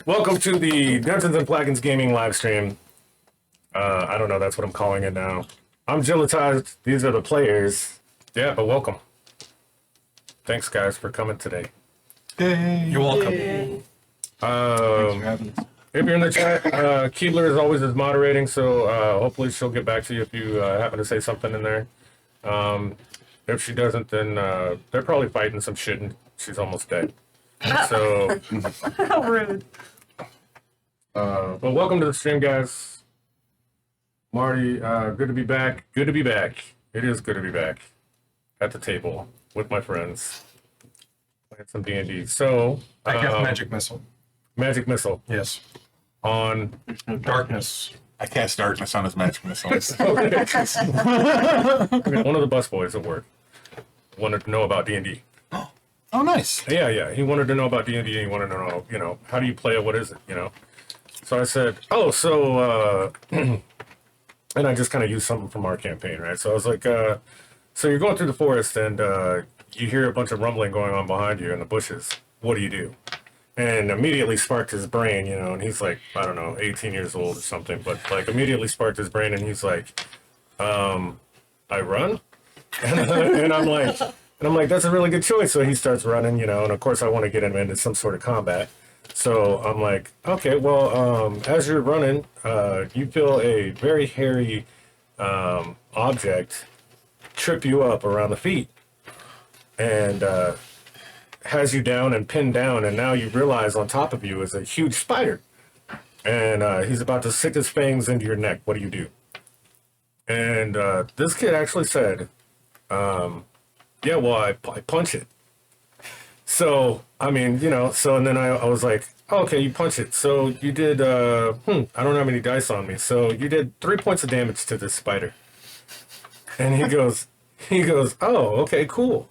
Welcome to the Dungeons&Flagons Gaming Livestream. I don't know, that's what I'm calling it now. I'm Gilletized. These are the players. Yeah, but welcome. Thanks, guys, for coming today. Hey. You're welcome. Thanks for having us. If you're in the chat, Keebler is always moderating, so hopefully she'll get back to you if you happen to say something in there. If she doesn't, then they're probably fighting some shit and she's almost dead. So, How rude. well, welcome to the stream, guys. Marty, good to be back. Good to be back. It is good to be back at the table with my friends. Playing some D&D. So, I cast Magic Missile. Magic Missile Yes. on. Darkness. I cast darkness on his magic missiles. Okay, one of the busboys at work wanted to know about D&D. Oh, nice. Yeah. He wanted to know about D&D, and he wanted to know, how do you play it? What is it? So I said, and I just kind of used something from our campaign, right? So I was like, so you're going through the forest, and you hear a bunch of rumbling going on behind you in the bushes. What do? And immediately sparked his brain, and he's like, I don't know, 18 years old or something, but like immediately sparked his brain, and he's like, I run? And I'm like, that's a really good choice. So he starts running, and of course I want to get him into some sort of combat. So I'm like, okay, well, as you're running, you feel a very hairy object trip you up around the feet and has you down and pinned down. And now you realize on top of you is a huge spider. And he's about to stick his fangs into your neck. What do you do? And this kid actually said, yeah, well, I punch it. So, and then I was like, oh, okay, you punch it. So you did, I don't have any dice on me. So you did 3 points of damage to this spider. And he goes, oh, okay, cool.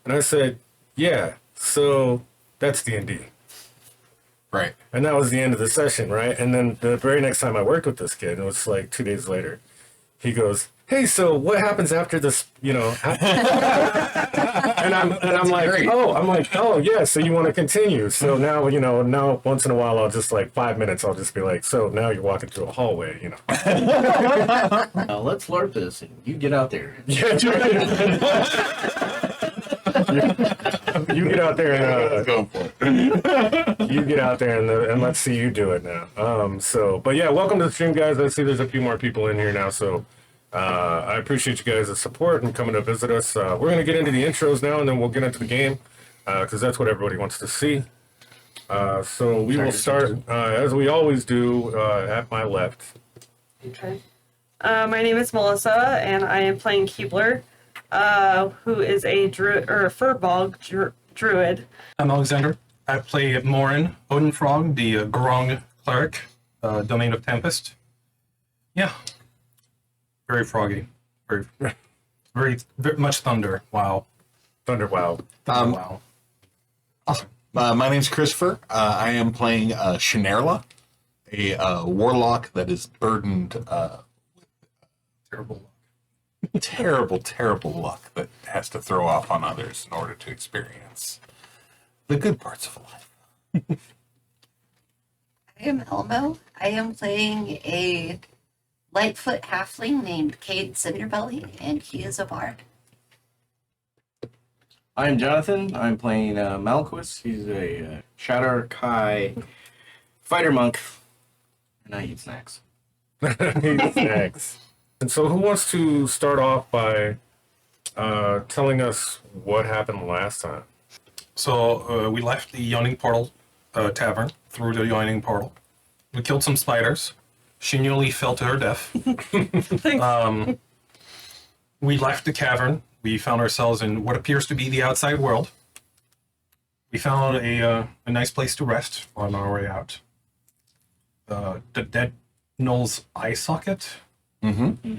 And I said, yeah, so that's D&D. Right. And that was the end of the session, right? And then the very next time I worked with this kid, it was like 2 days later, he goes, hey, so what happens after this, and I'm like, great. oh, yeah, so you want to continue. So now, now once in a while, I'll just 5 minutes, I'll just be like, so now you're walking through a hallway, Let's LARP this. And you get out there. Yeah, you get out there and Go for it. you get out there and let's see you do it now. But yeah, welcome to the stream, guys. I see there's a few more people in here now, so I appreciate you guys' support and coming to visit us. We're going to get into the intros now, and then we'll get into the game, because that's what everybody wants to see. So we will start, as we always do, at my left. Okay. My name is Melissa, and I am playing Keebler, who is a druid or a furbog druid. I'm Alexander. I play Morin Odenfrog, the Gorong cleric, Domain of Tempest. Yeah. Very froggy. Very much thunder. Wow. Thunder, wow. Wow. Awesome. My name's Christopher. I am playing Shinerla, a warlock that is burdened Terrible. terrible, terrible luck that has to throw off on others in order to experience the good parts of life. I am Elmo. I am playing a Lightfoot halfling named Cade Cinderbelly, and he is a bard. I'm Jonathan. I'm playing Malquis. He's a Shadow Kai fighter monk, and I eat snacks. Snacks. And so who wants to start off by telling us what happened last time? So we left the Yawning Portal tavern through the Yawning Portal. We killed some spiders. She nearly fell to her death. We left the cavern. We found ourselves in what appears to be the outside world. We found a nice place to rest on our way out. The Dead Knoll's eye socket. Mm-hmm.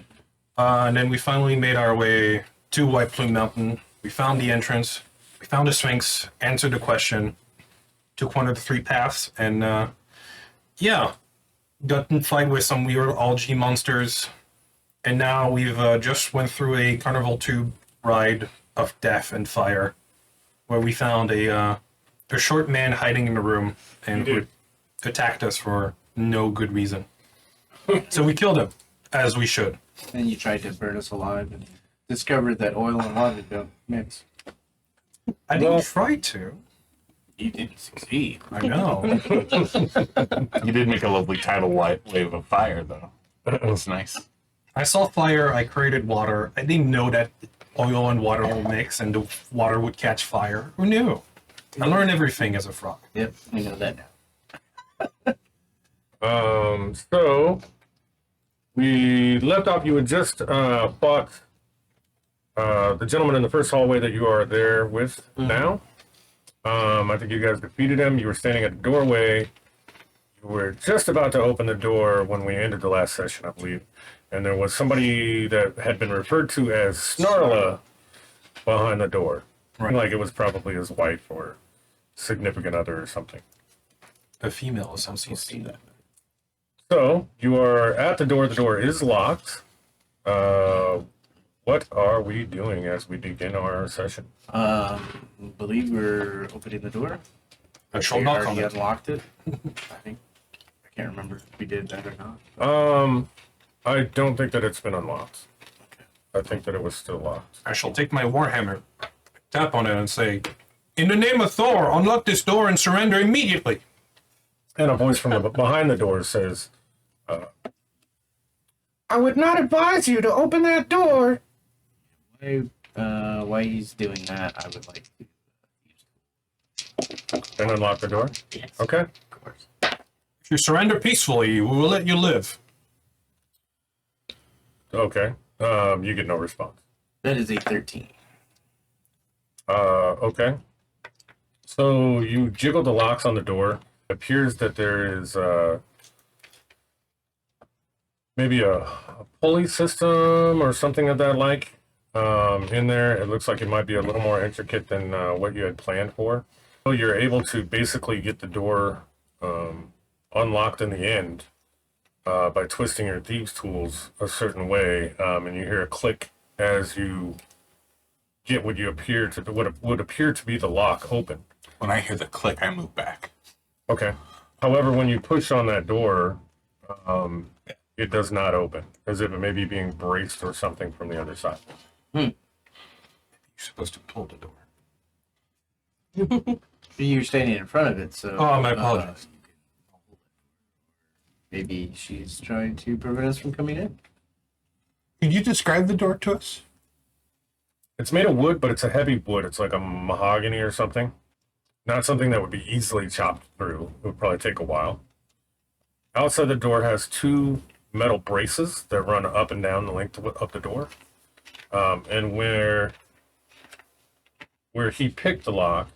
And then we finally made our way to White Plume Mountain. We found the entrance. We found the Sphinx, answered the question, took one of the 3 paths, and got in fight with some weird algae monsters. And now we've just went through a carnival tube ride of death and fire, where we found a short man hiding in the room, and attacked us for no good reason. So we killed him, as we should. And you tried to burn us alive and discovered that oil and water don't mix. I didn't try to. You didn't succeed. I know. You did make a lovely tidal wave of fire, though. That was nice. I saw fire, I created water. I didn't know that oil and water will mix and the water would catch fire. Who knew? I learned everything as a frog. Yep, we know that now. So we left off. You had just fought the gentleman in the first hallway that you are there with now. I think you guys defeated him. You were standing at the doorway. You were just about to open the door when we ended the last session, I believe. And there was somebody that had been referred to as Snarla behind the door. Right. Like it was probably his wife or significant other or something. A female of some sort. So you are at the door. The door is locked. What are we doing as we begin our session? Believe we're opening the door. I shall We knock on already it. unlocked it. I think. I can't remember if we did that or not. I don't think that it's been unlocked. I think that it was still locked. I shall take my warhammer, tap on it, and say, "In the name of Thor, unlock this door and surrender immediately." And a voice from behind the door says, I would not advise you to open that door. Why he's doing that, I would like to. And unlock the door? Yes. Okay. Of course. If you surrender peacefully, we will let you live. Okay. You get no response. That is a 13. Okay. So you jiggle the locks on the door. It appears that there is maybe a pulley system or something of that like in there. It looks like it might be a little more intricate than what you had planned for. So you're able to basically get the door unlocked in the end by twisting your thieves' tools a certain way, and you hear a click as you get what you appear to what would appear to be the lock open. When I hear the click, I move back. Okay. However, when you push on that door, it does not open, as if it may be being braced or something from the other side. You're supposed to pull the door. You're standing in front of it, so. Oh, my apologies. Maybe she's trying to prevent us from coming in. Could you describe the door to us? It's made of wood, but it's a heavy wood. It's like a mahogany or something. Not something that would be easily chopped through. It would probably take a while. Outside the door has two metal braces that run up and down the length of the door. And where he picked the lock,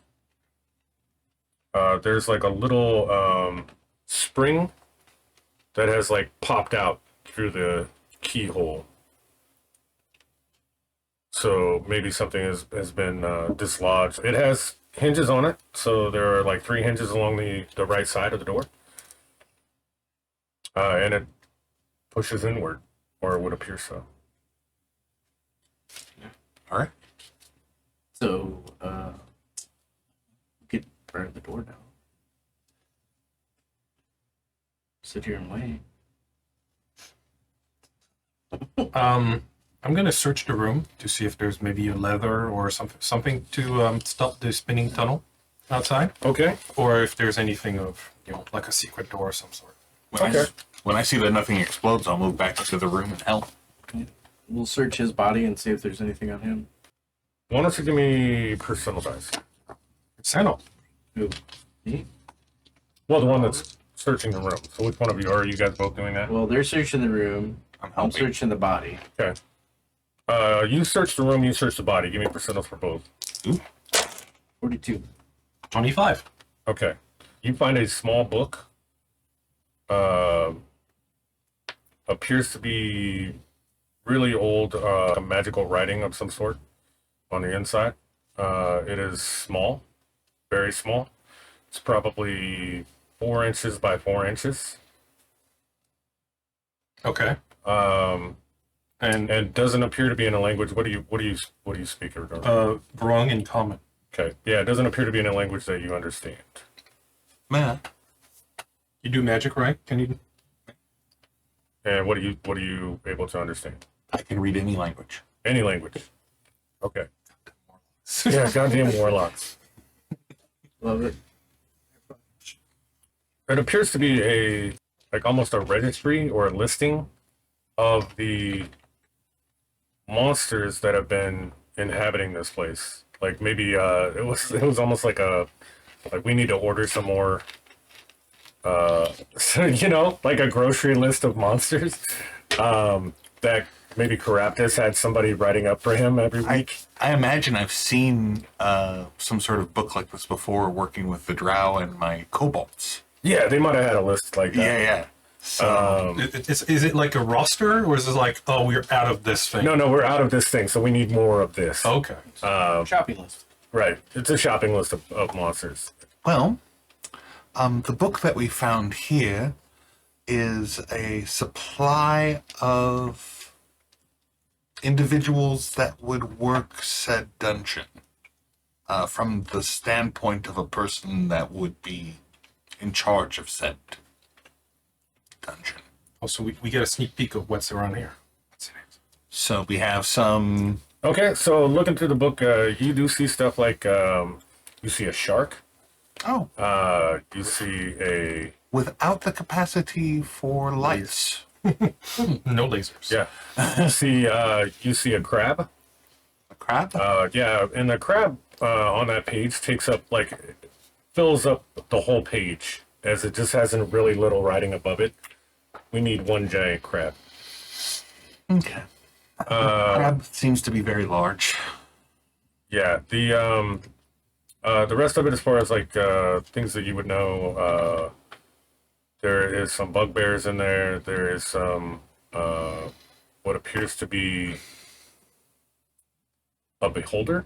there's like a little spring that has like popped out through the keyhole. So maybe something has been dislodged. It has hinges on it, so there are like 3 hinges along the right side of the door. And it pushes inward, or it would appear so. All right. So, we could burn the door down. Sit here and wait. I'm gonna search the room to see if there's maybe a leather or something to stop the spinning tunnel outside, Okay. or if there's anything of like a secret door of some sort. When I see that nothing explodes, I'll move back into the room and help. We'll search his body and see if there's anything on him. Why don't you give me personal dice? Sano. Who? Me? Well, the one that's searching the room. So which one of you are you guys both doing that? Well, they're searching the room. I'm I'm helping. searching the body. Okay. You search the room, you search the body. Give me percentiles for both. 42. 25. Okay. You find a small book. Appears to be really old, magical writing of some sort on the inside. It is small, very small. It's probably 4 inches by 4 inches. Okay. And doesn't appear to be in a language. What do you speak regarding? Wrong in common. Okay. Yeah, it doesn't appear to be in a language that you understand. Man, You do magic, right? Can you? And what are you able to understand? I can read any language. Any language. Okay. Yeah, goddamn warlocks. Love it. It appears to be almost a registry or a listing of the monsters that have been inhabiting this place. Like maybe it was almost like we need to order some more so, like a grocery list of monsters that maybe Caraptus had somebody writing up for him every week. I imagine I've seen some sort of book like this before working with the drow and my kobolds. Yeah, they might have had a list like that. Yeah. So, Is it like a roster, or is it like, oh, we're out of this thing? No, we're out of this thing, so we need more of this. Okay. Shopping list. Right. It's a shopping list of monsters. well, the book that we found here is a supply of individuals that would work said dungeon from the standpoint of a person that would be in charge of said dungeon. Also, we get a sneak peek of what's around here. So we have some. Okay, so looking through the book, you do see stuff like you see a shark. Oh, You see a without the capacity for lights. No lasers. yeah. You see a crab. A crab? Yeah, and the crab on that page fills up the whole page as it just has a really little writing above it. We need one giant crab. Okay. Crab seems to be very large. Yeah, the rest of it, as far as things that you would know, there is some bugbears in there. There is some what appears to be a beholder.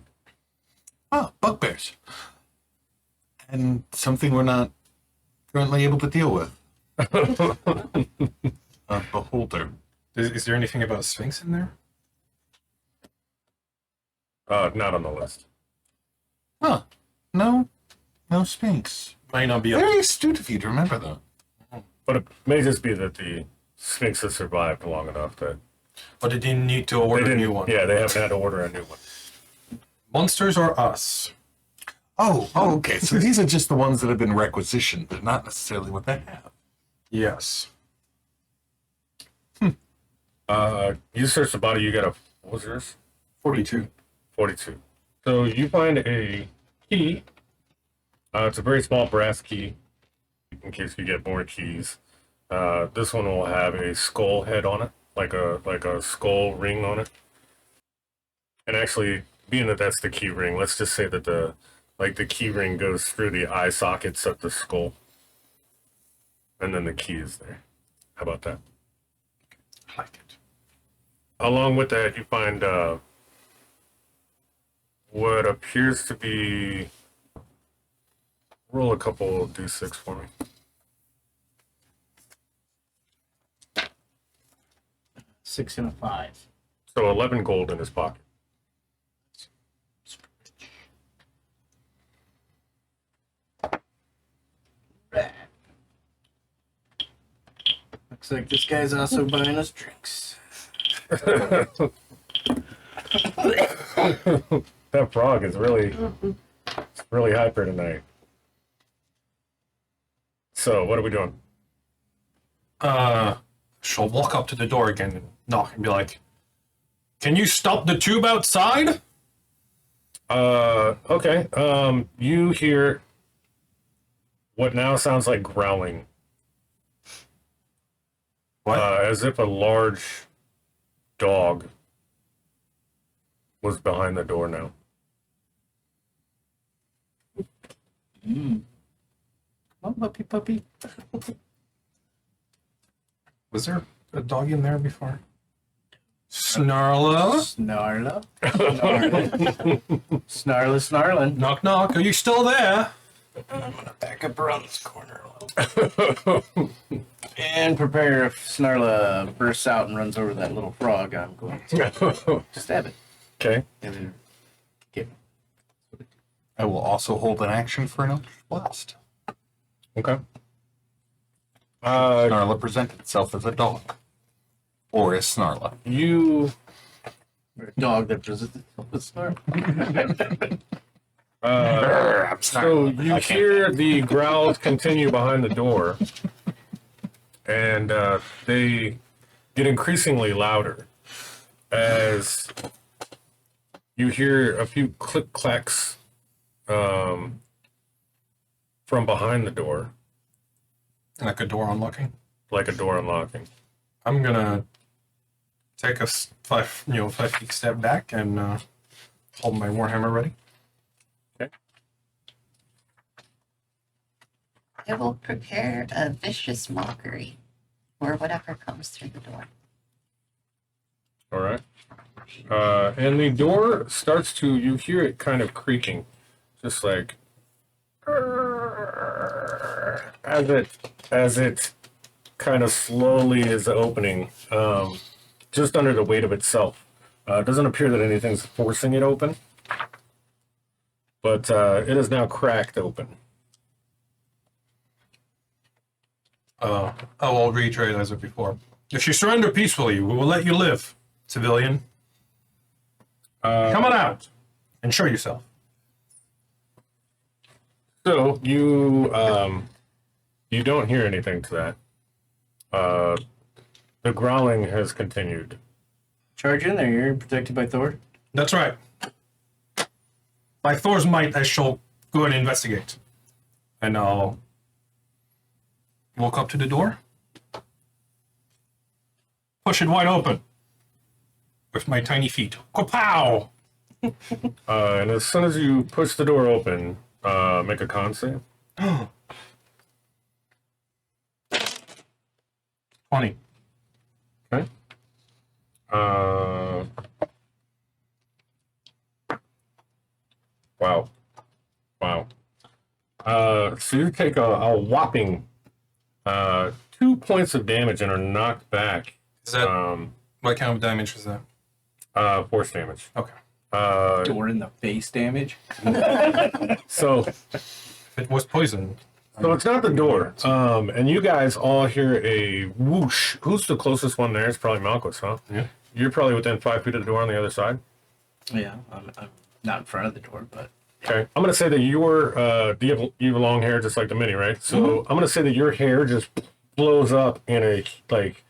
Oh, bugbears. And something we're not currently able to deal with. A beholder. Is there anything about a sphinx in there? Not on the list. Huh. No sphinx. Might not be. Very astute of you to remember that. But it may just be that the Sphinx has survived long enough that But it didn't need to they order a didn't. new one. Yeah, they haven't had to order a new one. Monsters or us? Oh, okay. So these are just the ones that have been requisitioned, but not necessarily what they have. Yes. You search the body. You got what was yours? 42. 42. So you find a key. It's a very small brass key, in case you get more keys. This one will have a skull head on it, like a skull ring on it. And actually, being that that's the key ring, let's just say that the key ring goes through the eye sockets of the skull, and then the key is there. How about that? I like it. Along with that, you find what appears to be. Roll a couple of d6 for me. 6 and a 5. So 11 gold in his pocket. Looks like this guy's also buying us drinks. That frog is really hyper tonight. So what are we doing? She'll walk up to the door again and knock and be like, "Can you stop the tube outside?" Okay. You hear what now sounds like growling. What? As if a large dog was behind the door now. Come on, puppy. Was there a dog in there before? Snarla? Snarling. Knock, knock. Are you still there? I'm gonna back up around this corner a little. And prepare if Snarla bursts out and runs over that little frog, I'm going to stab it. Okay. And then get I will also hold an action for an Eldritch Blast. Okay. Snarla present itself as a dog. Or as Snarla. You Or a dog that presents itself as snarl. I'm so Snarla. you I can't- hear the growls continue behind the door, and they get increasingly louder as you hear a few click clacks from behind the door, Like a door unlocking. like a door unlocking. I'm gonna take a 5 feet step back and hold my warhammer ready. I will prepare a vicious mockery or whatever comes through the door. All right. And the door starts to, you hear it kind of creaking, just like as it kind of slowly is opening, just under the weight of itself. It doesn't appear that anything's forcing it open, but it is now cracked open. I will reiterate as of before. If you surrender peacefully, we will let you live, civilian. Come on out and show yourself. So you don't hear anything to that. The growling has continued. Charge in there. You're protected by Thor. That's right. By Thor's might, I shall go and investigate. And I'll walk up to the door, push it wide open with my tiny feet. Kapow! And as soon as you push the door open, make a con save. 20. Okay. Wow. Wow. So you take a whopping 2 points of damage and are knocked back. Is that what kind of damage was that? Force damage. Okay. Door in the face damage. So It was poison. it's not the door. And you guys all hear a whoosh. Who's the closest one there? It's probably Malchus, huh? Yeah. You're probably within 5 feet of the door on the other side. Yeah, I'm not in front of the door, but Okay, I'm gonna say that your you have long hair just like the mini, right? So I'm gonna say that your hair just blows up in a like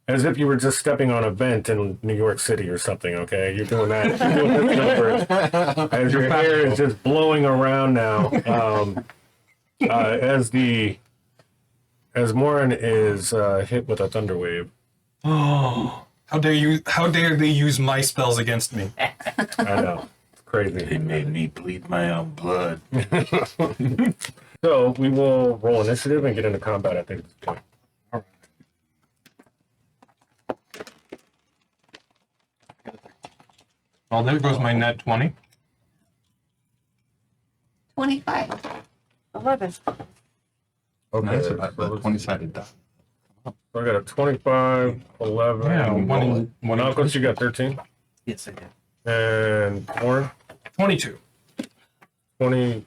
as if you were just stepping on a vent in New York City or something. Okay, you're doing that. You're doing this number as your hair is just blowing around now. As Morin is hit with a thunder wave. Oh, how dare they use my spells against me? I know, it's crazy. They made me bleed my own blood. So we will roll initiative and get into combat at this point. Well, there goes my net 20. 25. 11. Oh, nice. The 20-sided die. So I got a 25, 11. Yeah, one Malchus, you got 13. yes, I did. And Warren, 22. 20.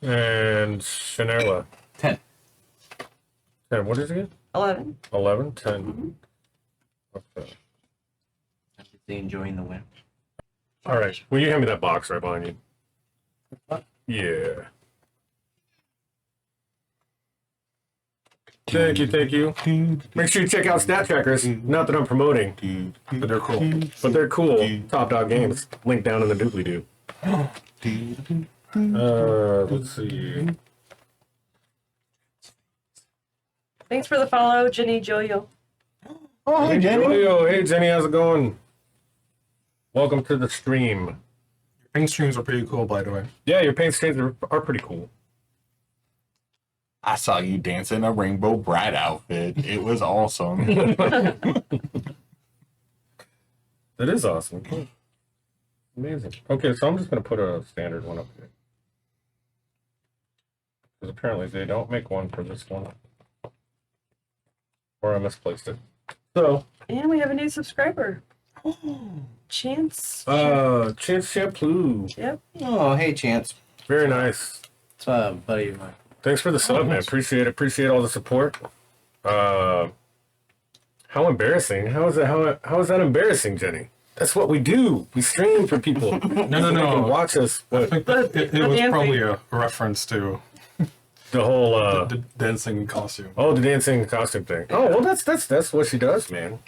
And Shanela, 10. 10. What is it again? 11. 11, 10. Okay. I'm just enjoying the win. All right. Will you hand me that box right behind you? Yeah. Thank you, thank you. Make sure you check out Stat Trackers. Not that I'm promoting, But they're cool. but they're cool. Top Dog Games. Link down in the doobly-doo. Let's see. Thanks for the follow, Jenny Joyo. Oh, Hey, hey, Jenny, how's it going? Welcome to the stream. Ping streams are pretty cool, by the way. Yeah, your paint stains are pretty cool. I saw you dance in a Rainbow Bride outfit. It was awesome. That is awesome. Cool. Amazing. Okay, so I'm just going to put a standard one up here. Because apparently they don't make one for this one. Or I misplaced it. So, And we have a new subscriber. Chance. Chance Shampoo. Yep. Oh, hey, Chance. Very nice. It's a buddy of mine. Thanks for the sub, man. nice. Appreciate it. Appreciate all the support. How embarrassing. How is that embarrassing, Jenny? That's what we do. We stream for people. No, They can watch us. I But think it The was dancing. probably a reference to the whole the dancing costume. oh, the dancing costume thing. Oh, well, that's what she does, man.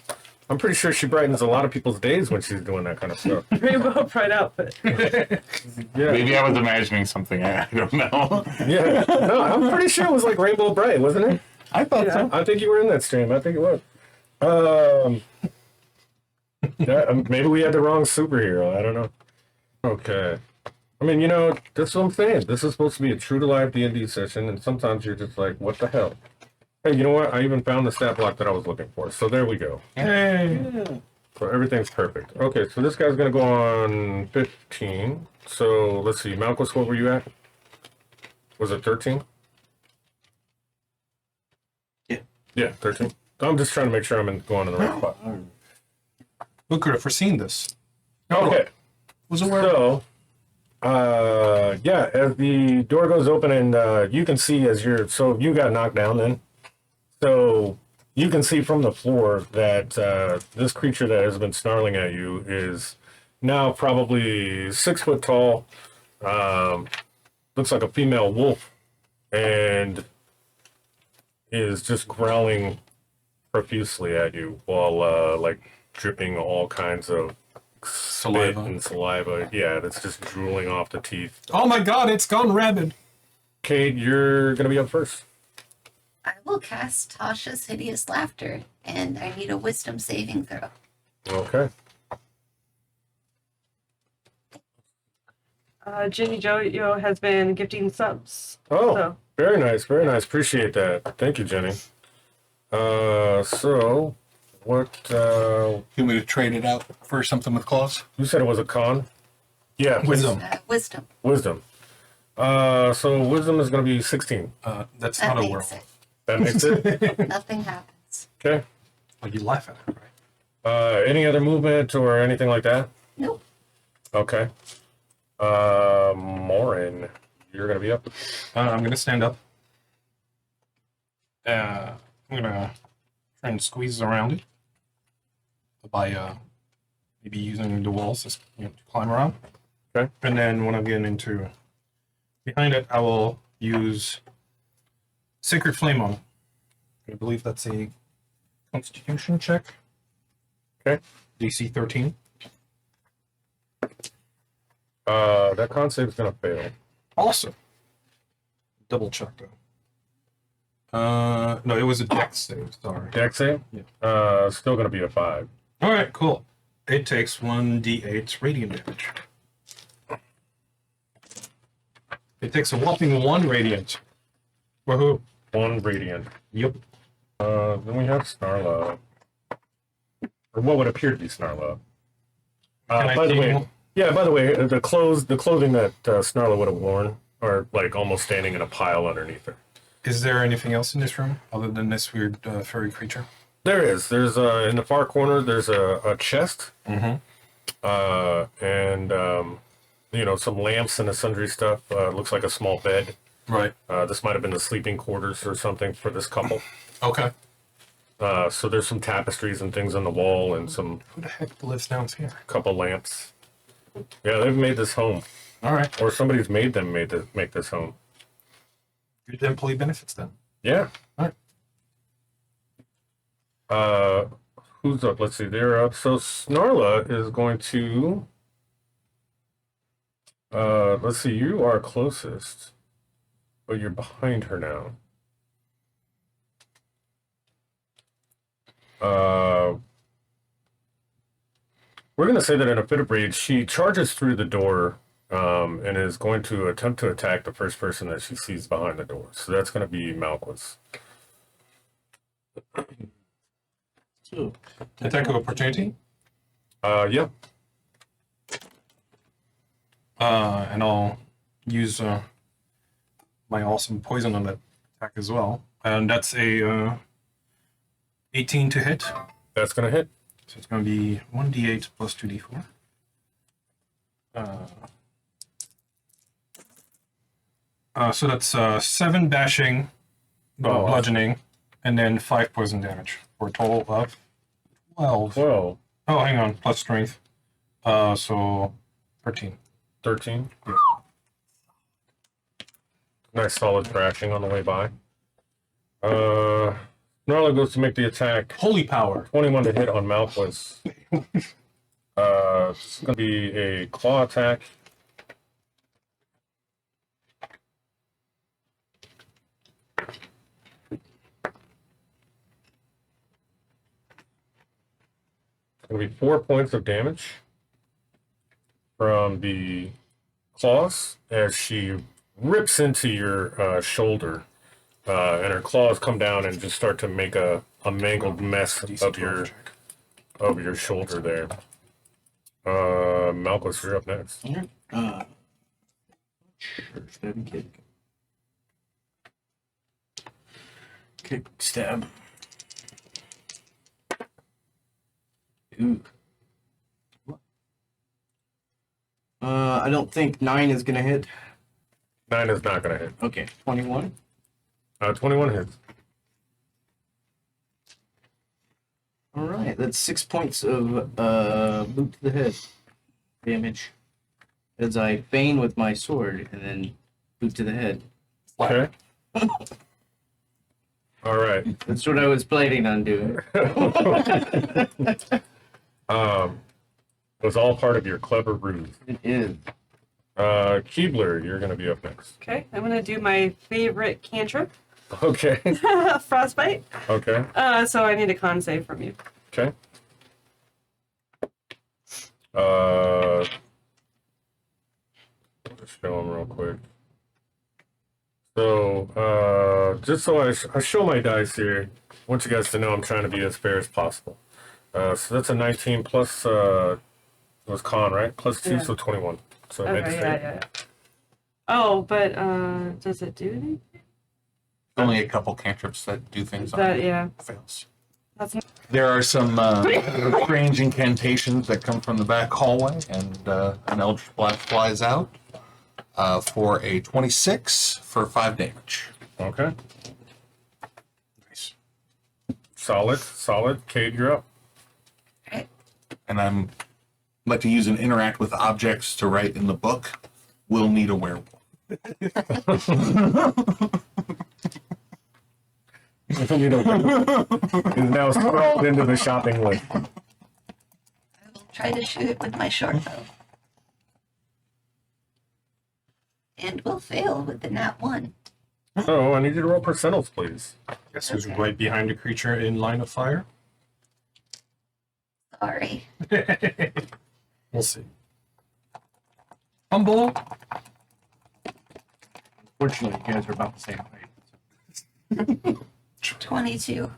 I'm pretty sure she brightens a lot of people's days when she's doing that kind of stuff. Rainbow Pride outfit. Yeah, Maybe I was imagining something. I don't know. yeah. No, I'm pretty sure it was like Rainbow Bright, wasn't it? I thought Yeah. so. I think you were in that stream. I think it was. Maybe we had the wrong superhero. I don't know. Okay. I mean, that's what I'm saying. This is supposed to be a true to life D&D session, and sometimes you're just like, what the hell? Hey, you know what? I even found the stat block that I was looking for. So there we go. Hey. So everything's perfect. Okay, so this guy's gonna go on 15. So let's see, Malchus, what were you at? Was it 13? Yeah. Yeah, 13. I'm just trying to make sure I'm going in the right spot. Who could have foreseen this? Okay. Was aware. So, yeah, as the door goes open and you can see so you got knocked down then. So you can see from the floor that this creature that has been snarling at you is now probably 6 foot tall. Looks like a female wolf and is just growling profusely at you while like dripping all kinds of spit Saliva. and saliva. Yeah, that's just drooling off the teeth. Oh my god, it's gone rabid. Cade, you're gonna be up first. I will cast Tasha's Hideous Laughter, and I need a wisdom saving throw. Okay. Ginny Jojo has been gifting subs. Oh, So. very nice, very nice. Appreciate that. Thank you, Jenny. So what? You want me to trade it out for something with claws? You said it was a con. Yeah, Wisdom. Wisdom. Wisdom. So wisdom is gonna be 16. That's That not a makes werewolf. it. That makes it Nothing happens. okay. Like you laugh at it, right? Any other movement or anything like that? Nope. Okay. Morin, you're gonna be up. I'm gonna stand up. I'm gonna try and squeeze around it by maybe using the walls to climb around. Okay. And then when I'm getting into behind it, I will use Sacred Flame on it. I believe that's a Constitution check. Okay. DC 13. That con save is gonna fail. Awesome. Double check though. No, it was a dex save. Sorry. Dex save? Yeah. Still gonna be a 5. All right, cool. It takes 1d8 radiant damage. It takes a whopping 1 radiant. Woohoo! 1 radiant. Yep. Then we have Snarla. Or what would appear to be Snarla. Can I By the take way, one? yeah, by the way, the clothing that Snarla would have worn are like almost standing in a pile underneath her. Is there anything else in this room other than this weird furry creature? There is. There's in the far corner. There's a chest, Mm-hmm. and some lamps and sundry stuff. Looks like a small bed. Right. This might have been the sleeping quarters or something for this couple. Okay. So there's some tapestries and things on the wall and some Who the heck lives down here? couple lamps. Yeah, they've made this home, All right. or somebody's made them make this home. Good employee benefits then. Yeah. All right. Who's up? Let's see. They're up. So Snarla is going to. Let's see. You are closest, but you're behind her now. We're gonna say that in a fit of rage, she charges through the door, and is going to attempt to attack the first person that she sees behind the door. So that's gonna be Malchus. So, Attack of opportunity. Yep. And I'll use my awesome poison on that attack as well. And that's a 18 to hit. That's gonna hit. So it's going to be 1d8 plus 2d4. So that's 7 bashing, Oh. bludgeoning, and then 5 poison damage for a total of 12. Whoa, Oh, hang on, plus strength. So 13. 13. Nice solid thrashing on the way by. Gnarla goes to make the attack. Holy power. 21 to hit on Malthus. It's going to be a claw attack. It's going to be 4 points of damage from the claws as she rips into your shoulder. And her claws come down and just start to make a mangled mess of your shoulder there. Malchus, you're up next. Sure, stabby kick. Kick, stab. Ooh. I don't think 9 is gonna hit. 9 is not going to hit. Okay, 21. 21 hits. All right, that's 6 points of boot to the head damage as I feign with my sword and then boot to the head. Okay. All right. That's what I was planning on doing. It was all part of your clever ruse. It is. Keebler, you're going to be up next. Okay, I'm gonna do my favorite cantrip, Okay. frostbite. Okay. So I need a con save from you. Okay. Just show them real quick. So, just so I show my dice here, I want you guys to know I'm trying to be as fair as possible. So that's a 19 plus, it was con, right? Plus 2, Yeah. so 21. So I made the Okay, save. yeah. Oh, but does it do anything? Only a couple cantrips that do things on That yeah. fails. That's There are some strange incantations that come from the back hallway, and an Eldritch Blast flies out for a 26 for 5 damage. Okay. Nice. Solid. Kate, you're up. And I'm like to use and interact with objects to write in the book. We'll need a werewolf. Is now scrolled into the shopping list. I will try to shoot it with my short bow. And will fail with the nat 1. Oh, I need you to roll percentiles, please. Guess who's right behind the creature in line of fire? Sorry. We'll see. Humble. Fortunately, you guys are about the same height. 22.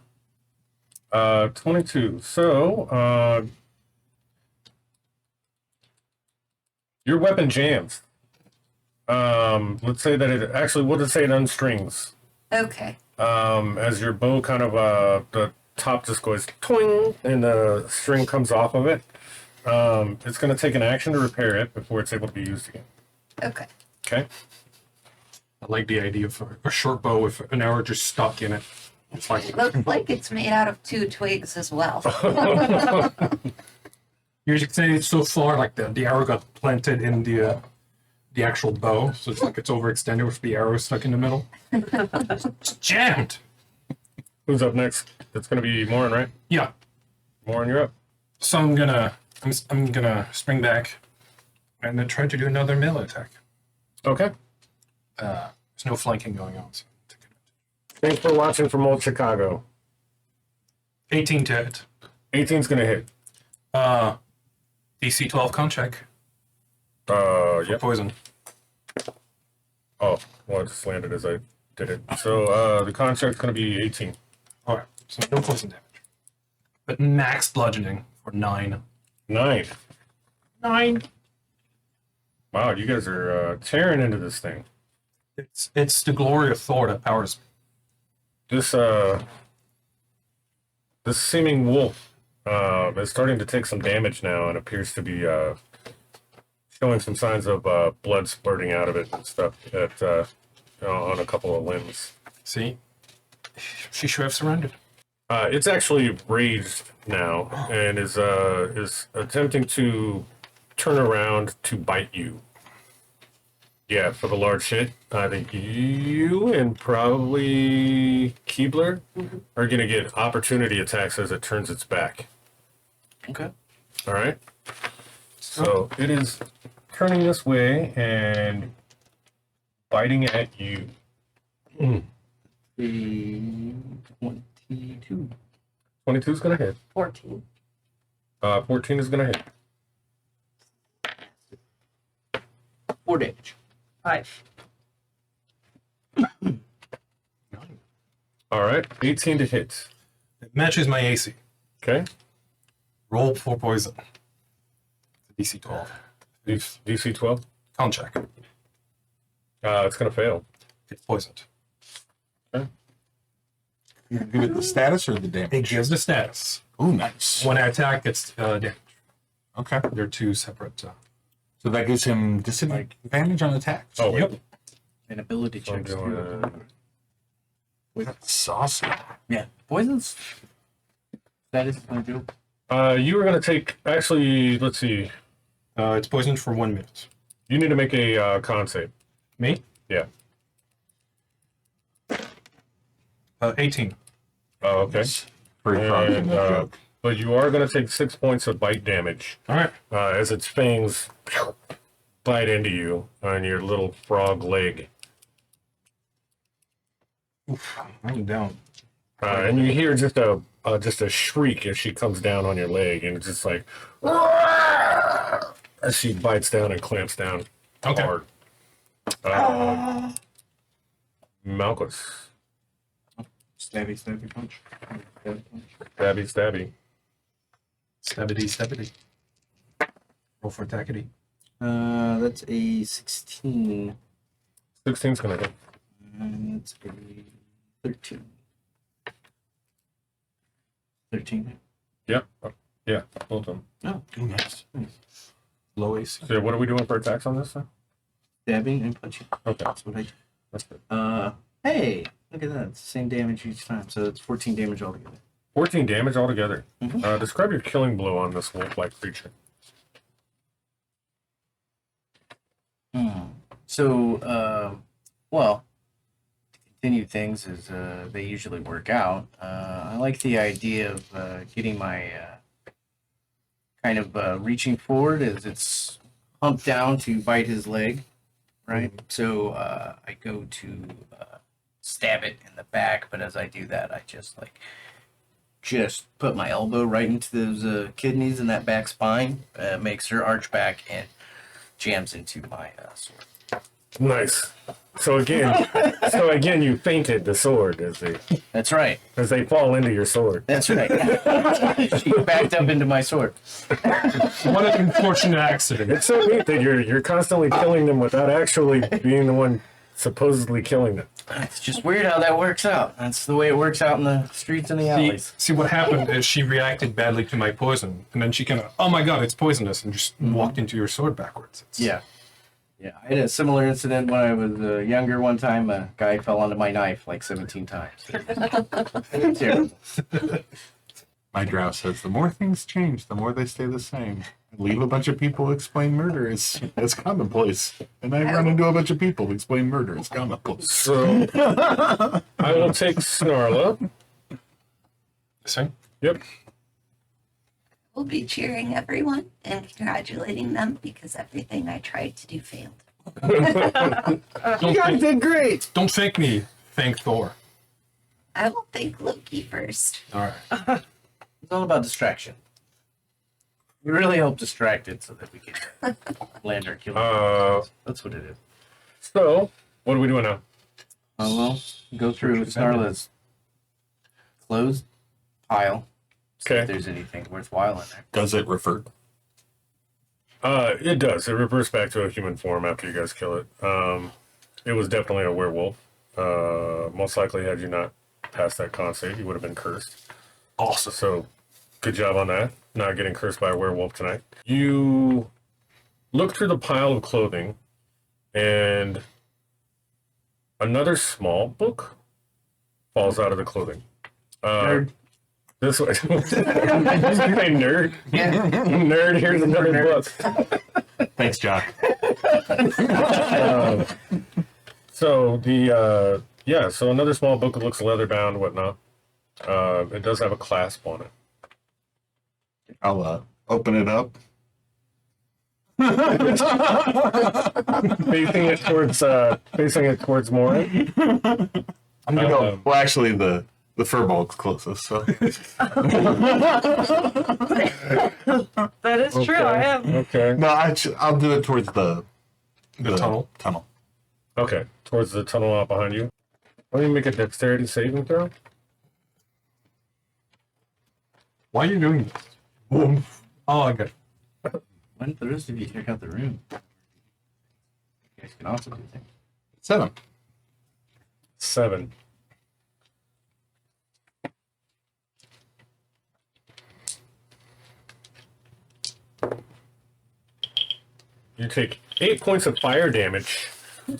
22. So, your weapon jams. Let's say that we'll just say it unstrings. Okay. As your bow kind of, the top just goes twing and the string comes off of it. It's going to take an action to repair it before it's able to be used again. Okay. Okay? I like the idea of a short bow with an arrow just stuck in it. It's like It looks like it's made out of 2 twigs as well. you should say it's so far, like the arrow got planted in the actual bow, so it's like it's overextended with the arrow stuck in the middle. It's jammed. Who's up next? It's going to be Morin, right? Yeah. Morin, you're up. So I'm gonna spring back and then try to do another melee attack. Okay. There's no flanking going on. So take it. Thanks for watching from Old Chicago. 18 to hit. 18's going to hit. DC 12 con check. Yep. Poison. Oh, well, it just landed as I did it. So, the contract's going to be 18. Alright, so no poison damage. But max bludgeoning for 9. 9. 9. Wow, you guys are tearing into this thing. It's the glory of Thor that powers me. This seeming wolf is starting to take some damage now and appears to be showing some signs of blood spurting out of it and stuff on a couple of limbs. See? She should have surrendered. It's actually raged now and is attempting to turn around to bite you. Yeah, for the large hit, I think you and probably Keebler are going to get opportunity attacks as it turns its back. Okay. All right? So it is turning this way and biting at you. The 22. 22 is going to hit. 14. 14 is going to hit. 4 damage. 5. All right, 18 to hit. It matches my AC. Okay. Roll for poison. It's a DC 12. DC 12. Con check. It's going to fail. It's poisoned. You give it the status or the damage? It gives the status. Ooh, nice. When I attack, it's damage. Okay. They're two separate. So that gives him disadvantage on attacks. Oh, Yep. wait. And ability So I'm checks. doing, That's saucy. Yeah. Poisons? Status is going to do. you were going to take, actually, let's see. It's poisoned for 1 minute. You need to make a con save. Me? Yeah. 18. Oh, okay. Pretty far from And, that joke. but you are going to take 6 points of bite damage All right. as its fangs bite into you on your little frog leg. I'm down. And you hear just a shriek as she comes down on your leg, and it's just like as she bites down and clamps down Okay. hard. Malchus, Stabby, stabby punch. Stabby punch. stabby, stabby. Stabbity, stabbity. Roll for attackity. That's a 16. 16's gonna hit. And that's a 13. 13. Yep. Yeah, both of them. Oh, Ooh, nice. Low AC. So what are we doing for attacks on this? Then? stabbing and punching. Okay, That's what I do. that's good. Hey, look at that. It's the same damage each time. So it's 14 damage altogether. 14 damage altogether. Mhm. Describe your killing blow on this wolf-like creature. So, well, to continue things as they usually work out, I like the idea of getting my kind of reaching forward as it's humped down to bite his leg, right? So I go to stab it in the back, but as I do that, I just put my elbow right into those kidneys and that back spine, makes her arch back and jams into my sword. Nice. So again, you fainted the sword That's right. as they fall into your sword. That's right. She backed up into my sword. What an unfortunate accident. It's so neat that you're constantly killing them without actually being the one supposedly killing them. It's just weird how that works out. That's the way it works out in the streets and the alleys. See, what happened is she reacted badly to my poison, and then she kind of, oh my god, it's poisonous, and just walked into your sword backwards. Yeah. Yeah. I had a similar incident when I was younger. One time, a guy fell onto my knife like 17 times. It's terrible. My drow says the more things change, the more they stay the same. Leave a bunch of people explain murder is commonplace. And I run into a bunch of people explain murder is commonplace. So I will take Snarla. See? Yep. We'll be cheering everyone and congratulating them because everything I tried to do failed. Don't thank, did great. don't thank me. Thank Thor. I will thank Loki first. All right. It's all about distraction. We really help distract it so that we can land our kill. That's what it is. So what are we doing now? Well, go through Snarla's closed pile. See if Okay. there's anything worthwhile in there. Does it refer? It does. It reverts back to a human form after you guys kill it. It was definitely a werewolf. Most likely, had you not passed that con save, you would have been cursed. Awesome. So, good job on that. Not getting cursed by a werewolf tonight. You look through the pile of clothing, and another small book falls out of the clothing. Nerd. This way. Did you say nerd? Yeah. Nerd, here's another book. Thanks, Jock. So the so another small book that looks leather bound, whatnot. It does have a clasp on it. I'll open it up. Facing it towards Morin. I'm gonna go. Well, actually, the furball's closest. So That is true. I have. Okay. no, I'll do it towards the tunnel. Tunnel. Okay. Towards the tunnel out behind you. Let me make a dexterity saving throw. Why are you doing this? Oh, I got it. Why don't the rest of you check out the room? You guys can also do things. 7. 7. You take 8 points of fire damage. Such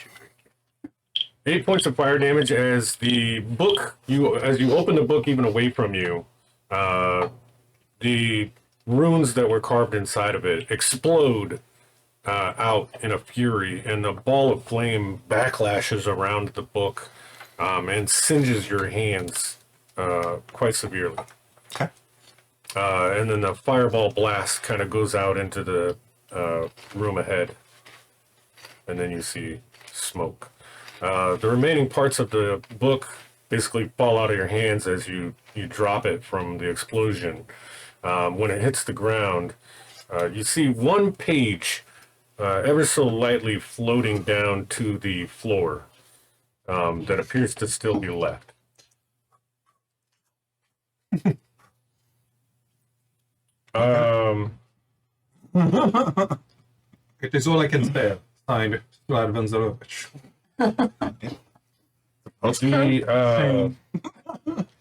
a great game. 8 points of fire damage as the book, as you open the book even away from you, the runes that were carved inside of it explode out in a fury, and the ball of flame backlashes around the book and singes your hands quite severely. Okay. And then the fireball blast kind of goes out into the room ahead, and then you see smoke. The remaining parts of the book basically fall out of your hands as you drop it from the explosion. When it hits the ground, you see one page ever so lightly floating down to the floor that appears to still be left. It is all I can spare. Signed, Vlad Vanzarovich.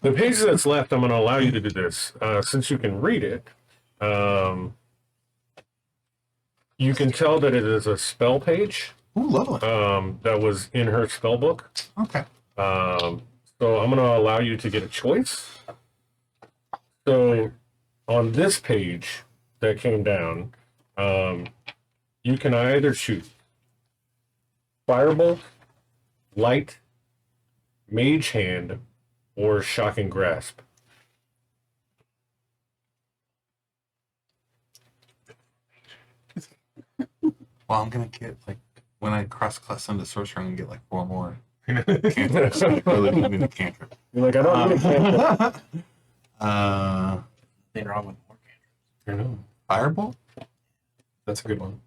The page that's left, I'm going to allow you to do this. Since you can read it, you can tell that it is a spell page Ooh, lovely. that was in her spell book. Okay. So I'm going to allow you to get a choice. So on this page that came down, you can either choose Firebolt, Light, Mage Hand, or Shocking Grasp. Well, I'm gonna get when I cross class into sorcerer, I'm gonna get 4 more cantrips. I really don't need a cantrip. You're like, I don't need a cantrip. Nothing wrong with more cantrips. I know. Firebolt? That's a good one.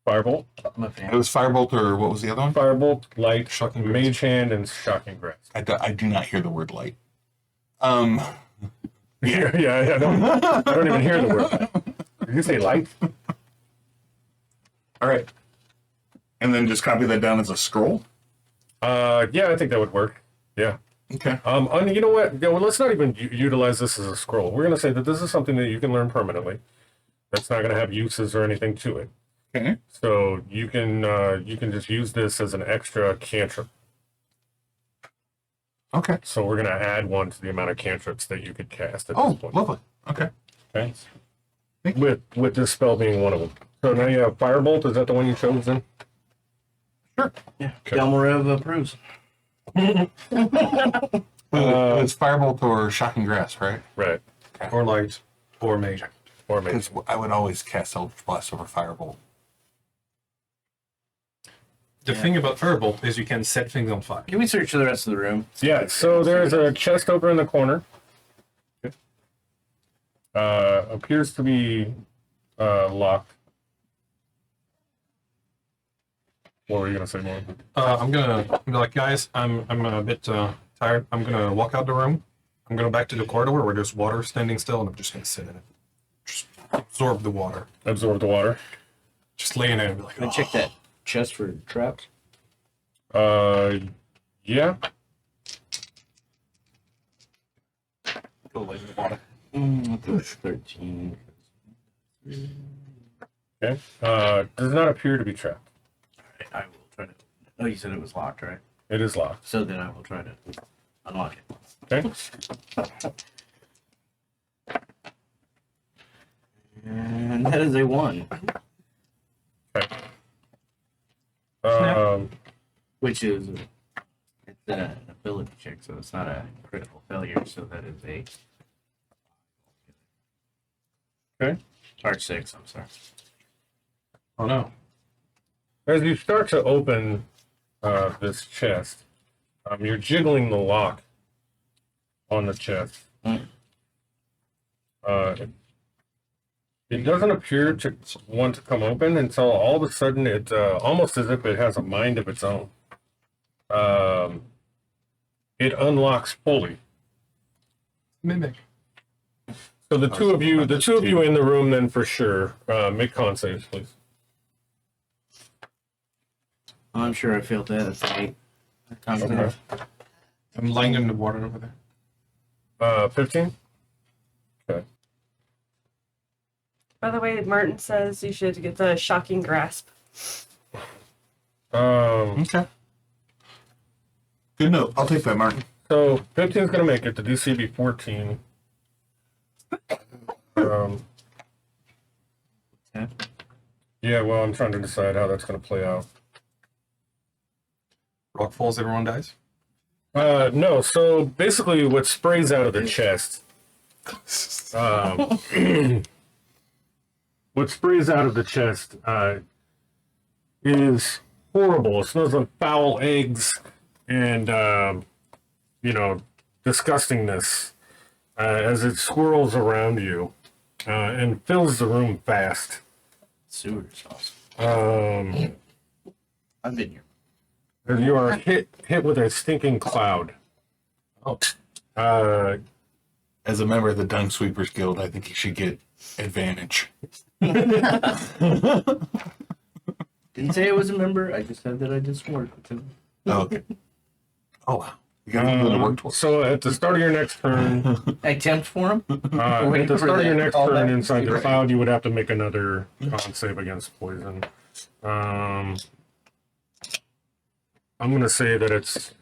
Firebolt, I'm a It fan. was Firebolt, or what was the other one? Firebolt, Light, Shocking Grasp. Mage Hand, and Shocking Grasp. I do not hear the word light. Yeah, I don't even hear the word light. Did you say light? All right. And then just copy that down as a scroll? Yeah, I think that would work. Yeah. Okay. And you know what? Yeah, well, let's not even utilize this as a scroll. We're going to say that this is something that you can learn permanently. That's not going to have uses or anything to it. Okay. So you can just use this as an extra cantrip. Okay. So we're going to add one to the amount of cantrips that you could cast at this Oh, point. lovely. Okay. Okay. Thank you. With this spell being one of them. So now you have Firebolt. Is that the one you chose then? Sure. Yeah. Okay. Delmarev approves. It was Firebolt or Shocking Grasp, right? Right. Or Light, or Mage. Or maybe. Because I would always cast Eldritch Blast over Firebolt. The thing about Firebolt is you can set things on fire. Can we search the rest of the room? Yeah, so there's a chest over in the corner. Appears to be locked. What were you gonna say more? I'm gonna be like, guys, I'm a bit tired. I'm gonna walk out the room. I'm gonna back to the corridor where there's water standing still, and I'm just gonna sit in it. Just absorb the water. Absorb the water. Just lay in it and be like, Can I check that chest for traps? Yeah. Go lay in the water. 13. Okay. Does not appear to be trapped. I will Oh, you said it was locked, right? It is locked. So then I will try to unlock it. Okay. And that is a 1, Okay. Um, which is it's an ability check, so it's not a critical failure. So that is a Okay. Or 6. I'm sorry. Oh no. As you start to open this chest, you're jiggling the lock on the chest. Mm. It doesn't appear to want to come open until all of a sudden it almost as if it has a mind of its own. It unlocks fully. Mimic. So the two of you in the room, then for sure, make con saves, please. I'm sure I failed that. That's an 8. Okay. I'm laying in the water over there. 15. Okay. By the way, Martin says you should get the shocking grasp. Okay. Good note. I'll take that, Martin. So 15 is gonna make it. The DC be 14. Okay. Yeah, well, I'm trying to decide how that's gonna play out. Rock falls, everyone dies. No, so basically what sprays out of the chest, what sprays out of the chest is horrible. It smells like foul eggs and, disgustingness as it swirls around you and fills the room fast. Sewer is awesome. I've been here. As you are hit with a stinking cloud. Oh. As a member of the Dung Sweepers Guild, I think he should get advantage. Didn't say I was a member. I just said that I just worked with him. Oh, okay. Oh, wow. You got to work towards. So at the start of your next turn, I tempt for him. at the start of your next All turn that. inside the cloud, you would have to make another con save against poison. I'm going to say that it's...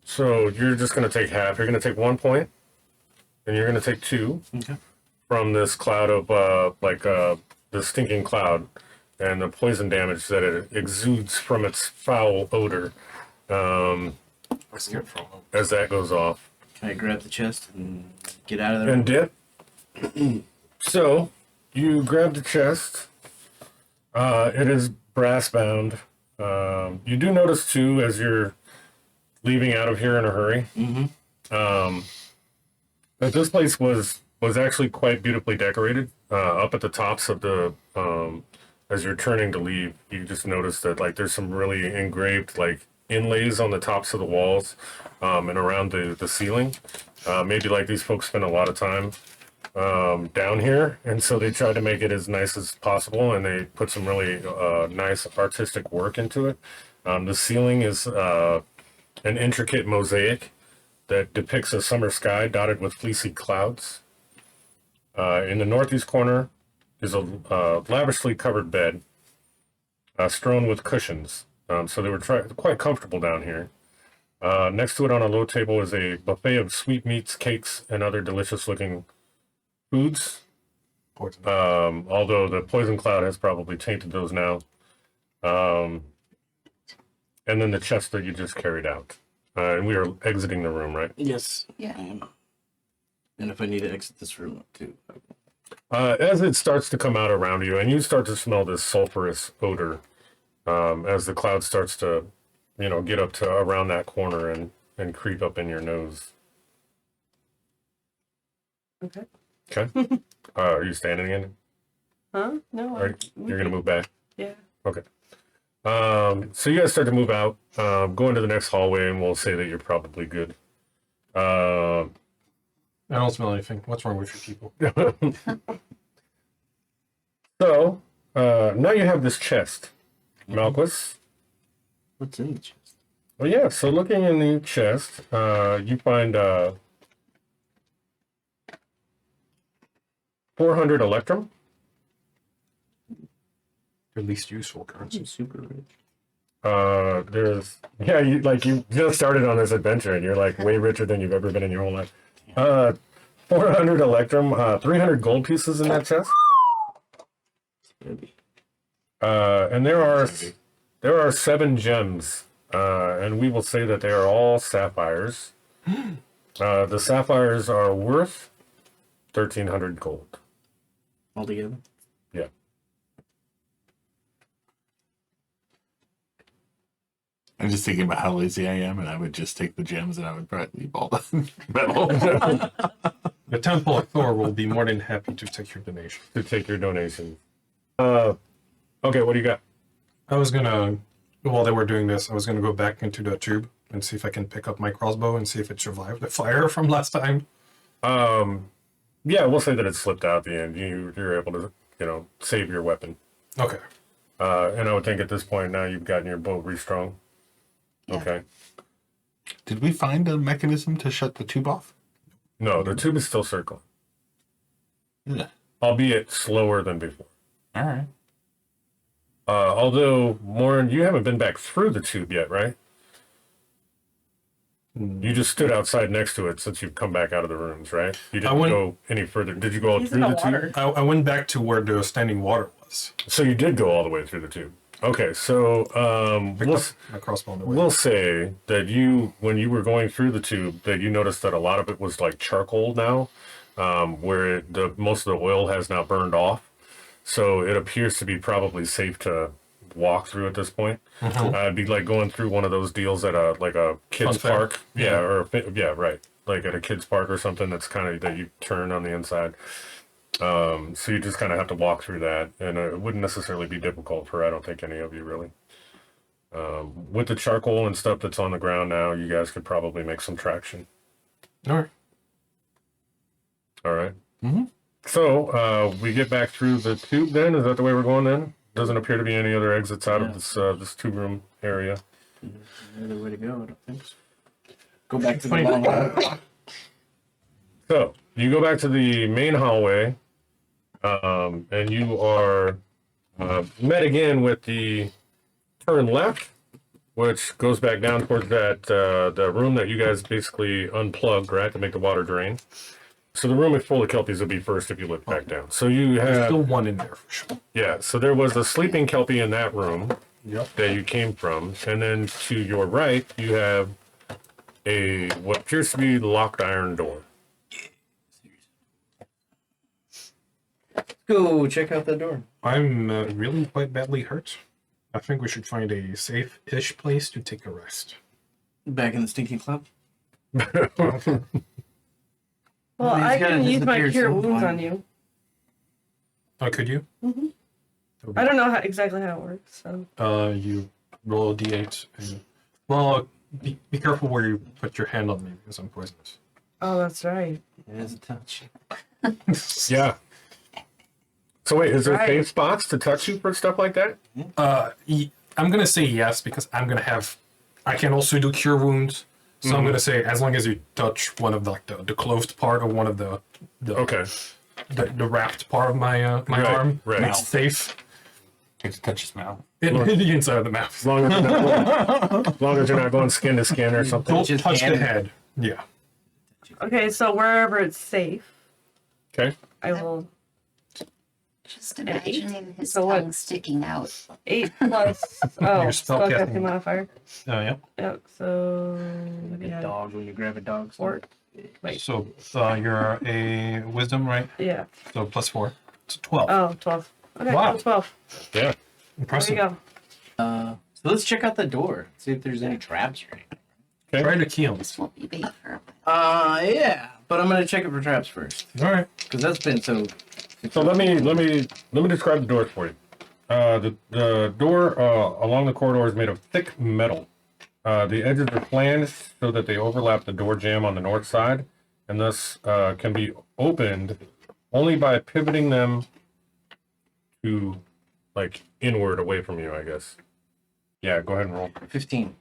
So you're just going to take half. You're going to take 1 point, and you're going to take 2 from this cloud of, the stinking cloud and the poison damage that it exudes from its foul odor I'm scared for a moment. as that goes off. Can I grab the chest and get out of there? And dip. So you grab the chest. It is brass bound. You do notice too, as you're leaving out of here in a hurry, that this place was actually quite beautifully decorated. Up at the tops of the, as you're turning to leave, you just notice that there's some really engraved inlays on the tops of the walls and around the ceiling. Maybe these folks spend a lot of time down here, and so they tried to make it as nice as possible, and they put some really nice artistic work into it. The ceiling is an intricate mosaic that depicts a summer sky dotted with fleecy clouds. In the northeast corner is a lavishly covered bed strewn with cushions, so they were quite comfortable down here. Next to it on a low table is a buffet of sweetmeats, cakes, and other delicious-looking foods, Poison. although the poison cloud has probably tainted those now. And then the chest that you just carried out. And we are exiting the room, right? Yes. Yeah. I am. And if I need to exit this room too. As it starts to come out around you, and you start to smell this sulfurous odor, as the cloud starts to, get up to around that corner and creep up in your nose. Okay. Okay. Are you standing in? Huh? No. Or you're gonna move back? Yeah. Okay. So you guys start to move out, go into the next hallway, and we'll say that you're probably good. I don't smell anything. What's wrong with you people? So now you have this chest, Malquis. What's in the chest? Well, yeah. So looking in the chest, you find 400 electrum, Their least useful currency. Super rich. You just started on this adventure and you're like way richer than you've ever been in your whole life. 400 electrum, 300 gold pieces in that chest. Maybe. And there are 7 gems, and we will say that they are all sapphires. The sapphires are worth 1,300 gold. Altogether. Yeah. I'm just thinking about how lazy I am, and I would just take the gems and I would probably leave all the metal. The Temple of Thor will be more than happy to take your donation. To take your donation. Okay, what do you got? I was gonna, while they were doing this, I was gonna go back into the tube and see if I can pick up my crossbow and see if it survived the fire from last time. Yeah, we'll say that it slipped out at the end. You're able to, save your weapon. Okay. And I would think at this point now you've gotten your bow restrung. Yeah. Okay. Did we find a mechanism to shut the tube off? No, the tube is still circling, Yeah. albeit slower than before. All right. Although, Morin, you haven't been back through the tube yet, right? You just stood outside next to it since you've come back out of the rooms, right? You didn't go any further. Did you go He's through in the the tube? water. I went back to where the standing water was. So you did go all the way through the tube. Okay, so Picked up my crossbow on the way. we'll say that when you were going through the tube, that you noticed that a lot of it was like charcoal now, where most of the oil has now burned off. So it appears to be probably safe to walk through at this point. It'd be like going through one of those deals at a kids Fun fair. park. Right. Like at a kids park or something that's kind of that you turn on the inside. So you just kind of have to walk through that, and it wouldn't necessarily be difficult for I don't think any of you really. With the charcoal and stuff that's on the ground now, you guys could probably make some traction. All right. All right. So we get back through the tube. Then is that the way we're going? Then doesn't appear to be any other exits out of this 2-room area. Another way to go, I don't think so. Go back to the long hall. So you go back to the main hallway, and you are met again with the turn left, which goes back down towards that the room that you guys basically unplugged, right, to make the water drain. So the room full of kelpies would be first if you look back down. So you There's have still one in there for sure. yeah. So there was a sleeping kelpie in that room Yep. that you came from, and then to your right you have what appears to be locked iron door. Go check out that door. I'm really quite badly hurt. I think we should find a safe-ish place to take a rest. Back in the stinky club. Well, He's I gotta can use my disappear cure sometime. wounds on you. Oh, could you? I don't know exactly how it works, so. You roll a d8 and be careful where you put your hand on me because I'm poisonous. Oh, that's right. It is a touch. Yeah. So wait, is there Right. safe spots to touch you for stuff like that? I'm gonna say yes because I can also do cure wounds. So I'm gonna say as long as you touch one of the closed part or one of the Okay. the wrapped part of my Right, arm, right. it's safe. Take to touch his mouth. In the inside of the mouth. As long as you're not going skin to skin or something. Don't Just touch the hand- head. Yeah. Okay, so wherever it's safe, Okay. I will. Just imagining his So what? tongue sticking out. 8 plus. Oh, Your spellcasting. spellcasting modifier. Yeah. Yep, so. Like a Yeah. dog when you grab a dog. Or, wait, So you're a wisdom, right? yeah. So +4. It's 12. Oh, 12. Okay, Wow. 12. Yeah. There Impressive. you go. So let's check out the door. See if there's any traps or anything. Try the key on This this. won't be bait for Yeah. But I'm gonna check it for traps first. All right. Because that's been so. So let me describe the doors for you. The door along the corridor is made of thick metal. The edges are flanged so that they overlap the door jamb on the north side, and thus can be opened only by pivoting them to like inward away from you, I guess. Yeah, go ahead and roll. 15.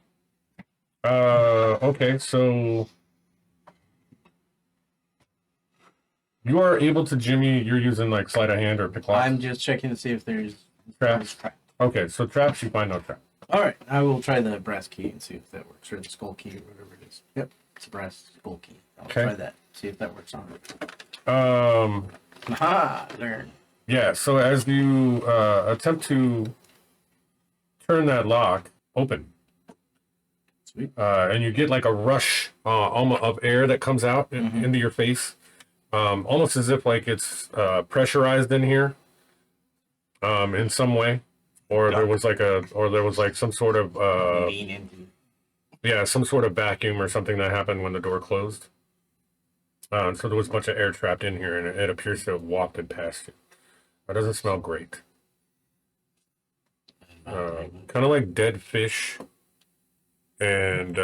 Okay, so you are able to jimmy. You're using like sleight of hand or pick lock. I'm just checking to see if there's Traps. Okay, so traps, you find no trap. All right, I will try the brass key and see if that works, or the skull key, or whatever it is. Yep, it's a brass skull key. I'll Okay. try that. See if that works on it. Aha! Learn. Yeah, so as you attempt to turn that lock open, Sweet. and you get like a rush almost of air that comes out into your face, almost as if like it's pressurized in here in some way, or there was like some sort of Lean into. some sort of vacuum or something that happened when the door closed. So there was a bunch of air trapped in here, and it appears to have wafted past you. It doesn't smell great. Kind of like dead fish, and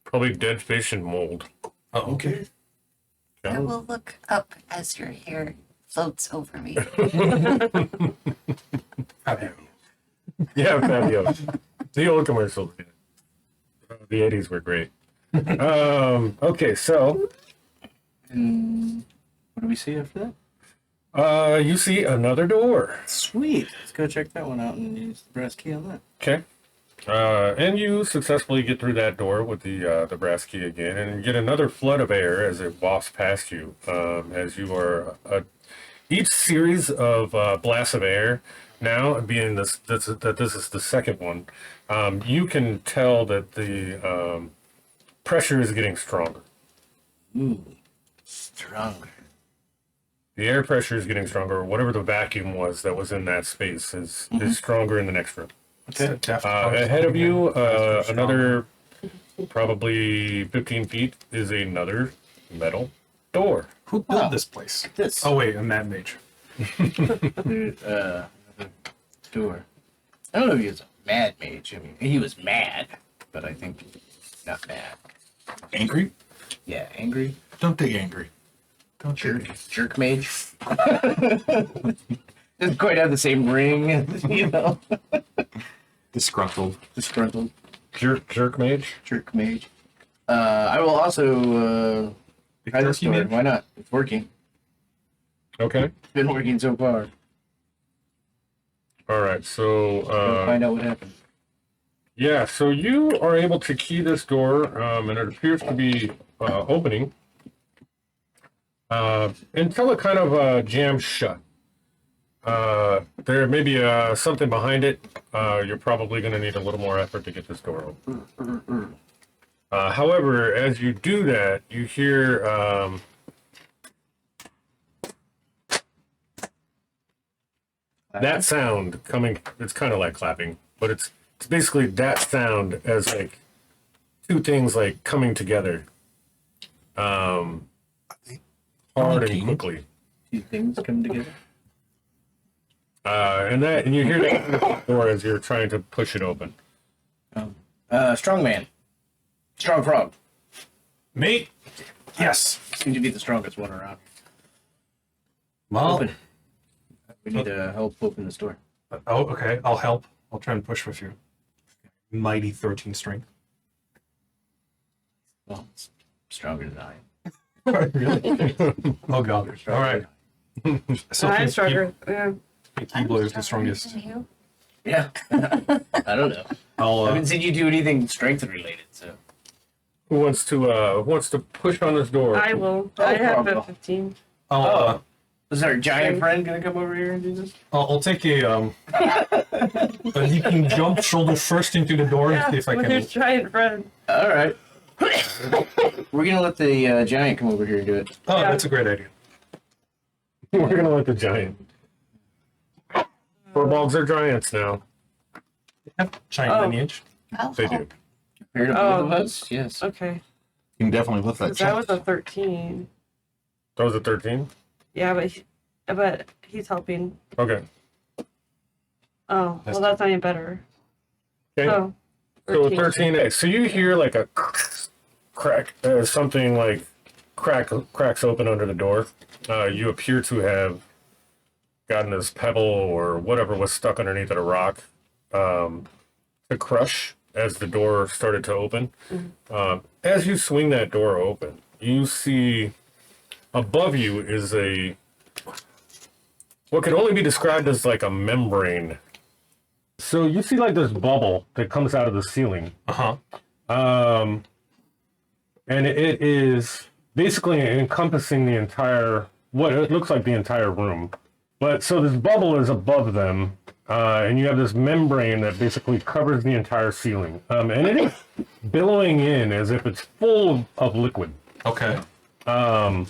probably dead fish and mold. Oh, okay. I will look up as your hair floats over me. Yeah, Fabio. The old commercials. The 80s were great. Okay, so What do we see after that? you see another door. Sweet. Let's go check that one out and use the brass key on that. Okay. And you successfully get through that door with the brass key again, and you get another flood of air as it wafts past you. As you are each series of blasts of air now being this is the second one. You can tell that the pressure is getting stronger. Ooh, stronger. The air pressure is getting stronger. Whatever the vacuum was that was in that space is stronger in the next room. Okay. Ahead of you, another probably 15 feet is another metal door. Who built this place? This. Oh wait, a Mad Mage. Another door. I don't know if he was a mad mage. I mean, he was mad, but I think not mad. Angry? Yeah, angry. Don't dig angry. Don't Jerk, jerk. jerk mage. Doesn't quite have the same ring, you know. Disgruntled. Disgruntled. Jerk mage. Jerk mage. I will also try this Jerky door. mage? Why not? It's working. Okay. It's been working so far. All right. So Find out what happened. yeah. So you are able to key this door, and it appears to be opening until it kind of jams shut. There may be something behind it. You're probably going to need a little more effort to get this door open. However, as you do that, you hear that sound coming. It's kind of like clapping, but it's basically that sound as like two things like coming together, hard and quickly. Two things come together. And you hear that door as you're trying to push it open. Strong man. Strong frog. Mate. Yes. Seems to be the strongest one around. Well. Open. We need to help open this door. Oh, okay. I'll help. I'll try and push with you. Mighty 13 strength. Well, it's stronger than I. Really? Oh god. All right. So I'm stronger. Yeah. Keebler is the strongest. You? Yeah. I don't know. I I'll haven't seen you do anything strength related, so. Who wants to push on this door? I will. Oh, I have problem. a 15. Is our giant friend gonna come over here and do this? I'll take a you can jump shoulder first into the door and see if I with can. your giant friend. All right. We're gonna let the giant come over here and do it. Oh, Yeah. that's a great idea. We're gonna let the giant. Furbolgs are giants now. Giant Oh. lineage. I'll They do. help. Compared to both of us, yes. Okay. You can definitely lift that 'Cause that was chest. a 13. That was a 13. Yeah, but he's helping. Okay. Oh, well, that's not even better. Okay. So, So 13A. So you hear like a crack, something like cracks open under the door. You appear to have gotten this pebble or whatever was stuck underneath of a rock to crush as the door started to open. As you swing that door open, you see above you is what could only be described as like a membrane. So you see like this bubble that comes out of the ceiling. Uh-huh. And it is basically encompassing the entire, what it looks like the entire room. But so this bubble is above them, and you have this membrane that basically covers the entire ceiling. And it is billowing in as if it's full of liquid. Okay. Out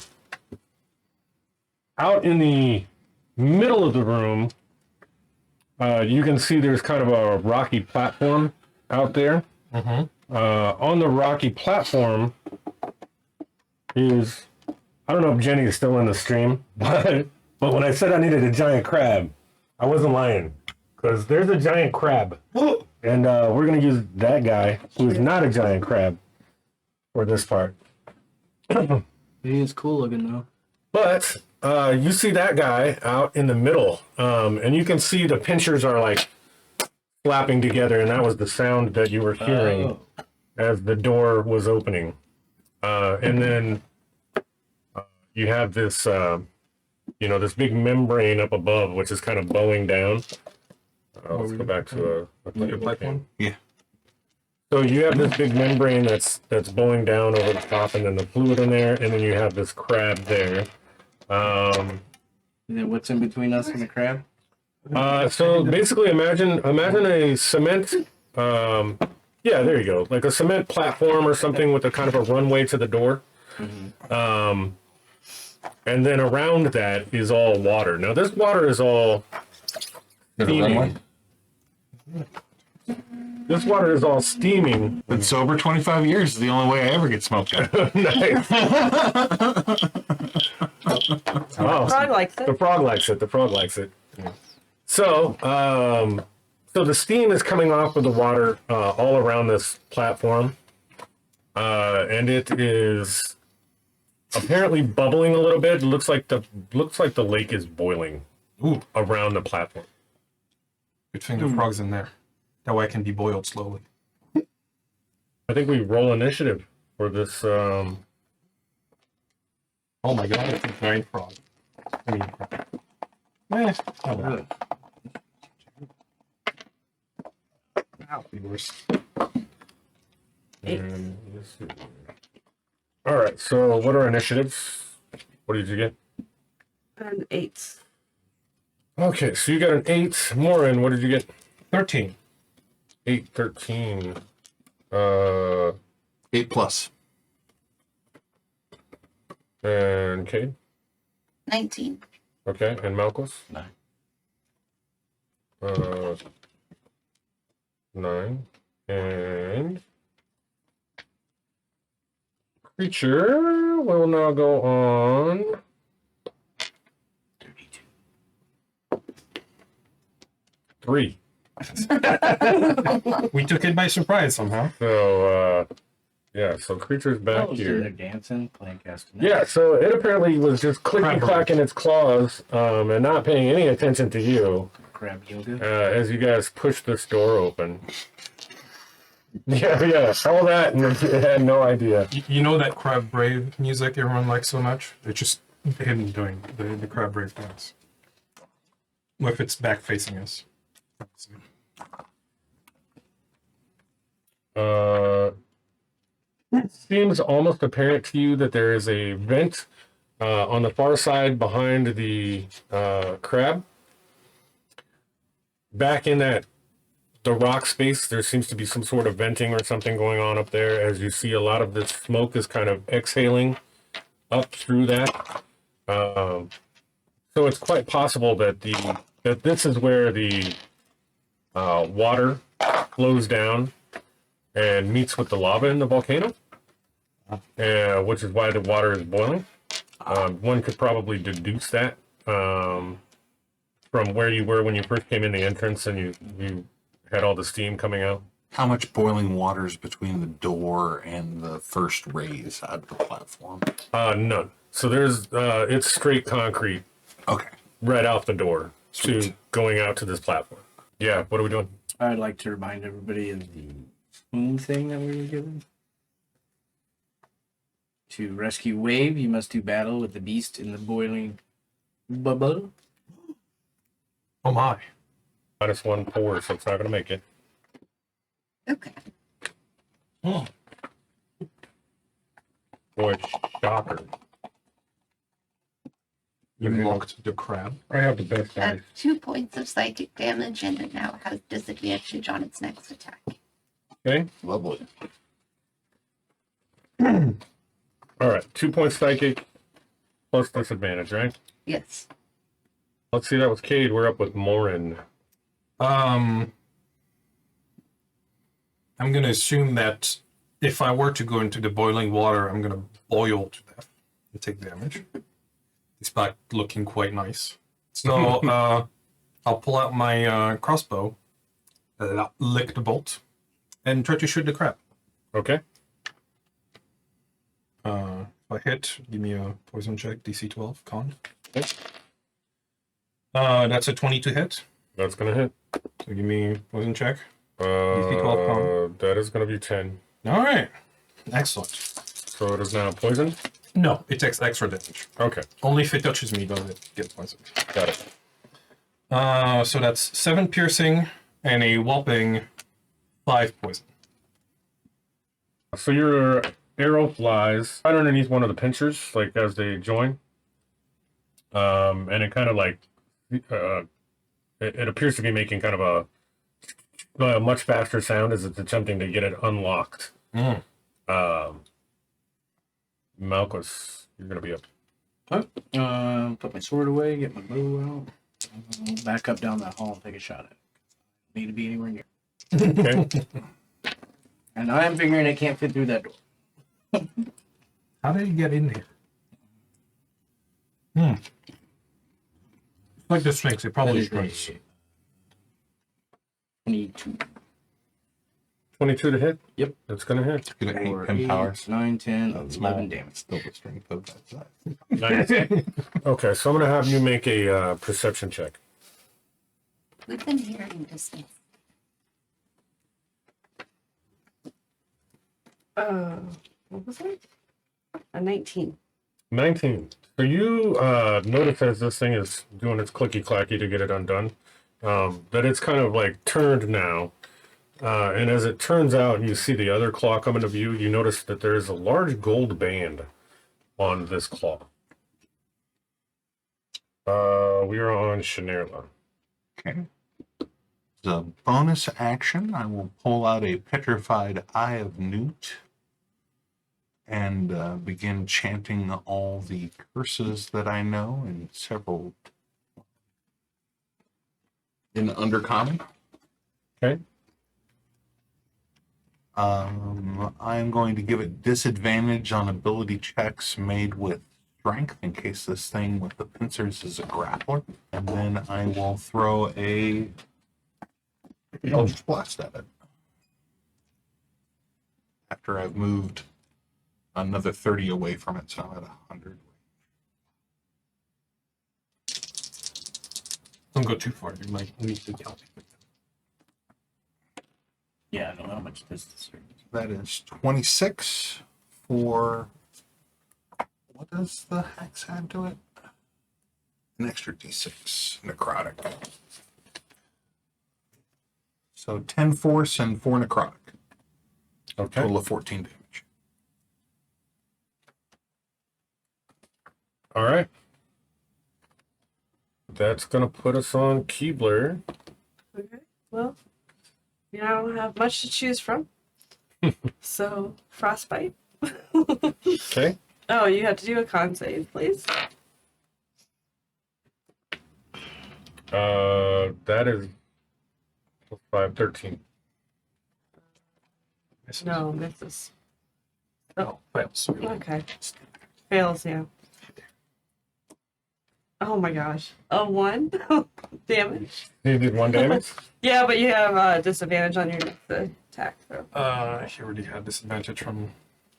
in the middle of the room, you can see there's kind of a rocky platform out there. Mm-hmm. On the rocky platform is, I don't know if Jenny is still in the stream, but when I said I needed a giant crab, I wasn't lying, because there's a giant crab, and we're going to use that guy, who is not a giant crab, for this part. He is cool looking though. But you see that guy out in the middle, and you can see the pinchers are like slapping together, and that was the sound that you were hearing as the door was opening. And then you have this, this big membrane up above, which is kind of bowing down. Let's go back to a platform. Yeah. So you have this big membrane that's bowing down over the top, and then the fluid in there, and then you have this crab there. And then what's in between us and the crab? So basically, imagine a cement. Yeah, there you go, like a cement platform or something with a kind of a runway to the door. And then around that is all water. Now this water is all steaming. This water is all steaming. Been sober 25 years is the only way I ever get smoked out. Nice. Oh, Frog likes the it. frog likes it. The frog likes it. So, so the steam is coming off of the water all around this platform, and it is apparently bubbling a little bit. It looks like the lake is boiling around the platform. Good thing the frog's in there. That way I can be boiled slowly. I think we roll initiative for this. Oh my god, it's a giant frog. I mean, not bad. Ow, yours. And let's see. All right. So, what are initiatives? What did you get? And 8. Okay, so you got an 8. Morin, what did you get? 13. 8, 13. 8+. And Cade? 19. Okay, and Malchus? 9. 9. And creature will now go on 3. We took it by surprise somehow. So, yeah, so creature's back Oh, here. they're dancing, playing castanets. Yeah, so it apparently was just clicking, clacking its claws, and not paying any attention to you Crab yoga. as you guys push this door open. Yeah, all that, and it had no idea. You know that Crab Brave music everyone likes so much? It's just him doing the Crab Brave dance. With its back facing us. It seems almost apparent to you that there is a vent on the far side behind the crab. Back in the rock space, there seems to be some sort of venting or something going on up there. As you see, a lot of this smoke is kind of exhaling up through that. So it's quite possible that this is where the water flows down and meets with the lava in the volcano, which is why the water is boiling. One could probably deduce that from where you were when you first came in the entrance and you had all the steam coming out. How much boiling water is between the door and the first raise out of the platform? None. So there's it's straight concrete Okay. right out the door to Sweet. going out to this platform. Yeah, what are we doing? I'd like to remind everybody of the spoon thing that we were given. To rescue Wave, you must do battle with the beast in the boiling bubble. Oh my. -1 4, so it's not going to make it. Okay. Oh. Boy, shocker. You mocked the crab. I have the best At dice. 2 points of psychic damage, and it now has disadvantage on its next attack. Okay. Lovely. All right. 2 points psychic plus disadvantage, right? Yes. Let's see. That was Cade. We're up with Morin. I'm gonna assume that if I were to go into the boiling water, I'm gonna boil to death and take damage. Despite looking quite nice. So I'll pull out my crossbow, lick the bolt, and try to shoot the crab. Okay. If I hit, give me a poison check, DC 12, con. Okay. That's a 20 to hit. That's going to hit. So give me poison check. DC 12 con. That is going to be 10. All right. Excellent. So it is now poisoned. No, it takes extra damage. Okay. Only if it touches me does it get poisoned. Got it. So that's 7 piercing and a whopping 5 poison. So your arrow flies right underneath one of the pinchers, like as they join. And it kind of like, it appears to be making kind of a much faster sound as it's attempting to get it unlocked. Mm. Malchus, you're going to be up. Put my sword away, get my bow out, back up down that hall and take a shot at it. Need to be anywhere near. Okay. And I am figuring it can't fit through that door. How did he get in here? Hmm. Like the Sphinx, it probably That is shrinks. a 22. 22 to hit? Yep. That's going to hit. Get an 8 Or pin 8, powers. 9, 10, That's 11 small. damage. Still the strength of that size. Nice. Okay, so I'm going to have you make a perception check. We've been hearing distance. What was it? A 19. 19. So you notice as this thing is doing its clicky clacky to get it undone, that it's kind of like turned now. And as it turns out and you see the other claw come into view, you notice that there is a large gold band on this claw. We are on Shinerla. Okay. As a bonus action, I will pull out a petrified Eye of Newt and begin chanting all the curses that I know in several in Undercommon. Okay. I'm going to give it disadvantage on ability checks made with strength in case this thing with the pincers is a grappler. And then I will throw a Eldritch Blast at it. After I've moved another 30 away from it, so I'm at 100. Don't go too far. You might need to count. Yeah, I don't know how much this is. That is 26 for... What does the hex add to it? An extra d6 necrotic. So 10 force and 4 necrotic. Okay. Total of 14 damage. All right. That's going to put us on Keebler. Okay. Well, you don't have much to choose from. So, frostbite. Okay. Oh, you have to do a con save, please. That is plus 5, 13. No, misses. Oh, fails. Okay. Fails, yeah. Oh my gosh. A 1 damage. You did 1 damage? Yeah, but you have disadvantage on your next attack. So. He already had disadvantage from.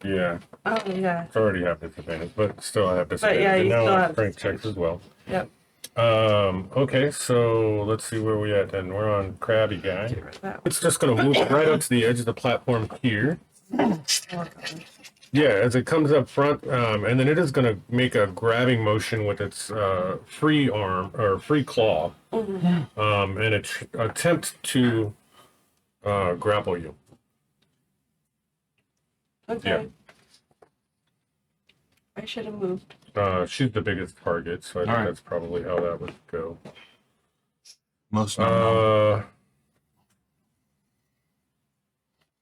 Yeah. Oh, yeah. I already have disadvantage, but still I have disadvantage. yeah, and you now still I have strength checks as well. Yep. Okay, so let's see where we at then. We're on Crabby Guy. Get rid of that It's just going to move right up to the edge of the platform here. one. Yeah, as it comes up front, and then it is going to make a grabbing motion with its free arm or free claw, and attempt to grapple you. Okay. I should have moved. She's the biggest target, so I think Alright. that's probably how that would go. Most normal.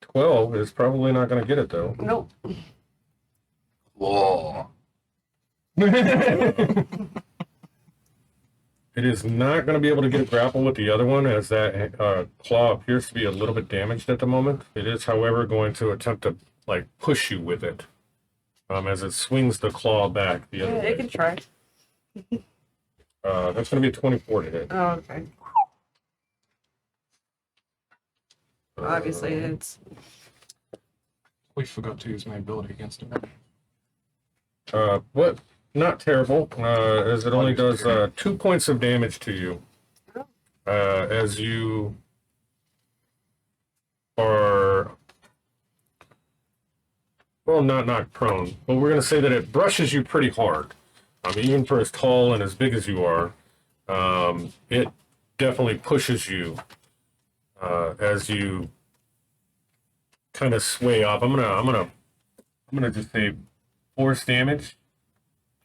12 is probably not going to get it though. Nope. Whoa. It is not going to be able to get a grapple with the other one, as that claw appears to be a little bit damaged at the moment. It is, however, going to attempt to like push you with it, as it swings the claw back the other Yeah, way. it can try. That's going to be a 24 to hit. Oh, okay. Obviously, it's. We forgot to use my ability against him. What? Not terrible, as it only does 2 points of damage to you. As you are, well, not knocked prone, but we're going to say that it brushes you pretty hard. Even for as tall and as big as you are, it definitely pushes you as you kind of sway off. I'm gonna just say force damage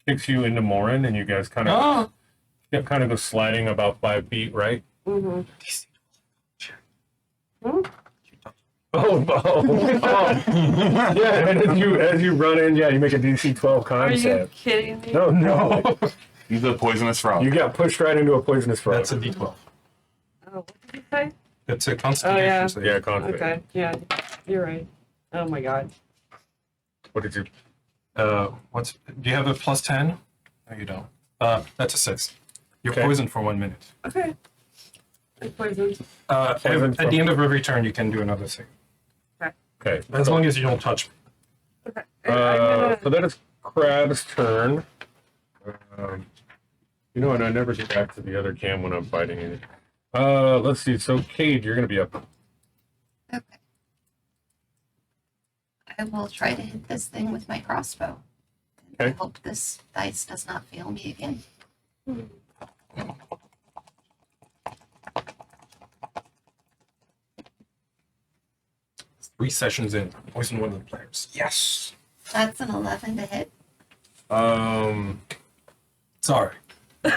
kicks you into Morin, and you guys kind of go sliding about 5 feet, right? Mm-hmm. Oh, yeah. And as you run in, yeah, you make a DC 12 Are con you save. kidding me? No. He's a poisonous frog. You got pushed right into a poisonous frog. That's a D12. Oh, what did you say? It's a constitution yeah. save. Yeah, con save. Okay. Yeah, you're right. Oh my god. What did you? Do you have a plus 10? No, you don't. That's a 6. You're Okay. poisoned for 1 minute. Okay. I'm poisoned. Poisoned At the end of every turn, you can do another save. Okay. As long as you don't touch me. Okay. I'm gonna. So that is Crab's turn. You know what? I never get back to the other cam when I'm fighting it. Let's see. So, Cade, you're going to be up. Okay. I will try to hit this thing with my crossbow. Okay. I hope this dice does not fail me again. 3 sessions in. Poison one of the players. Yes. That's an 11 to hit. Sorry.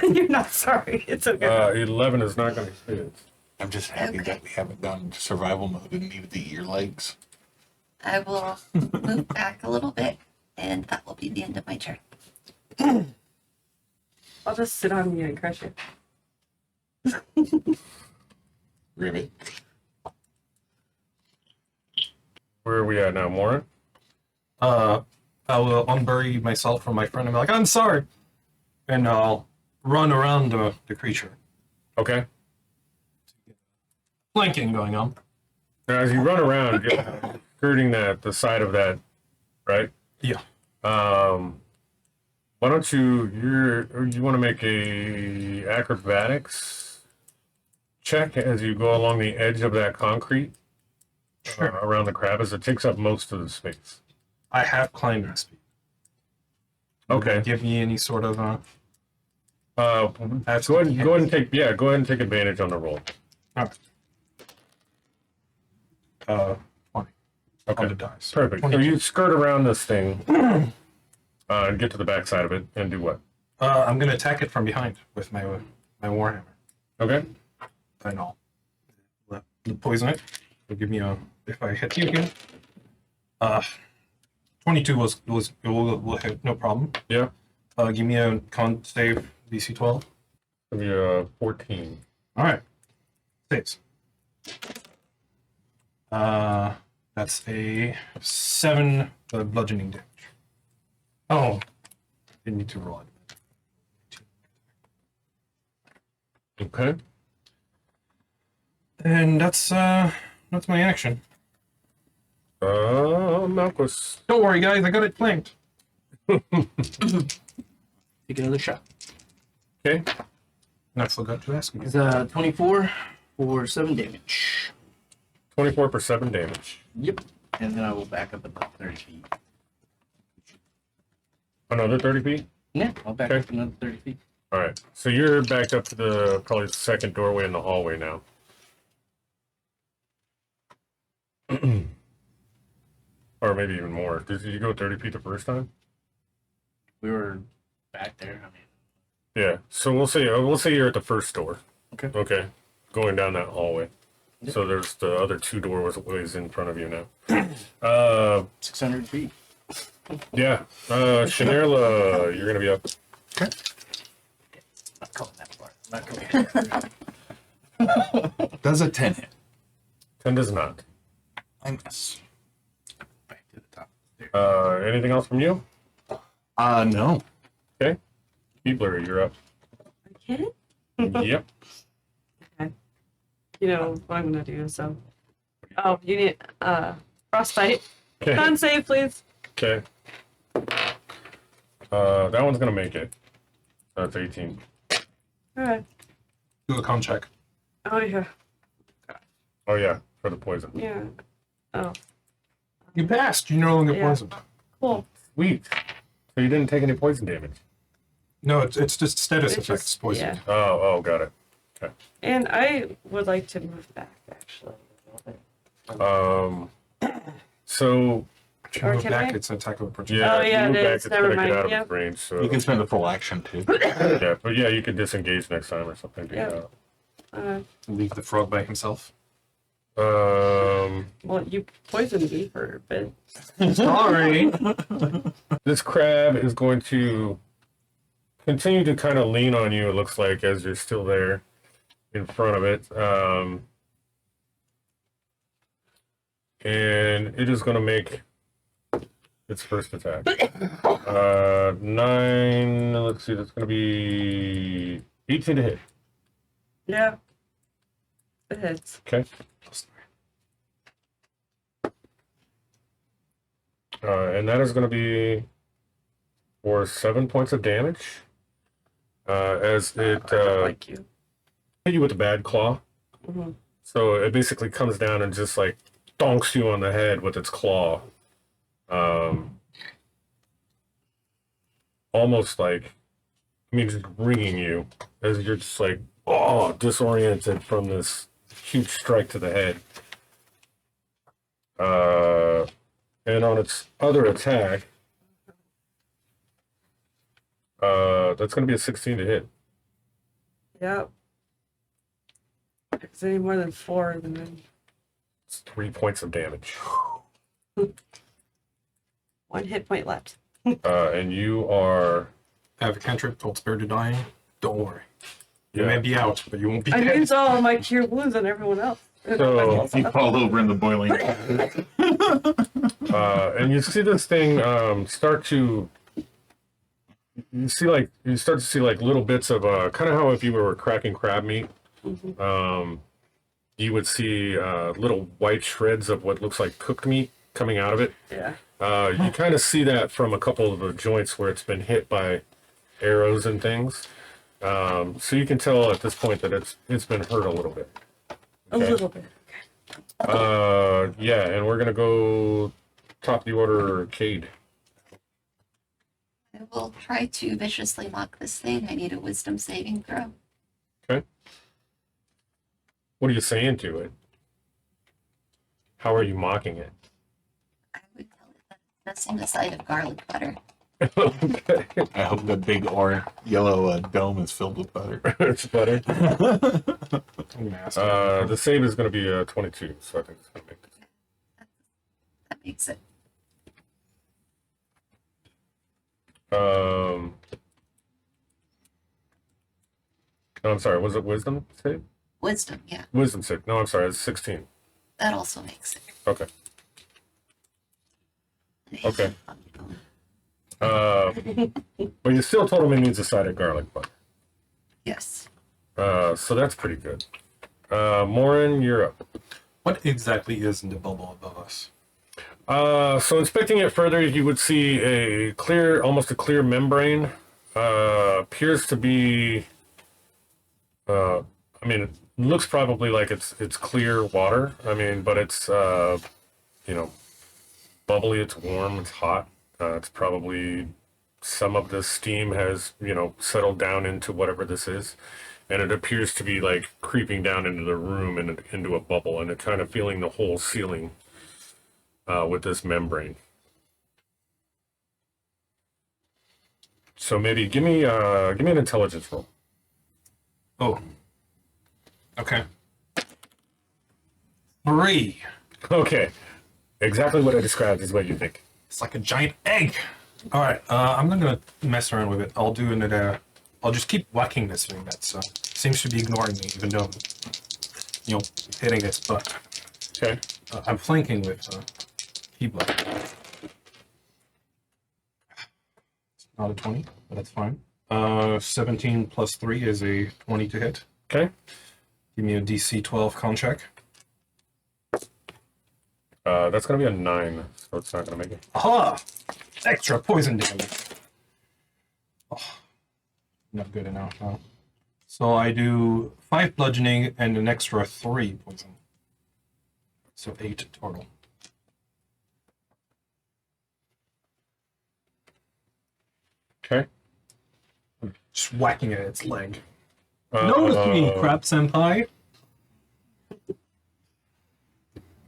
You're not sorry. It's okay. 11 is not going to hit. I'm just happy Okay. that we haven't gone to survival mode and needed to eat your legs. I will move back a little bit, and that will be the end of my turn. I'll just sit on you and crush you. Ribbit. Where are we at now, Morin? I will unbury myself from my friend and be like, I'm sorry. And I'll run around the creature. Okay. Flanking going on. Now, as you run around, you're skirting the side of that, right? Yeah. Why don't you want to make a acrobatics check as you go along the edge of that concrete around the crab, as it takes up most of the space. I have climbing speed. Okay. Give me any sort of Go ahead and take advantage on the roll. Alright. 20 Okay. on the dice. Perfect. So 22. you skirt around this thing and get to the backside of it and do what? I'm gonna attack it from behind with my warhammer. Okay. And I'll poison it. It'll give me a, if I hit you again. 22 will hit, no problem. Yeah. Give me a con save DC 12. Give you 14. All right. Saves. That's a 7 bludgeoning damage. Oh, I need to roll it. Okay. And that's my action. Malchus. Don't worry, guys. I got it flanked. Take another shot. Okay. And I forgot to ask you. It's 24 for 7 damage. 24 for 7 damage. Yep. And then I will back up about 30 feet. Another 30 feet? Yeah, I'll back Okay. up another 30 feet. All right. So you're backed up to the probably the second doorway in the hallway now. Or maybe even more. Did you go 30 feet the first time? We were back there. I mean, Yeah. So we'll say you're at the first door. Okay. Okay. Going down that hallway. So there's the other two doorways in front of you now. 600 feet. Yeah. Shanerla, you're gonna be up. Not calling that far. Not going Does a 10 hit? 10 does not. I miss. back to the top. Anything else from you? No. Okay. Keebler, you're up. Okay. Yep. You know what I'm gonna do, so. Oh, you need frostbite. Okay. Con save, please. Okay. That one's gonna make it. That's 18. Alright. Do a con check. Oh yeah. Oh yeah, for the poison. Yeah. Oh, You passed. You no longer Yeah. poisoned. cool. Sweet. So you didn't take any poison damage. No, it's just status It's effects just- poison. yeah. Oh, got it. And I would like to move back actually a little bit. So If you Or move can back, I? it's an attack of opportunity. yeah, Oh, if you yeah, move it back, is. it's Never gonna mind. get out of Yep. its range. So You can spend a full action too. yeah, but yeah, you can disengage next time or something. to get Yep. out. Leave the frog by himself. Well, you poisoned me for a bit. Sorry. This crab is going to continue to kind of lean on you. It looks like as you're still there in front of it, and it is going to make its first attack. 9. Let's see. That's going to be 18 to hit. Yeah. It hits. Okay. And that is going to be for 7 points of damage. As it Like you. hit you with a bad claw. Mhm. So it basically comes down and just like donks you on the head with its claw. Almost like, I mean, just ringing you as you're just like, oh, disoriented from this huge strike to the head. And on its other attack, that's going to be a 16 to hit. Yep. If it's any more than 4, then It's 3 points of damage. 1 hit point left. And you are, I have a cantrip told spirit to dying. Don't worry. You yeah. may be out, but you won't be I dead. used all my cure wounds on everyone else. So, You fall over in the boiling. and you see this thing start to. You start to see like little bits of kind of how if you were cracking crab meat, you would see little white shreds of what looks like cooked meat coming out of it. Yeah. You kind of see that from a couple of the joints where it's been hit by arrows and things. So you can tell at this point that it's been hurt a little bit. A little bit. Yeah, and we're gonna go top of the order, Cade. I will try to viciously mock this thing. I need a wisdom saving throw. Okay. What are you saying to it? How are you mocking it? I would tell it that it's missing the sight of garlic butter. Okay. I hope that big or yellow dome is filled with butter. It's butter. Nasty. The save is going to be 22, so I think it's going to make it. That makes it. No, I'm sorry. Was it wisdom save? Wisdom, yeah. Wisdom save. No, I'm sorry. It's 16. That also makes it. Okay. Okay. But you still told him it needs a side of garlic butter. Yes. So that's pretty good. Morin, you're up. What exactly is in the bubble above us? So inspecting it further, you would see a clear, almost a clear membrane. Appears to be, I mean, it looks probably like it's clear water. I mean, but it's, bubbly, it's warm, it's hot. It's probably some of the steam has, settled down into whatever this is. And it appears to be like creeping down into the room and into a bubble, and it kind of feeling the whole ceiling with this membrane. So maybe give me an intelligence roll. Oh. Okay. 3. Okay, exactly what I described is what you think. It's like a giant egg. All right. I'm not gonna mess around with it. I'll do it. I'll just keep whacking this thing that seems to be ignoring me, even though hitting its butt. Okay. I'm flanking with Keebler. It's not a 20, but that's fine. 17 plus 3 is a 20 to hit. Okay. Give me a DC 12 con check. That's gonna be a 9, so it's not gonna make it. Aha! Extra poison damage. Oh, not good enough, no. So I do 5 bludgeoning and an extra 3 poison. So 8 total. Okay. Just whacking at its leg. Notice me, crap senpai.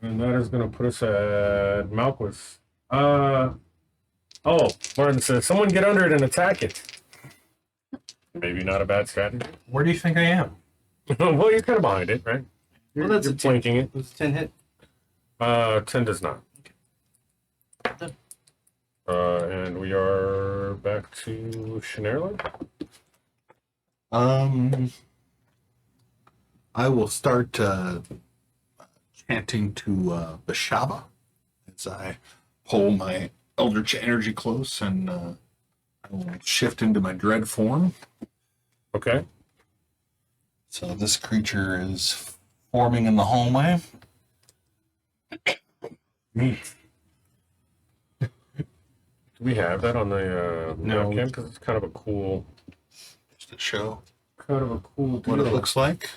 And that is going to put us at Malquis. Martin says, someone get under it and attack it. Maybe not a bad strategy. Where do you think I am? Well, you're kind of behind it, right? You're, Well, that's you're a 10. flanking it. Does 10 hit? 10 does not. Done. And we are back to Shanairla. I will start chanting to Bashaba as I pull my Eldritch energy close, and I will shift into my dread form. Okay. So this creature is forming in the hallway. Neat. Do we have that on the No. webcam? Because it's kind of a cool Just to show deal. what it looks like.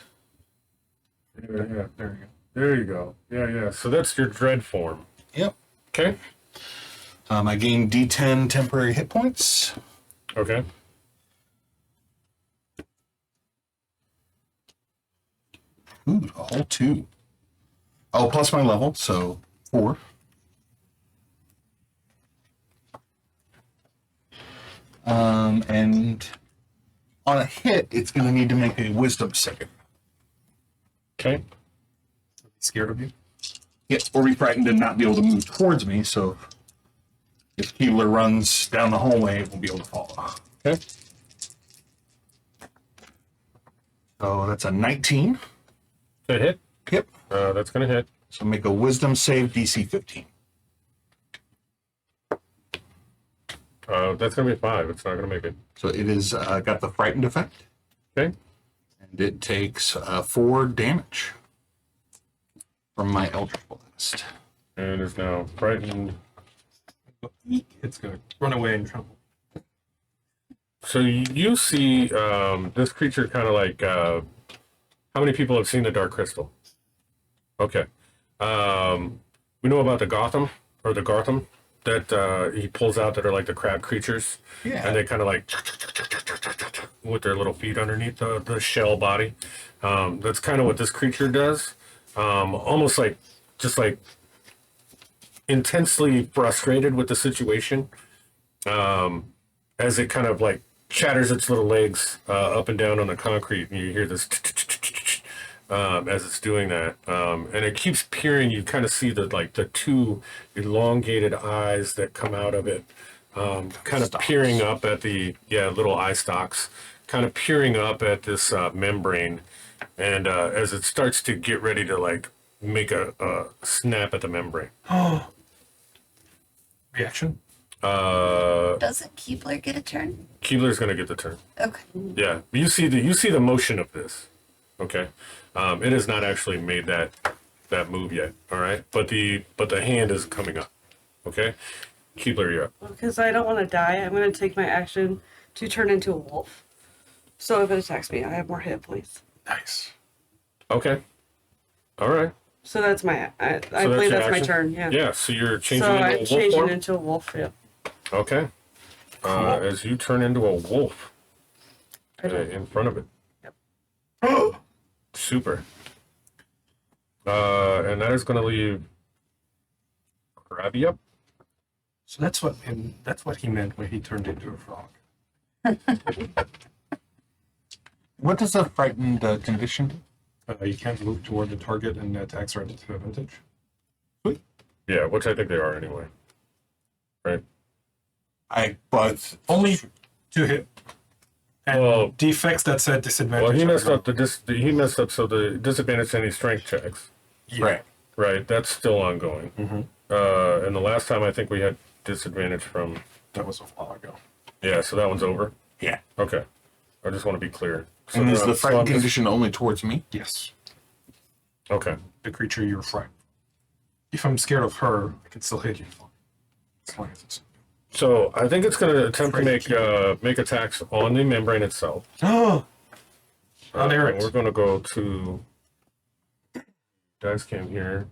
Yeah, there you go. Yeah. So that's your dread form. Yep. Okay. I gain D10 temporary hit points. Okay. Ooh, a whole 2. Oh, plus my level, so 4. And on a hit, it's going to need to make a wisdom save. Okay. Scared of you? Yeah, or be frightened and not be able to move towards me, so if Keebler runs down the hallway, it won't be able to follow. Okay. So that's a 19. That hit. Yep. That's gonna hit. So make a wisdom save DC 15. That's gonna be 5. It's not gonna make it. So it is got the frightened effect, Okay. and it takes 4 damage from my Eldritch Blast. And is now frightened. It's gonna run away and tremble. So you see this creature kind of like. How many people have seen the Dark Crystal? Okay. We know about the Gotham or the Gartham that he pulls out that are like the crab creatures. Yeah. And they kind of like with their little feet underneath the shell body. That's kind of what this creature does. Almost like just like intensely frustrated with the situation. As it kind of like chatters its little legs up and down on the concrete, and you hear this as it's doing that, and it keeps peering. You kind of see the 2 elongated eyes that come out of it, kind of peering up at the little eye stalks, kind of peering up at this membrane, and as it starts to get ready to like make a snap at the membrane. Reaction? Doesn't Keebler get a turn? Keebler's gonna get the turn. Okay. Yeah, you see the motion of this. Okay, it has not actually made that move yet. All right, but the hand is coming up. Okay, Keebler, you're up. Because I don't want to die, I'm going to take my action to turn into a wolf. So if it attacks me, I have more hit points. Nice. Okay, all right. So that's my. I So believe your that's my action? turn. Yeah. Yeah. So you're changing So into a I'm wolf changing form? into a wolf. Yeah. Okay. as you turn into a wolf in front of it. Yep. Super. And that is going to leave Krabby up. So that's what he meant when he turned into a frog. What does a frightened condition do? You can't move toward the target and attacks are at disadvantage. Yeah, which I think they are anyway. Right. But Only to hit. And Well- defects that said disadvantage. Well, he are messed gone. up he messed up so the disadvantage to any strength checks. Yeah. Right. Right, that's still ongoing. Mhm. And the last time I think we had disadvantage from, That was a while ago. yeah, so that one's over. Yeah. Okay, I just want to be clear. So And is I'm- the so frightened I'm just- condition only towards me? Yes. Okay, The creature you're frightened. If I'm scared of her, I can still hit you. As long as it's. so I think it's going to attempt to Afraid make attacks on the membrane itself. Oh! And Eric. we're going to go to dice cam here,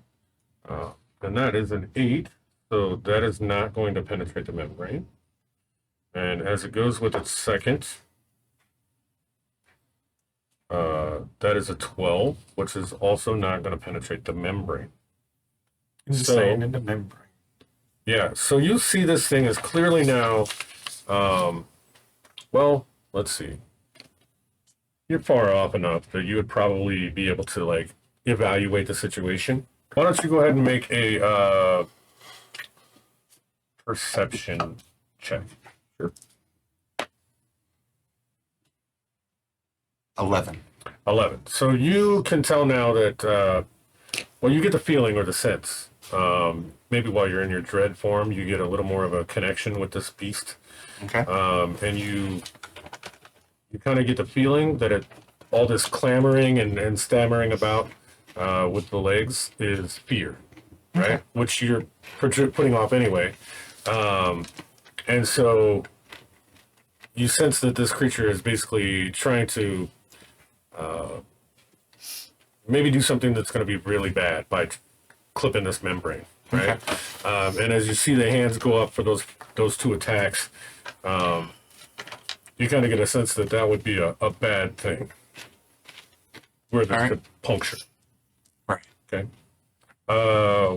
and that is an 8, so that is not going to penetrate the membrane. And as it goes with its second, that is a 12, which is also not going to penetrate the membrane. Insane in the membrane. Yeah, so you see this thing is clearly now, well, let's see. You're far off enough that you would probably be able to, like, evaluate the situation. Why don't you go ahead and make a perception check? Sure. 11. 11. So you can tell now that, well, you get the feeling or the sense. Maybe while you're in your dread form, you get a little more of a connection with this beast. Okay. And you kind of get the feeling that all this clamoring and stammering about with the legs is fear, right? Which you're putting off anyway. And so you sense that this creature is basically trying to maybe do something that's going to be really bad by clipping this membrane, right? And as you see the hands go up for those two attacks, you kind of get a sense that that would be a bad thing, where this All right. could puncture. Right. Okay.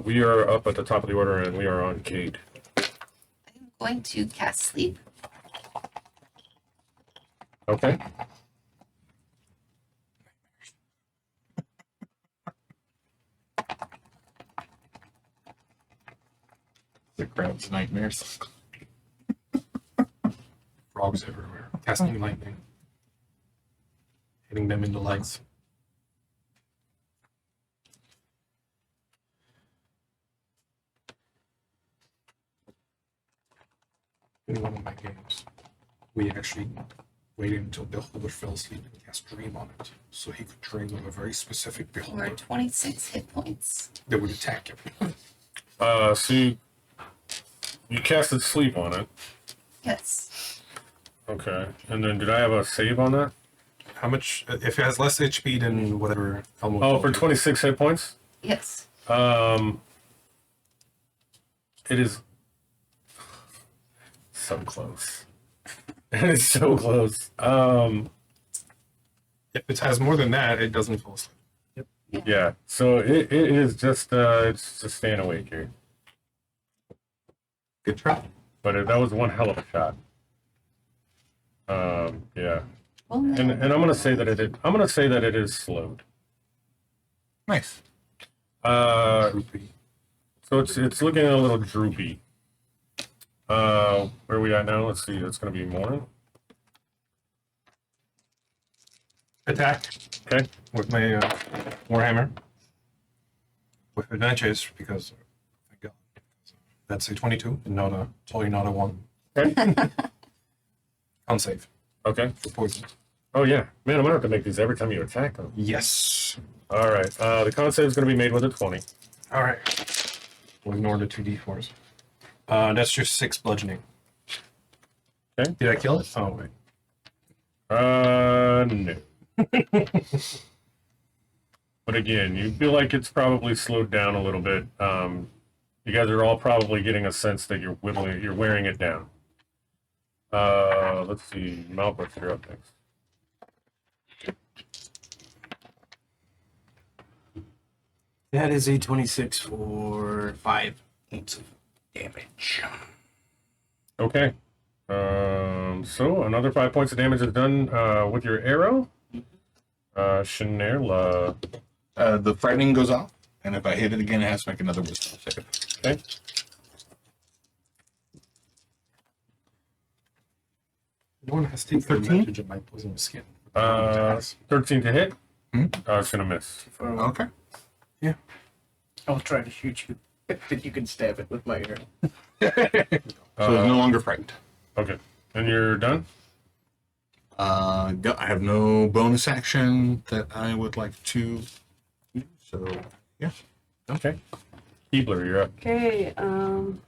We are up at the top of the order, and we are on Cade. I'm going to cast sleep. Okay. The crowd's nightmares. Frogs everywhere. Casting lightning. Hitting them in the legs. In one of my games, we actually waited until Beholder fell asleep and cast Dream on it, so he could dream of a very specific We're Beholder at 26 hit points. that would attack him. So you casted sleep on it. Yes. Okay. And then did I have a save on that? How much? If it has less HP than whatever Elmo. Oh, told for you. 26 hit points? Yes. It is so close. It is so close. If it has more than that, it doesn't fall asleep. Yeah. So it is just it's just staying awake here. Good try. But that was one hell of a shot. Yeah. Well, And I'm gonna say that it is slowed. Nice. Droopy. So it's looking a little droopy. Where are we at now? Let's see. It's gonna be morning. Attack Okay. with my Warhammer. With advantage, because thank God. That's a 22 and totally not a 1. Okay. Con save Okay. for poison. Oh yeah, man, I'm gonna have to make these every time you attack them. Yes. All right. The con save is gonna be made with a 20. All right. We'll ignore the 2d4s. That's just 6 bludgeoning. Okay. Did I kill it? Oh, wait. No. But again, you feel like it's probably slowed down a little bit. You guys are all probably getting a sense that you're wearing it down. Let's see. Malbrook, you're up next. That is a 26 for 5 points of damage. Okay. So another 5 points of damage is done with your arrow. Shanela. The frightening goes off, and if I hit it again, it has to make another wisdom save. Okay. No one has taken 13? advantage of my poison skin. 13 to hit. Hmm? It's gonna miss. Okay. I'll try to shoot you, but you can stab it with my arrow. So it's no longer frightened. Okay. And you're done? I have no bonus action that I would like to use, so yeah. Okay. Keebler, you're up. Okay. I'm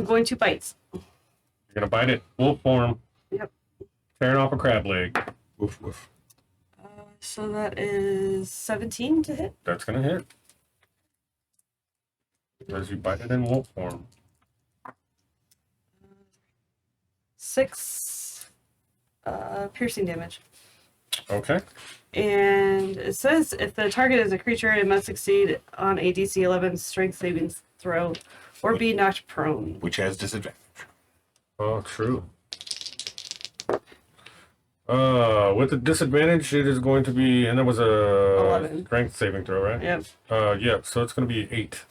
going to bite. You're gonna bite it. Wolf form. Yep. Tearing off a crab leg. Woof woof. So that is 17 to hit. That's gonna hit. Because you bite it in wolf form. 6 piercing damage. Okay. And it says if the target is a creature, it must succeed on a DC 11 strength saving throw or be knocked prone. Which has disadvantage. Oh, true. With the disadvantage, it is going to be, and that was a 11. strength saving throw, right? Yep. Yeah. So it's going to be 8.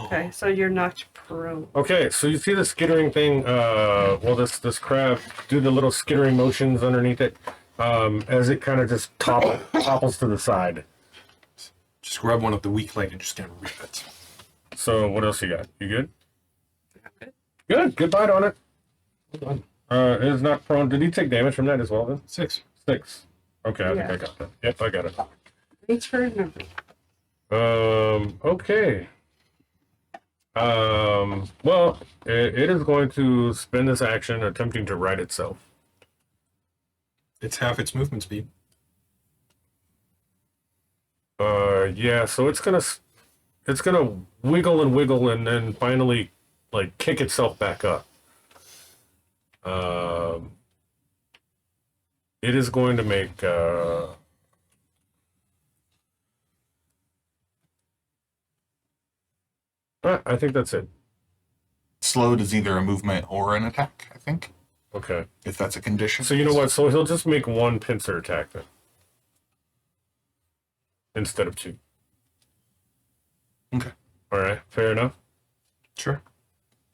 Okay, so you're knocked prone. Okay, so you see the skittering thing. Well, this crab do the little skittering motions underneath it, as it kind of just topples to the side. Just grab one of the weak leg and just kind of rip it. So what else you got? You good? Good. Good. Good bite on it. It is not prone. Did he take damage from that as well then? 6. 6. Okay, I think Yeah. I got that. Yep, I got it. Thanks for remembering. Okay. Well, it is going to spend this action attempting to right itself. It's half its movement speed. Yeah, so it's gonna wiggle and then finally like kick itself back up. It is going to make I think that's it. Slowed is either a movement or an attack, I think, Okay. if that's a condition. So you know what? So he'll just make one pincer attack then. Instead of 2. Okay. Alright, fair enough. Sure.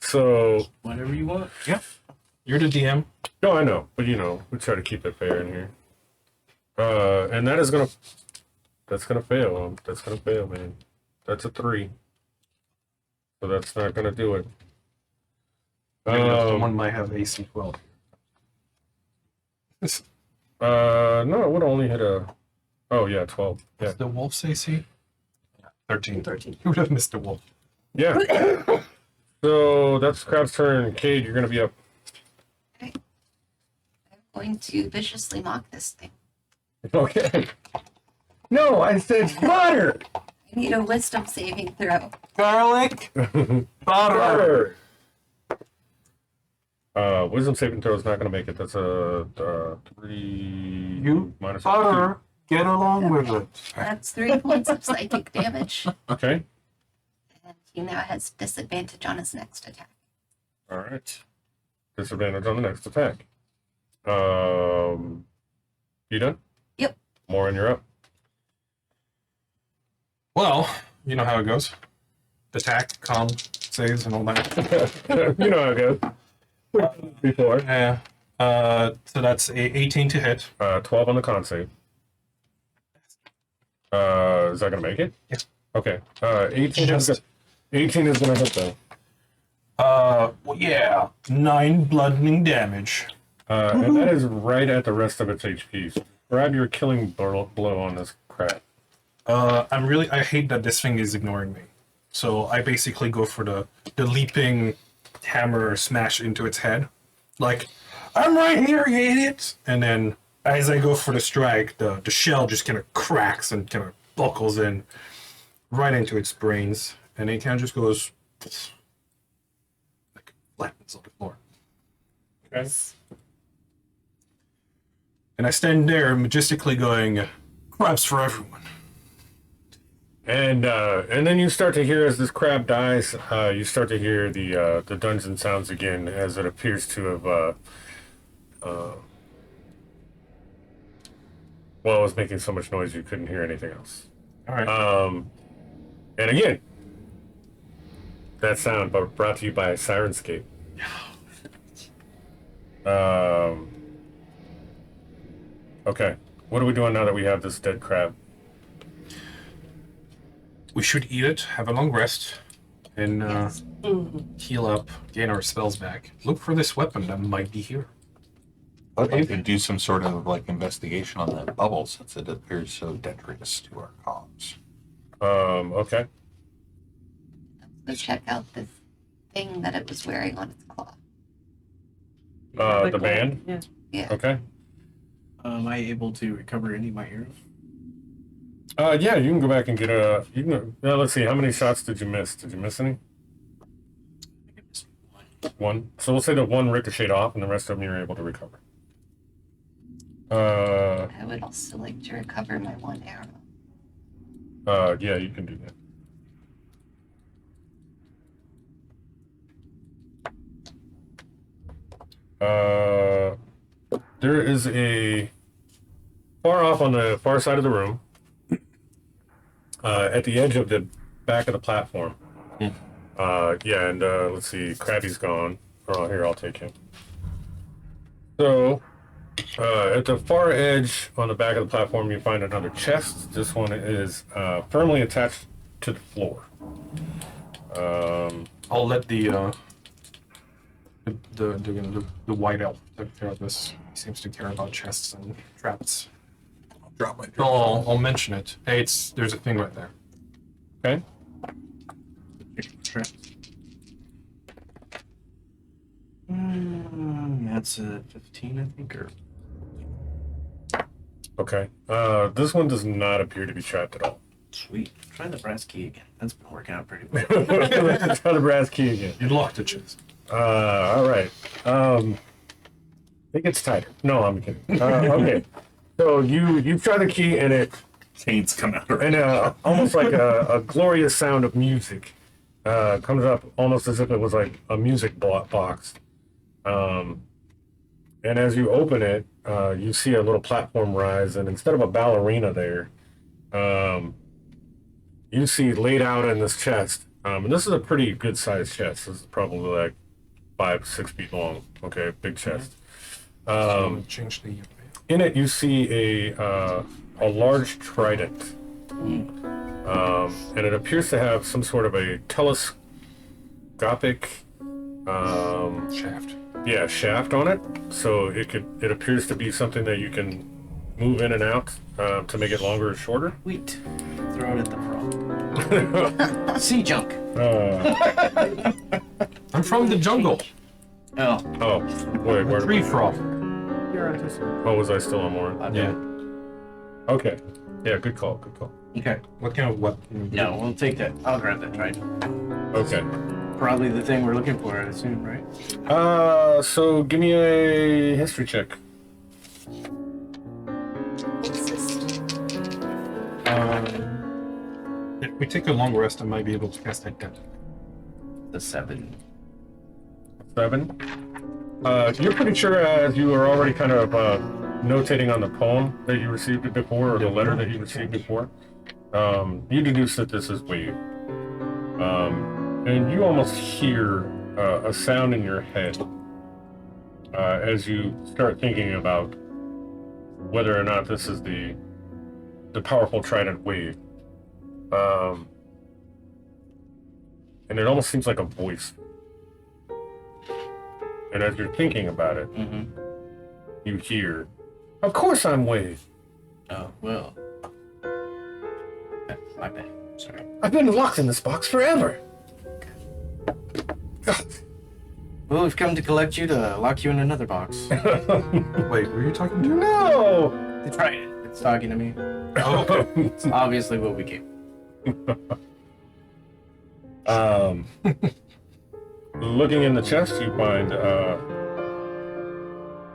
So Whatever you want. Yeah. You're the DM. no, I know, but you know, we try to keep it fair in here. And that's gonna fail. That's gonna fail, man. That's a 3. So that's not gonna do it. Someone might have AC 12. No, it would only hit a. Oh yeah, 12. Yeah, The wolf's AC? 13. 13. You would have missed the wolf. yeah. So that's Crab's turn. Cade, you're gonna be up. I'm going to viciously mock this thing. Okay. No, I said butter. I need a wisdom saving throw. Garlic! Butter! Wisdom saving throw is not gonna make it. That's a 3. You minus butter! Get along with it. That's 3 points of psychic damage. 2. Okay. And he now has disadvantage on his next attack. All right. Disadvantage on the next attack. You done? Yep. Morin, you're up. Well, you know how it goes. Attack, calm, saves, and all that. You know how it goes. Before. Yeah. So that's a 18 to hit. 12 on the con save. Is that gonna make it? Yeah. Okay. 18 is Just- 18 is gonna hit though. Well, yeah. 9 bludgeoning damage. And that is right at the rest of its HP. So grab your killing blow on this crap. I hate that this thing is ignoring me. So I basically go for the leaping hammer smash into its head. Like, I'm right here, you idiot! And then as I go for the strike, the shell just kind of cracks and kind of buckles in right into its brains. And it kind of just goes like flattens on the floor. Okay. And I stand there majestically going, crabs for everyone. And then you start to hear, as this crab dies, you start to hear the dungeon sounds again, as it appears to have well, it was making so much noise you couldn't hear anything else. All right. And again, that sound brought to you by Sirenscape. Okay, what are we doing now that we have this dead crab? We should eat it, have a long rest, and Yes. heal up, gain our spells back. Look for this weapon that might be here. I'd like to do some sort of like investigation on that bubble since it appears so detritus to our cause. Okay. Let's check out the thing that it was wearing on its claw. The band? Yeah. Yeah. Okay. Am I able to recover any of my arrows? Yeah, you can go back and get a. You can. Let's see. How many shots did you miss? Did you miss any? I think I missed one. One. So we'll say that one ricocheted off, and the rest of them you're able to recover. I would also like to recover my one arrow. Yeah, you can do that. There is a far off on the far side of the room, at the edge of the back of the platform. Yeah, and let's see, Krabby's gone. Oh, here, I'll take him. So, at the far edge on the back of the platform, you find another chest. This one is firmly attached to the floor. I'll let the white elf take care of this. He seems to care about chests and traps. I'll drop my I'll mention it. Hey, there's a thing right there. Okay. That's a 15, I think, or Okay. This one does not appear to be trapped at all. sweet. Try the brass key again. That's been working out pretty well. Let's try the brass key again. You locked the chest. All right. It gets tighter. No, I'm kidding. Okay. So you try the key and it chains come out. and almost like a glorious sound of music comes up, almost as if it was like a music box. And as you open it, you see a little platform rise, and instead of a ballerina there, you see laid out in this chest, and this is a pretty good sized chest. This is probably like 5-6 feet long. Okay, big chest. Change the. In it, you see a large trident, and it appears to have some sort of a telescopic Shaft. shaft on it. So it appears to be something that you can move in and out to make it longer or shorter. Sweet. Throw it at the frog. Sea junk. I'm from the jungle. Oh, Oh, wait, where? Tree frog. Oh, was I still on more? Yeah. Okay. Yeah, good call. Good call. okay. What kind of weapon? No, we'll take that. I'll grab that trident. Okay. Probably the thing we're looking for, I assume, right? So give me a history check. What's this? If we take a long rest, I might be able to cast that dead. The 7. 7. You're pretty sure, as you were already kind of notating on the poem that you received before, or the letter that you received before, you deduce that this is wave. And you almost hear a sound in your head as you start thinking about whether or not this is the powerful trident wave. And it almost seems like a voice. And as you're thinking about it, you hear, "Of course I'm Wade. Oh, well. My bad. Sorry. I've been locked in this box forever." Well, we've come to collect you to lock you in another box. Wait, were you talking to? No! The trident. It's talking to me. Oh, okay. It's obviously what we came. Looking in the chest, you find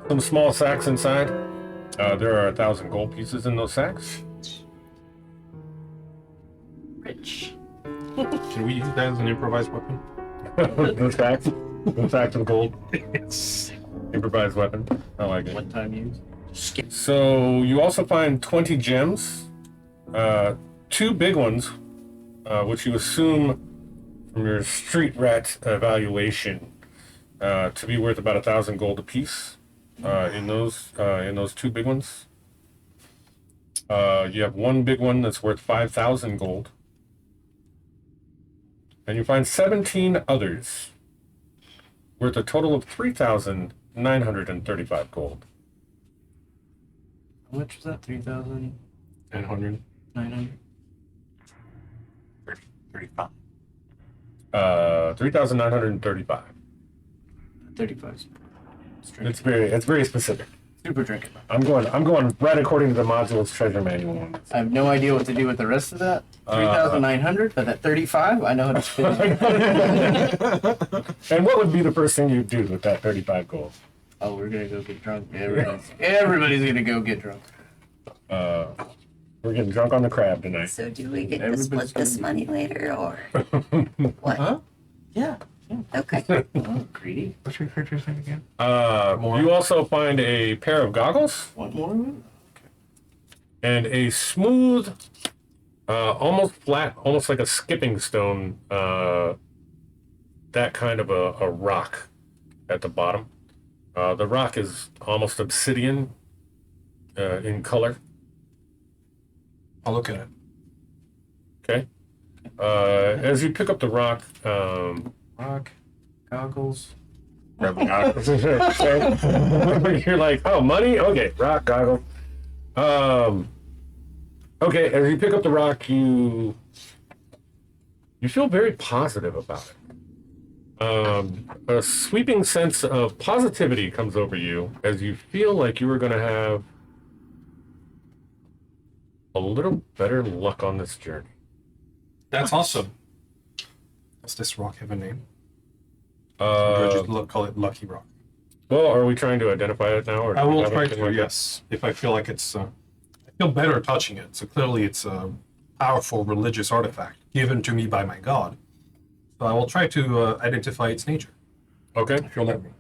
some small sacks inside. There are 1,000 gold pieces in those sacks. Rich. Can we use that as an improvised weapon? The sacks of gold. Yes. Improvised weapon. I like it. One time use. So you also find 20 gems, 2 big ones, which you assume from your street rat evaluation to be worth about 1,000 gold apiece. In those 2 big ones, you have 1 big one that's worth 5,000 gold, and you find 17 others worth a total of 3,935 gold. How much was that? 3,900. 900. 35. 3,935. 35. It's very specific. Super drinking. I'm going right according to the module's treasure manual on this. I have no idea what to do with the rest of that. 3,900, but at 35, I know how to spend it. And what would be the first thing you'd do with that 35 gold? Oh, we're gonna go get drunk. Everybody's gonna go get drunk. We're getting drunk on the crab tonight. So do we get to Everybody's split this gonna money later or what? Huh? Yeah. Okay. Oh, greedy. What's your character's name again? You also find a pair of goggles Want more? and a smooth, almost flat, almost like a skipping stone, that kind of a rock at the bottom. The rock is almost obsidian in color. I'll look at it. Okay. As you pick up the rock, Rock, goggles. Grab the goggles. you're like, oh, money? Okay, rock, goggle. Okay, as you pick up the rock, you feel very positive about it. A sweeping sense of positivity comes over you as you feel like you are going to have a little better luck on this journey. That's awesome. Does this rock have a name? Or do I just call it Lucky Rock? Well, are we trying to identify it now? Or I do you will have try anything to, like that? yes. If I feel like it's... I feel better touching it. So clearly it's a powerful religious artifact given to me by my god. So I will try to identify its nature, Okay. if you'll let me.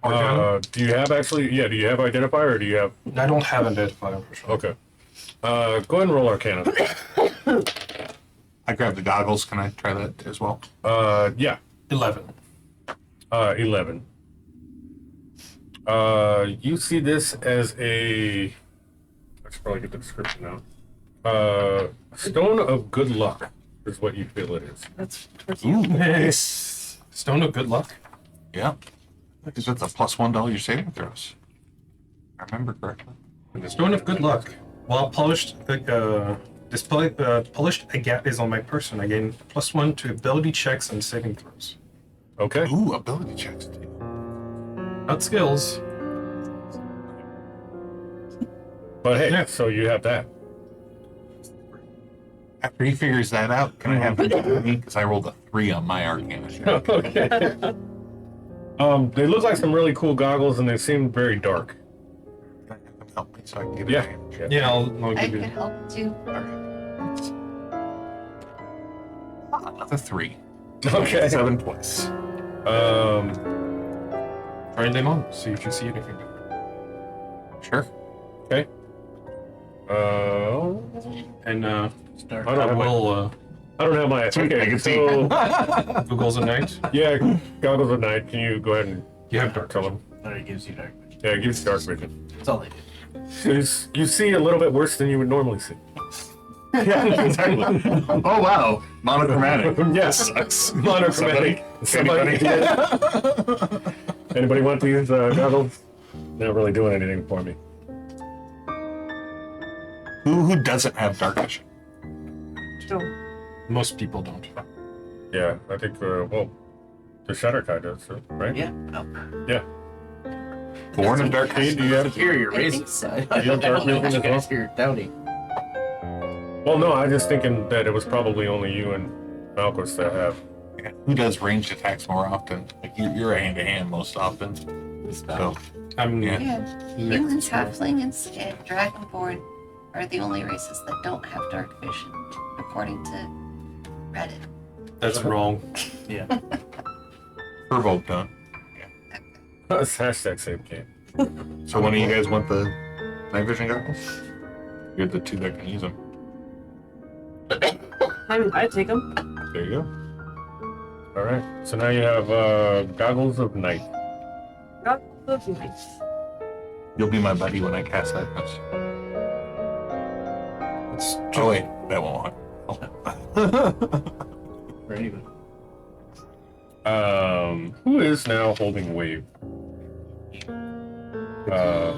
Arcana? Do you have actually? Yeah. Do you have identifier or do you have? I don't have identifier. Okay. Go ahead and roll Arcana. I grabbed the goggles. Can I try that as well? Yeah. 11. 11. You see this as a. I should probably get the description now. Stone of good luck is what you feel it is. That's towards you. Nice. Stone of good luck. Yeah. Because that's a +1 to all your saving throws. I remember correctly. Stone of good luck. While polished, polished agate is on my person. I gain +1 to ability checks and saving throws. Okay. Ooh, ability checks too. Not skills. But hey, Yeah. so you have that. After he figures that out, can I have him do me? Because I rolled a 3 on my Arcana check. Okay. They look like some really cool goggles, and they seem very dark. Can I have him help me so I can get Yeah. advantage? Yeah, I'll I give could you. help too. Another 3. Okay. 7 twice. Try and name on. See if you see anything different. Sure. Okay. And Start. I don't I have my. will I don't have my. Sweet, I Okay. can see. So Google's a night. yeah, goggles at night. Can you go ahead and You have dark tell vision. them? It gives you dark vision. Yeah, it gives dark vision. That's all they do. So you see a little bit worse than you would normally see. Yeah, exactly. Oh, wow. Monochromatic. Yes. Sucks. Monochromatic. Somebody? Anybody want these goggles? Not really doing anything for me. Who doesn't have dark vision? No. Most people don't. Yeah, I think. Well, the Shutter guy does, so, right? Yeah. Oh. Yeah. Born in dark Hey, vision. do you have? Superior I races. think so. I You have dark don't know what vision you as guys are doubting. Well, no, I'm just thinking that it was probably only you and Malchus that have. Who does ranged attacks more often? Like you're a hand-to-hand most often. The spell. So, I'm Yeah. Yeah, humans, halflings, and dragonborn are the only races that don't have dark vision, according to Reddit. That's wrong. Yeah. Firbolg done. That's hashtag same game. So when do you guys want the night vision goggles? You're the two that can use them. I take them. There you go. All right. So now you have goggles of night. Got those nice. You'll be my buddy when I cast that. It's Oh wait, that won't For anybody. Who is now holding wave? I'll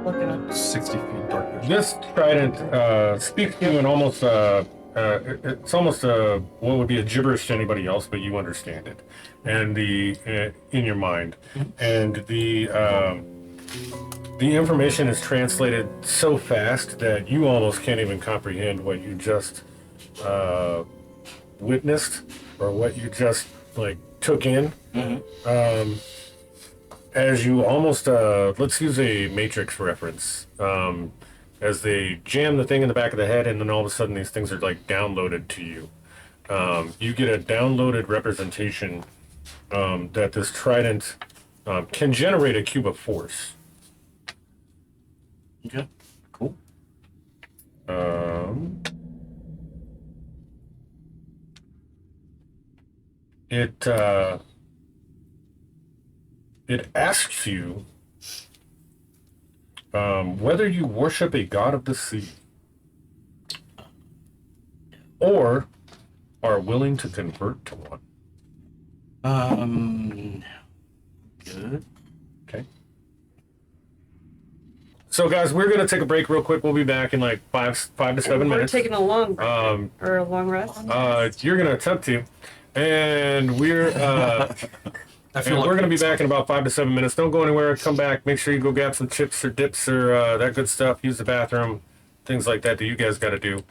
look it up. 60 feet dark vision. This trident speaks to you in almost it's almost what would be a gibberish to anybody else, but you understand it, and in your mind, and the information is translated so fast that you almost can't even comprehend what you just witnessed or what you just like took in. As you almost let's use a Matrix reference. As they jam the thing in the back of the head, and then all of a sudden these things are like downloaded to you. You get a downloaded representation that this trident can generate a cube of force. Okay. Cool. It asks you whether you worship a god of the sea or are willing to convert to one. Good. Okay. So, guys, we're gonna take a break real quick. We'll be back in like five to 7 We're minutes. taking a long break, or a long rest. You're gonna attempt to, and we're I feel and like we're gonna be back in about 5 to 7 minutes. Don't go anywhere. Come back. Make sure you go grab some chips or dips or that good stuff. Use the bathroom, things like that you guys got to do.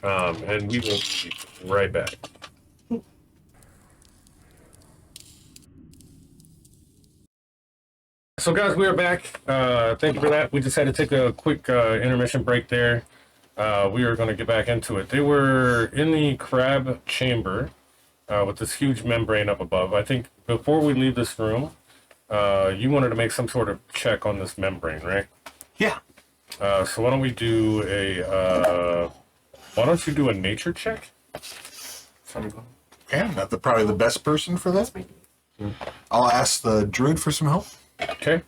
And we will be right back. So, guys, we are back. Thank you for that. We just had to take a quick intermission break there. We are going to get back into it. They were in the crab chamber with this huge membrane up above. I think before we leave this room, you wanted to make some sort of check on this membrane, right? yeah. So why don't we do why don't you do a nature check? Okay, I'm not probably the best person for that. I'll ask the druid for some help. Okay.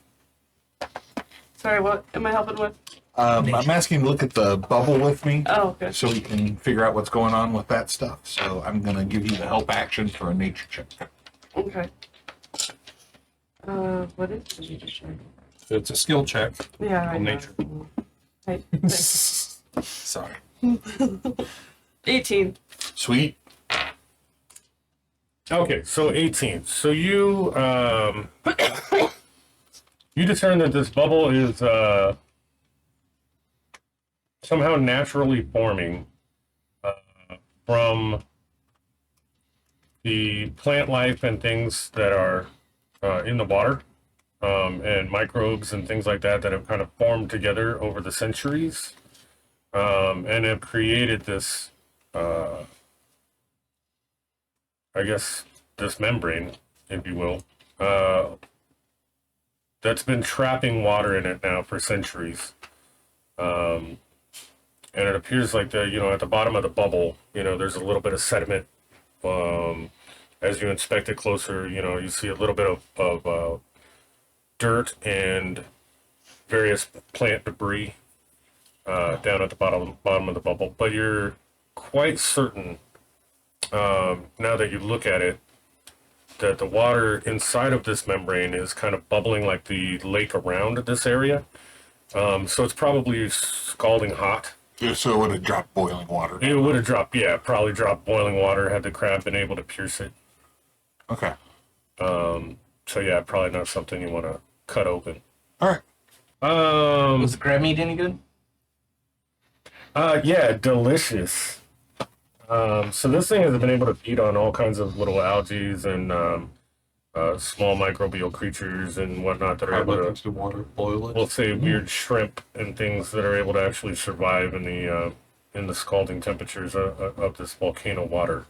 Sorry, what am I helping with? I'm asking to look at the bubble with me Oh, okay. so we can figure out what's going on with that stuff. So I'm going to give you the help action for a nature check. Okay. What is the nature check? it's a skill check. Yeah, I On know. nature. Sorry. 18. Sweet. Okay, so 18. So you you discern that this bubble is somehow naturally forming from the plant life and things that are in the water, and microbes and things like that have kind of formed together over the centuries, and have created this I guess this membrane, if you will, that's been trapping water in it now for centuries. And it appears like at the bottom of the bubble, there's a little bit of sediment. As you inspect it closer, you see a little bit of dirt and various plant debris down at the bottom of the bubble. But you're quite certain, now that you look at it, that the water inside of this membrane is kind of bubbling like the lake around this area. So it's probably scalding hot. So it would have dropped boiling water. It would have dropped, probably dropped boiling water had the crab been able to pierce it. Okay. So yeah, probably not something you want to cut open. All right. Was the crab meat any good? Yeah, delicious. So this thing has been able to feed on all kinds of little algae and small microbial creatures and whatnot that are Crab able up to, into the water, boil it. we'll say, weird shrimp and things that are able to actually survive in the scalding temperatures of this volcano water.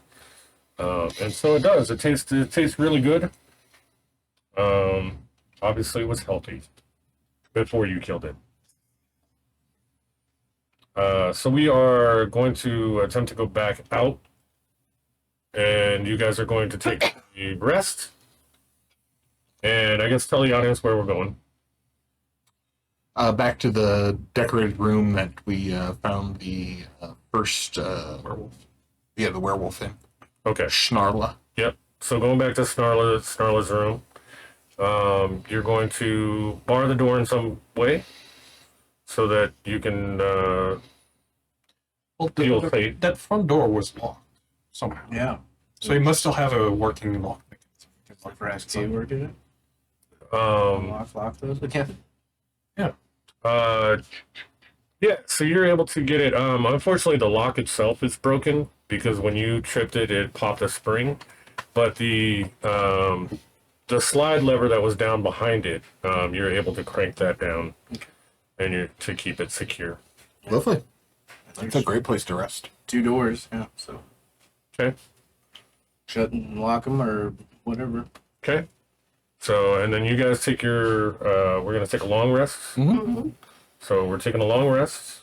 And so it does. It tastes really good. Obviously, it was healthy before you killed it. So we are going to attempt to go back out, and you guys are going to take a rest. And I guess tell the audience where we're going. Back to the decorated room that we found the first Werewolf. yeah, the werewolf in. Okay. Snarla. Yep. So going back to Snarla's room, you're going to bar the door in some way so that you can Well, feel safe. that front door was locked somehow. Yeah. So you must still have a working lock mechanism. Look for SK working it. Um, Lock those. But yeah. Yeah, so you're able to get it. Unfortunately, the lock itself is broken because when you tripped it, it popped a spring. But the slide lever that was down behind it, you're able to crank that down, and you're to keep it secure. Lovely. That's a great place to rest. 2 doors. Yeah. So Okay. shut and lock them or whatever. Okay. So, and then you guys take your. We're gonna take a long rest. So we're taking a long rest.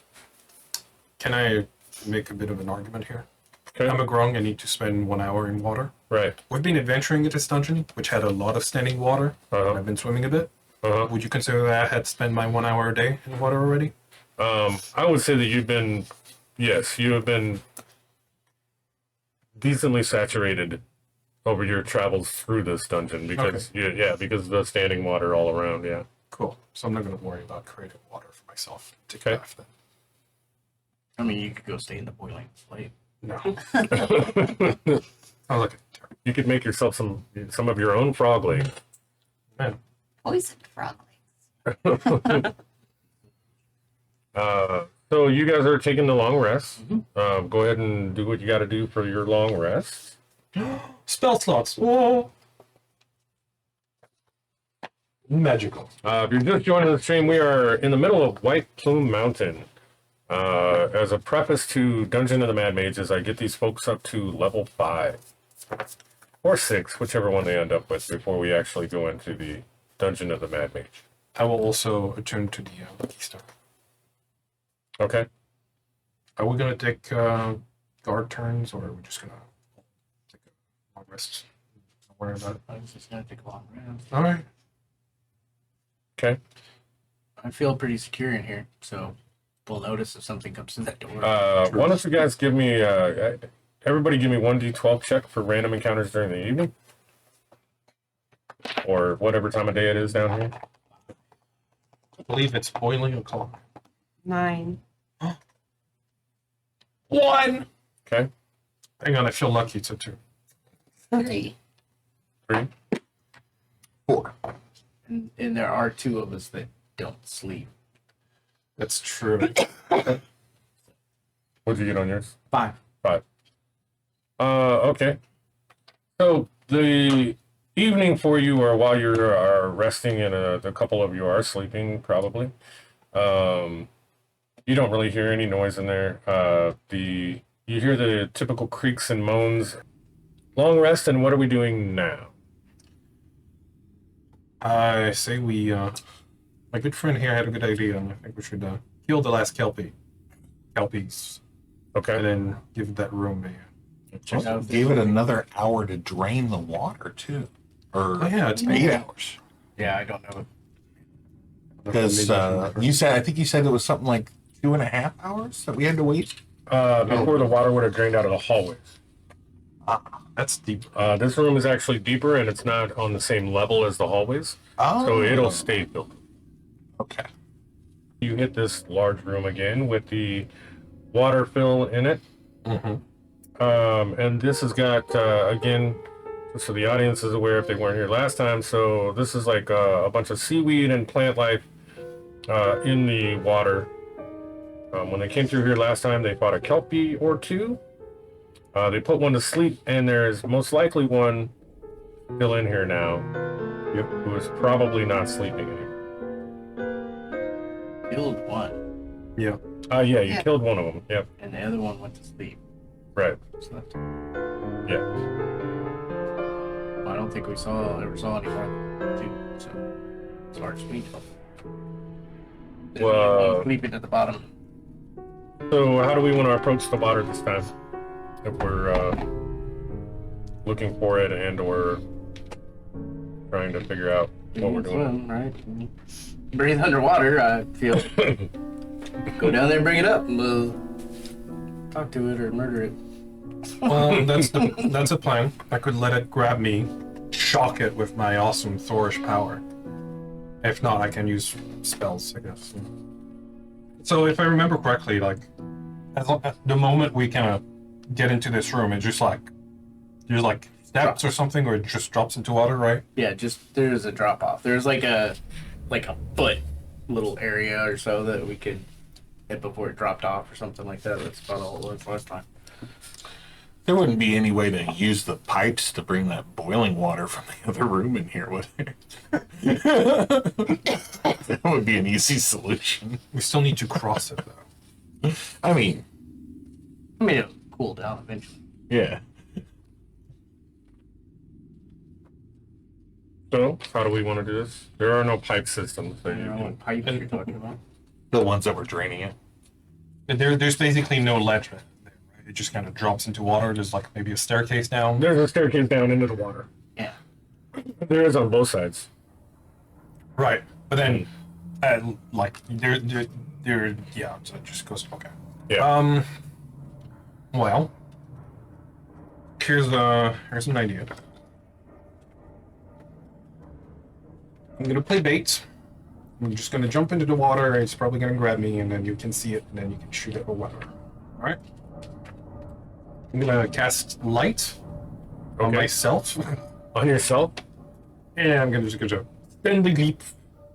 Can I make a bit of an argument here? Okay. I'm a grung. I need to spend 1 hour in water. Right. We've been adventuring in this dungeon, which had a lot of standing water. Uh-huh. I've been swimming a bit. Uh-huh. Would you consider that I had spent my 1 hour a day in the water already? I would say that you've been, yes, you have been decently saturated over your travels through this dungeon because, because of the standing water all around. Yeah. Cool. So I'm not going to worry about creating water for myself. Take Okay. a bath then. I mean, you could go stay in the boiling lake. No. I look at You could make yourself some of your own frog legs. man. Poisoned frog legs. So you guys are taking the long rest. Go ahead and do what you got to do for your long rest. Spell slots. Whoa. Magical. If you're just joining the stream, we are in the middle of White Plume Mountain. As a preface to Dungeon of the Mad Mages, I get these folks up to level 5 or 6, whichever one they end up with before we actually go into the Dungeon of the Mad Mage. I will also attune to the keystone. Okay. Are we going to take guard turns, or are we just going to take a long rest? Don't worry about it. I was just gonna take a long rest. All right. Okay. I feel pretty secure in here, so we'll notice if something comes through that door. Why don't you guys give me, everybody give me 1d12 check for random encounters during the evening? Or whatever time of day it is down here. I believe it's boiling o'clock. 9. 1! Okay. Hang on, I feel lucky. It's a 2. 3. 3. 4. And there are 2 of us that don't sleep. That's true. What'd you get on yours? 5. 5. Okay. So the evening for you, or while you are resting, and a couple of you are sleeping, probably. You don't really hear any noise in there. You hear the typical creaks and moans. Long rest, and what are we doing now? I say we, my good friend here had a good idea, and I think we should kill the last Kelpies, and Okay. then give that room a Check out if Gave there's- it another hour to drain the water too, or Oh, yeah, it's 8 hours. Yeah, I don't know. Because I think you said it was something like 2.5 hours that we had to wait. Before the water would have drained out of the hallways. That's deep. This room is actually deeper, and it's not on the same level as the hallways, Oh, so it'll stay filled. Okay. You hit this large room again with the water fill in it. Mm-hmm. And this has got, again, so the audience is aware if they weren't here last time, so this is like a bunch of seaweed and plant life in the water. When they came through here last time, they fought a kelpie or 2. They put one to sleep, and there's most likely one still in here now. Yep. Who is probably not sleeping anymore. Killed one, Yeah. Yeah, you Yeah. killed one of them. Yep, and the other one went to sleep. right. Slept. Yeah. I don't think we ever saw any more than two. So, as far as we know. There's Well, one sleeping at the bottom. So how do we want to approach the water this time? If we're looking for it and or trying to figure out what we're doing. Swim, right? Breathe underwater. I feel. Go down there and bring it up, and we'll talk to it or murder it. Well, that's a plan. I could let it grab me, shock it with my awesome Thorish power. If not, I can use spells, I guess. So if I remember correctly, like, at the moment we kind of get into this room, it's just like there's like steps or something, or it just drops into water, right? Yeah, just there's a drop off. There's like a foot little area or so that we could hit before it dropped off or something like that. That's about all it was last time. There wouldn't be any way to use the pipes to bring that boiling water from the other room in here, would there? That would be an easy solution. We still need to cross it though. I mean, It'll cool down eventually. yeah. So how do we want to do this? There are no pipe systems. So I don't know what pipes you're talking about. The ones that were draining it. And there's basically no ledge there, right? It just kind of drops into water. There's like maybe a staircase down. There's a staircase down into the water. Yeah. There is on both sides. Right, but then, like there, yeah. So it just goes okay. Yeah. Well, here's an idea. I'm gonna play bait. I'm just gonna jump into the water. It's probably gonna grab me, and then you can see it, and then you can shoot it or whatever. All right. I'm gonna cast light on Okay. myself, On yourself? and I'm gonna just go spin the leap,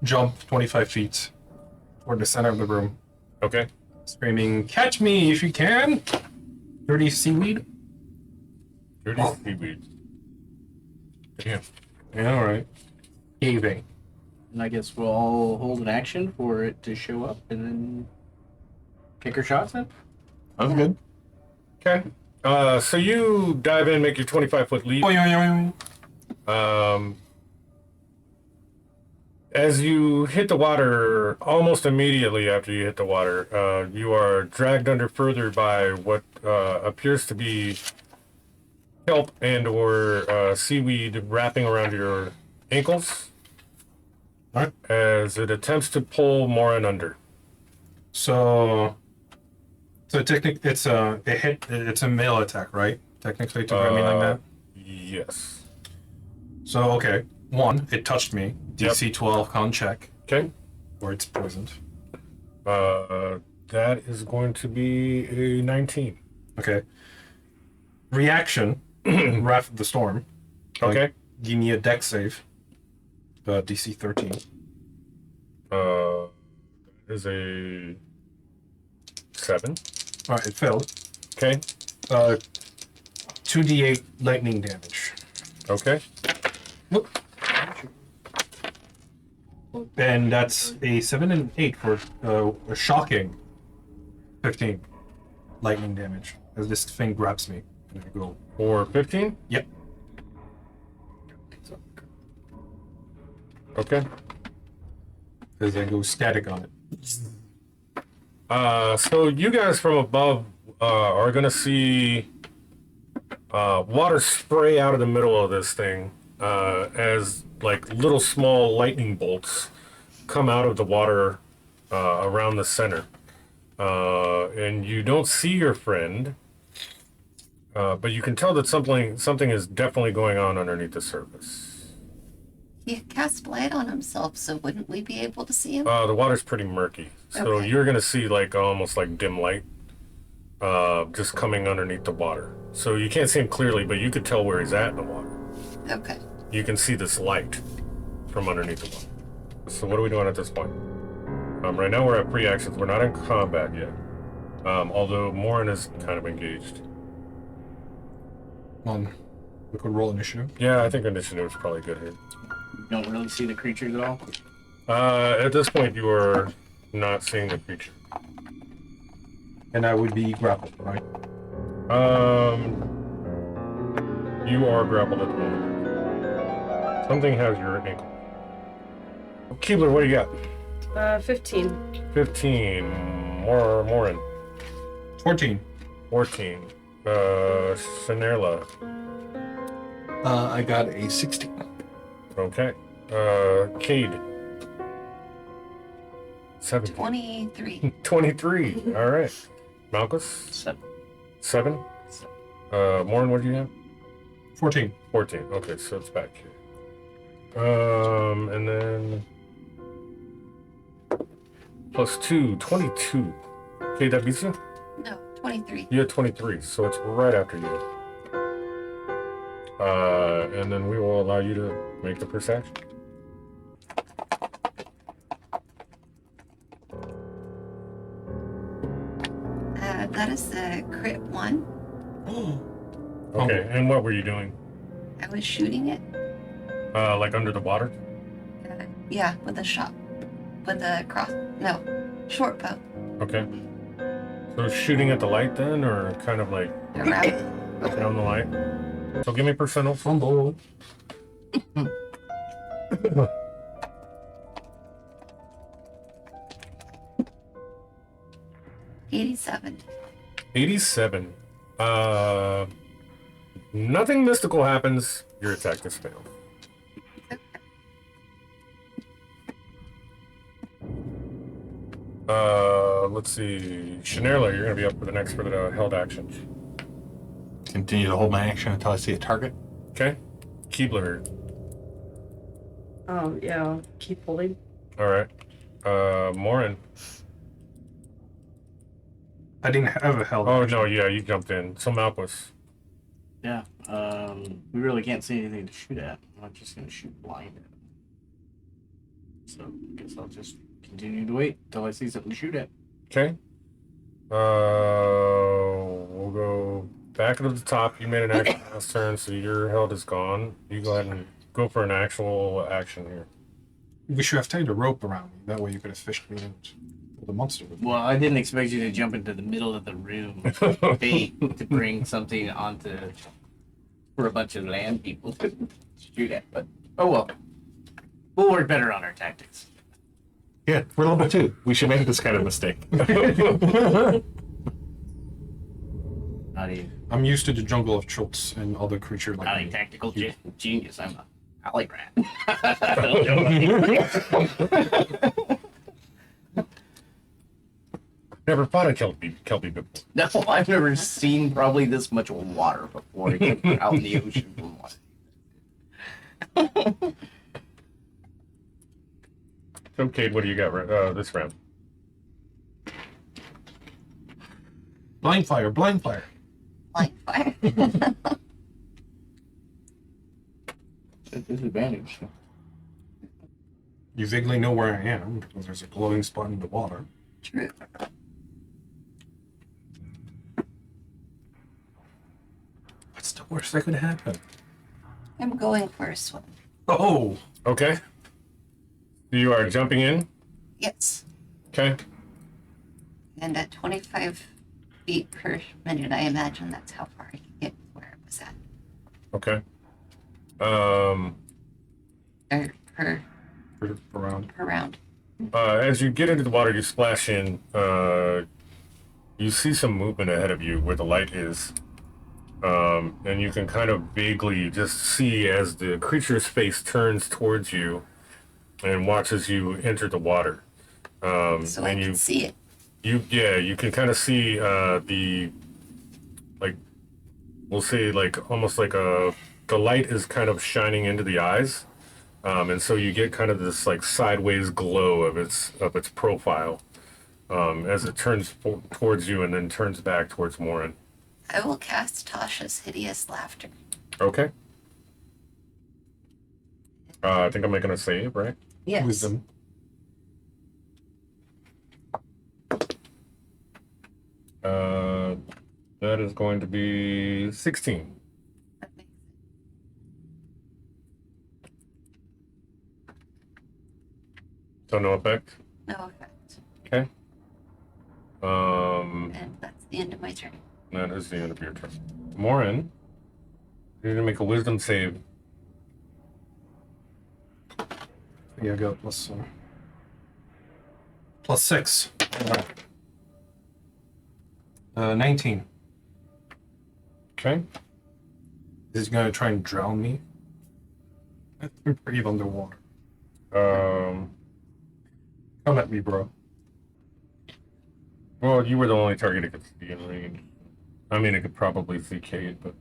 jump 25 feet toward the center of the room, Okay. screaming, "Catch me if you can!" Dirty seaweed. Dirty Oh. seaweed. Damn. Yeah, all right. Caving. And I guess we'll all hold an action for it to show up and then kick our shots in. That was good. Okay. So you dive in, make your 25-foot leap. Oh, yeah. As you hit the water, almost immediately after you hit the water, you are dragged under further by what appears to be kelp and or seaweed wrapping around your ankles Alright. as it attempts to pull Morin under. So technically, it's a hit. It's a melee attack, right? Technically, to grab me like that. Yes. So okay, one, it touched me. DC 12 con check, Okay. or it's poisoned. That is going to be a 19. Okay. Reaction, Wrath of the Storm. Okay. Give me a dex save. DC 13. That is a 7. All right, it failed. Okay. 2d8 lightning damage. Okay. Whoop. And that's a 7 and 8 for a shocking 15 lightning damage as this thing grabs me. And I go, Or 15? yep. Okay. As I go static on it. So you guys from above are gonna see water spray out of the middle of this thing as like little small lightning bolts come out of the water around the center. And you don't see your friend, but you can tell that something is definitely going on underneath the surface. He cast light on himself, so wouldn't we be able to see him? The water's pretty murky, so Okay. you're gonna see like almost like dim light, just coming underneath the water. So you can't see him clearly, but you could tell where he's at in the water. Okay. You can see this light from underneath the water. So what are we doing at this point? Right now we're at pre-actions. We're not in combat yet, although Morin is kind of engaged. We could roll initiative. Yeah, I think initiative is probably good here. You don't really see the creatures at all. At this point, you are not seeing the creature. And I would be grappled, right? You are grappled at the moment. Something has your ankle. Keebler, what do you got? 15. 15. Morin. 14. 14. Sinerla. I got a 16. Okay. Cade. 17. 23. 23. All right. Malchus. 7. 7. Morin, what do you have? 14. 14. Okay, so it's back here. And then plus 2, 22. Okay, that beats you? No, 23. You had 23, so it's right after you. And then we will allow you to make the first action. That is the crit 1. Okay, and what were you doing? I was shooting it. Like under the water? Yeah, with a shot. With a short bow. Okay. So shooting at the light then, or kind of like Around. the light? So give me personal fumble. 87. 87. Nothing mystical happens. Your attack is failed. Let's see. Shinerla, you're gonna be up for the held action. Continue to hold my action until I see a target. Okay. Keebler. Oh, yeah. Keep holding. All right. Morin. I didn't have a held Oh action. no, yeah, you jumped in. So Malchus. Yeah. We really can't see anything to shoot at. I'm not just gonna shoot blind at him. So I guess I'll just continue to wait until I see something to shoot at. Okay. We'll go back to the top. You made an action last turn, so your held is gone. You go ahead and go for an actual action here. We should have tied a rope around me. That way you could have fished me out. The monster would. Well, I didn't expect you to jump into the middle of the room, bait to bring something onto for a bunch of land people to shoot at. But oh well, we'll work better on our tactics. Yeah, we're level 2. We should make this kind of mistake. Not even, I'm used to the jungle of Schultz and other creature like not a me. tactical genius. I'm a alley rat. Never fought a Kelpie before. No, I've never seen probably this much water before out in the ocean from one. Okay, what do you got this round? Blind fire, blind fire. Like fire. At disadvantage. You vaguely know where I am because there's a glowing spot in the water. True. What's the worst that could happen? I'm going for a swim. Oh, Okay. You are jumping in. Yes. Okay. And at 25 feet per minute, I imagine that's how far I can get where it was at. Okay. Or around. per round. As you get into the water, you splash in. You see some movement ahead of you where the light is. And you can kind of vaguely just see as the creature's face turns towards you and watches you enter the water. So I and can see it. you can kind of see the, like, we'll say like almost like the light is kind of shining into the eyes, and so you get kind of this like sideways glow of its profile as it turns towards you and then turns back towards Morin. I will cast Tasha's Hideous Laughter. Okay. I think I'm making a save, right? Yes. Wisdom. That is going to be 16. That makes So no effect. No effect. Okay. And that's the end of my turn. That is the end of your turn. Morin, you're gonna make a wisdom save. Yeah, I got plus 6. 19. Okay. Is he gonna try and drown me? I can breathe underwater. Um. Come at me, bro. Well, you were the only target it could see in range. I mean, it could probably see Cade, but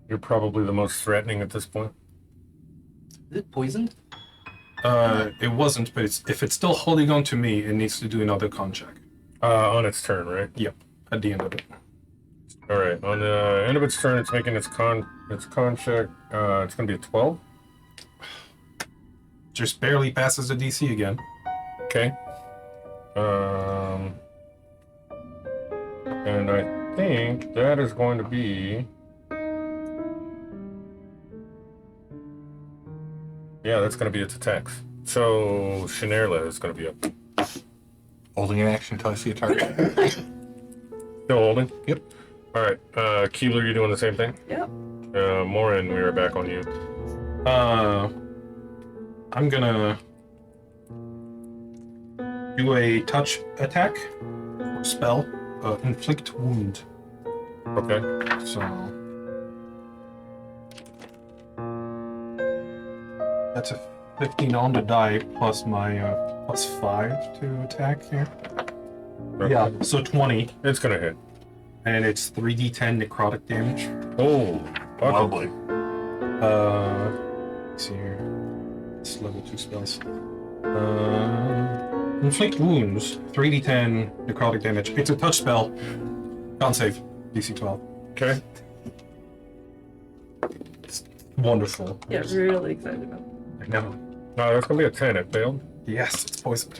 you're probably the most threatening at this point. Is it poisoned? It wasn't, but if it's still holding on to me, it needs to do another con check. On its turn, right? Yep, at the end of it. All right. On the end of its turn, it's making its con check. It's gonna be a 12. Just barely passes the DC again. Okay. And I think that is going to be. Yeah, that's going to be its attacks. So Shinerla is going to be up. Holding an action until I see a target. Still holding? Yep. All right. Keebler, you doing the same thing? Yep. Morin, we are back on you. I'm gonna do a touch attack or spell, inflict wound. Okay. So that's a 15 on the die plus my plus 5 to attack here. Okay. Yeah, so 20, It's going to hit. and it's 3d10 necrotic damage. Oh, fuck. Lovely. Let's see here. It's level 2 spells. Inflict wounds, 3d10 necrotic damage. It's a touch spell. Can't save. DC 12. Okay. It's wonderful. Yeah, really excited about it. I know. No, that's going to be a 10. It failed. Yes, it's poisoned.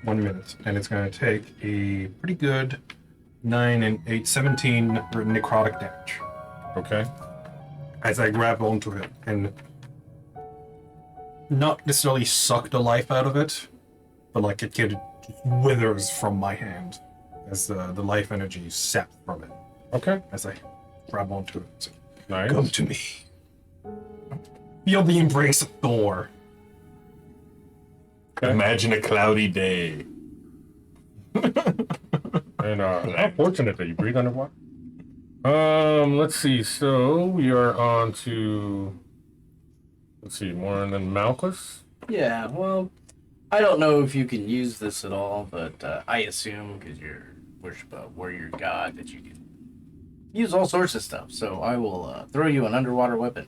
1 minute. And it's going to take a pretty good 9 and 8, 17 necrotic damage Okay. as I grab onto it and not necessarily suck the life out of it, but like it withers from my hand as the life energy sapped from it Okay. as I grab onto it. So, Nice. come to me. Feel the embrace of Thor. Okay. Imagine a cloudy day. And how fortunate that you breathe underwater. Let's see. So we are on to. Let's see, more than Malchus. Yeah, well, I don't know if you can use this at all, but I assume because you're worship a warrior god that you can use all sorts of stuff. So I will throw you an underwater weapon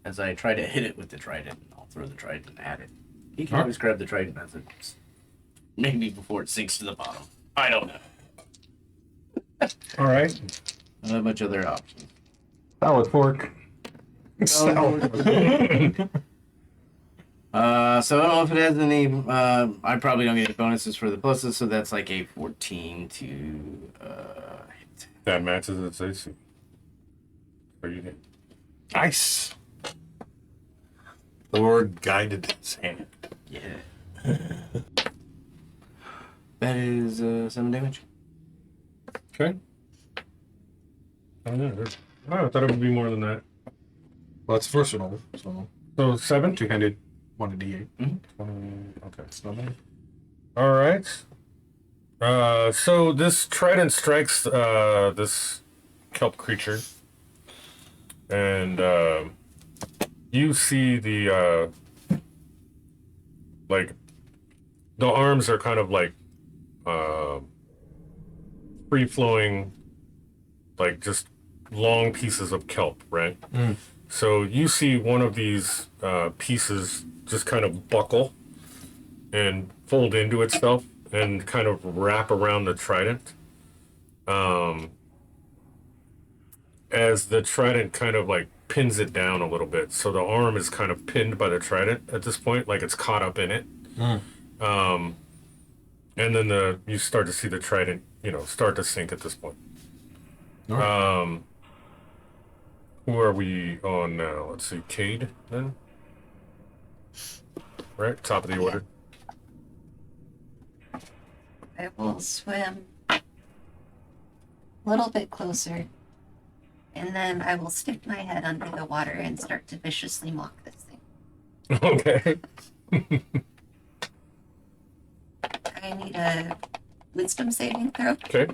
as I try to hit it with the trident. I'll throw the trident at it. You can always grab the trident as it's maybe before it sinks to the bottom. I don't know. All right. I don't have much other options. Salad fork. So I don't know if it has any. I probably don't get any bonuses for the pluses, so that's like a 14 to hit. That matches its AC. So you hit. Nice. The Lord guided his hand. Yeah. That is 7 damage. Okay. Oh, yeah. I thought it would be more than that. Well, it's versatile, so So 7? two-handed 1d8. 20, okay, 7. All right. So this trident strikes this kelp creature, and you see the like the arms are kind of like free flowing, like just long pieces of kelp, right? So you see one of these pieces just kind of buckle and fold into itself and kind of wrap around the trident. As the trident kind of like pins it down a little bit. So the arm is kind of pinned by the trident at this point, like it's caught up in it. And then you start to see the trident, start to sink at this point. Who are we on now? Let's see, Cade then? Right, top of the order. I will swim a little bit closer, and then I will stick my head under the water and start to viciously mock this thing. Okay. I need a wisdom saving throw. Okay.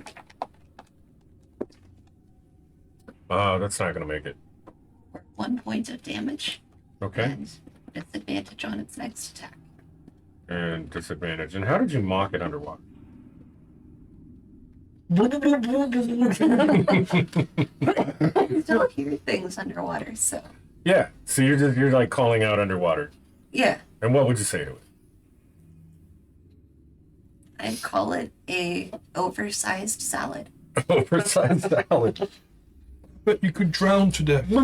That's not gonna make it. For 1 point of damage. Okay. And disadvantage on its next attack. And disadvantage. And how did you mock it underwater? I still hear things underwater, so Yeah. So you're like calling out underwater. yeah. And what would you say to it? I call it a oversized salad. Oversized salad. But you could drown to death. All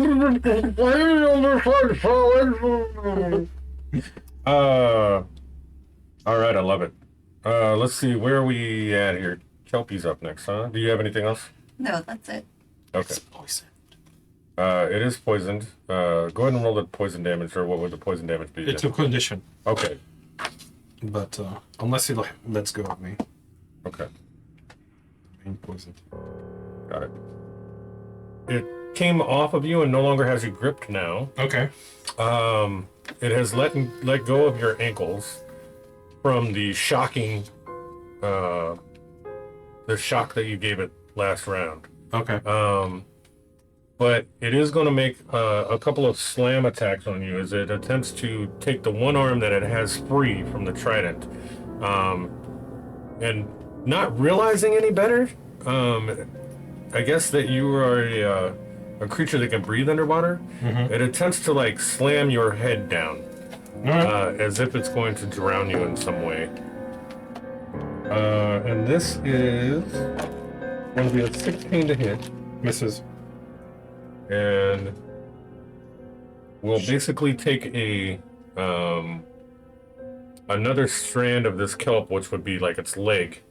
right, I love it. Let's see, where are we at here? Kelpie's up next, huh? Do you have anything else? No, that's it. Okay. It's poisoned. It is poisoned. Go ahead and roll the poison damage, or what would the poison damage be? It's a condition, Okay. but unless it lets go of me, Okay. I'm poisoned. Got it. It came off of you and no longer has you gripped now. Okay. It has let go of your ankles from the shocking, the shock that you gave it last round. Okay. But it is going to make a couple of slam attacks on you as it attempts to take the one arm that it has free from the trident. And not realizing any better, I guess that you are a creature that can breathe underwater. Mhm. It attempts to like slam your head down Alright. as if it's going to drown you in some way. And this is going to be a 16 to hit. Misses. And we'll basically take a another strand of this kelp, which would be like its leg,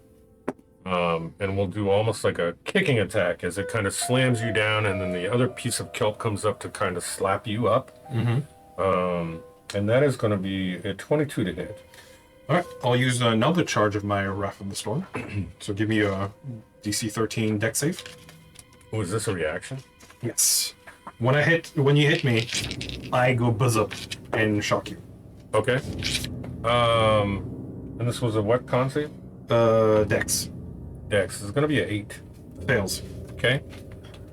and we'll do almost like a kicking attack as it kind of slams you down, and then the other piece of kelp comes up to kind of slap you up. Mm-hmm. And that is going to be a 22 to hit. All right. I'll use another charge of my Wrath of the Storm. So give me a DC 13 deck save. Oh, is this a reaction? Yes. When you hit me, I go buzz up and shock you. Okay. And this was a what con save? Dex. Dex. It's going to be an 8. Fails. Okay.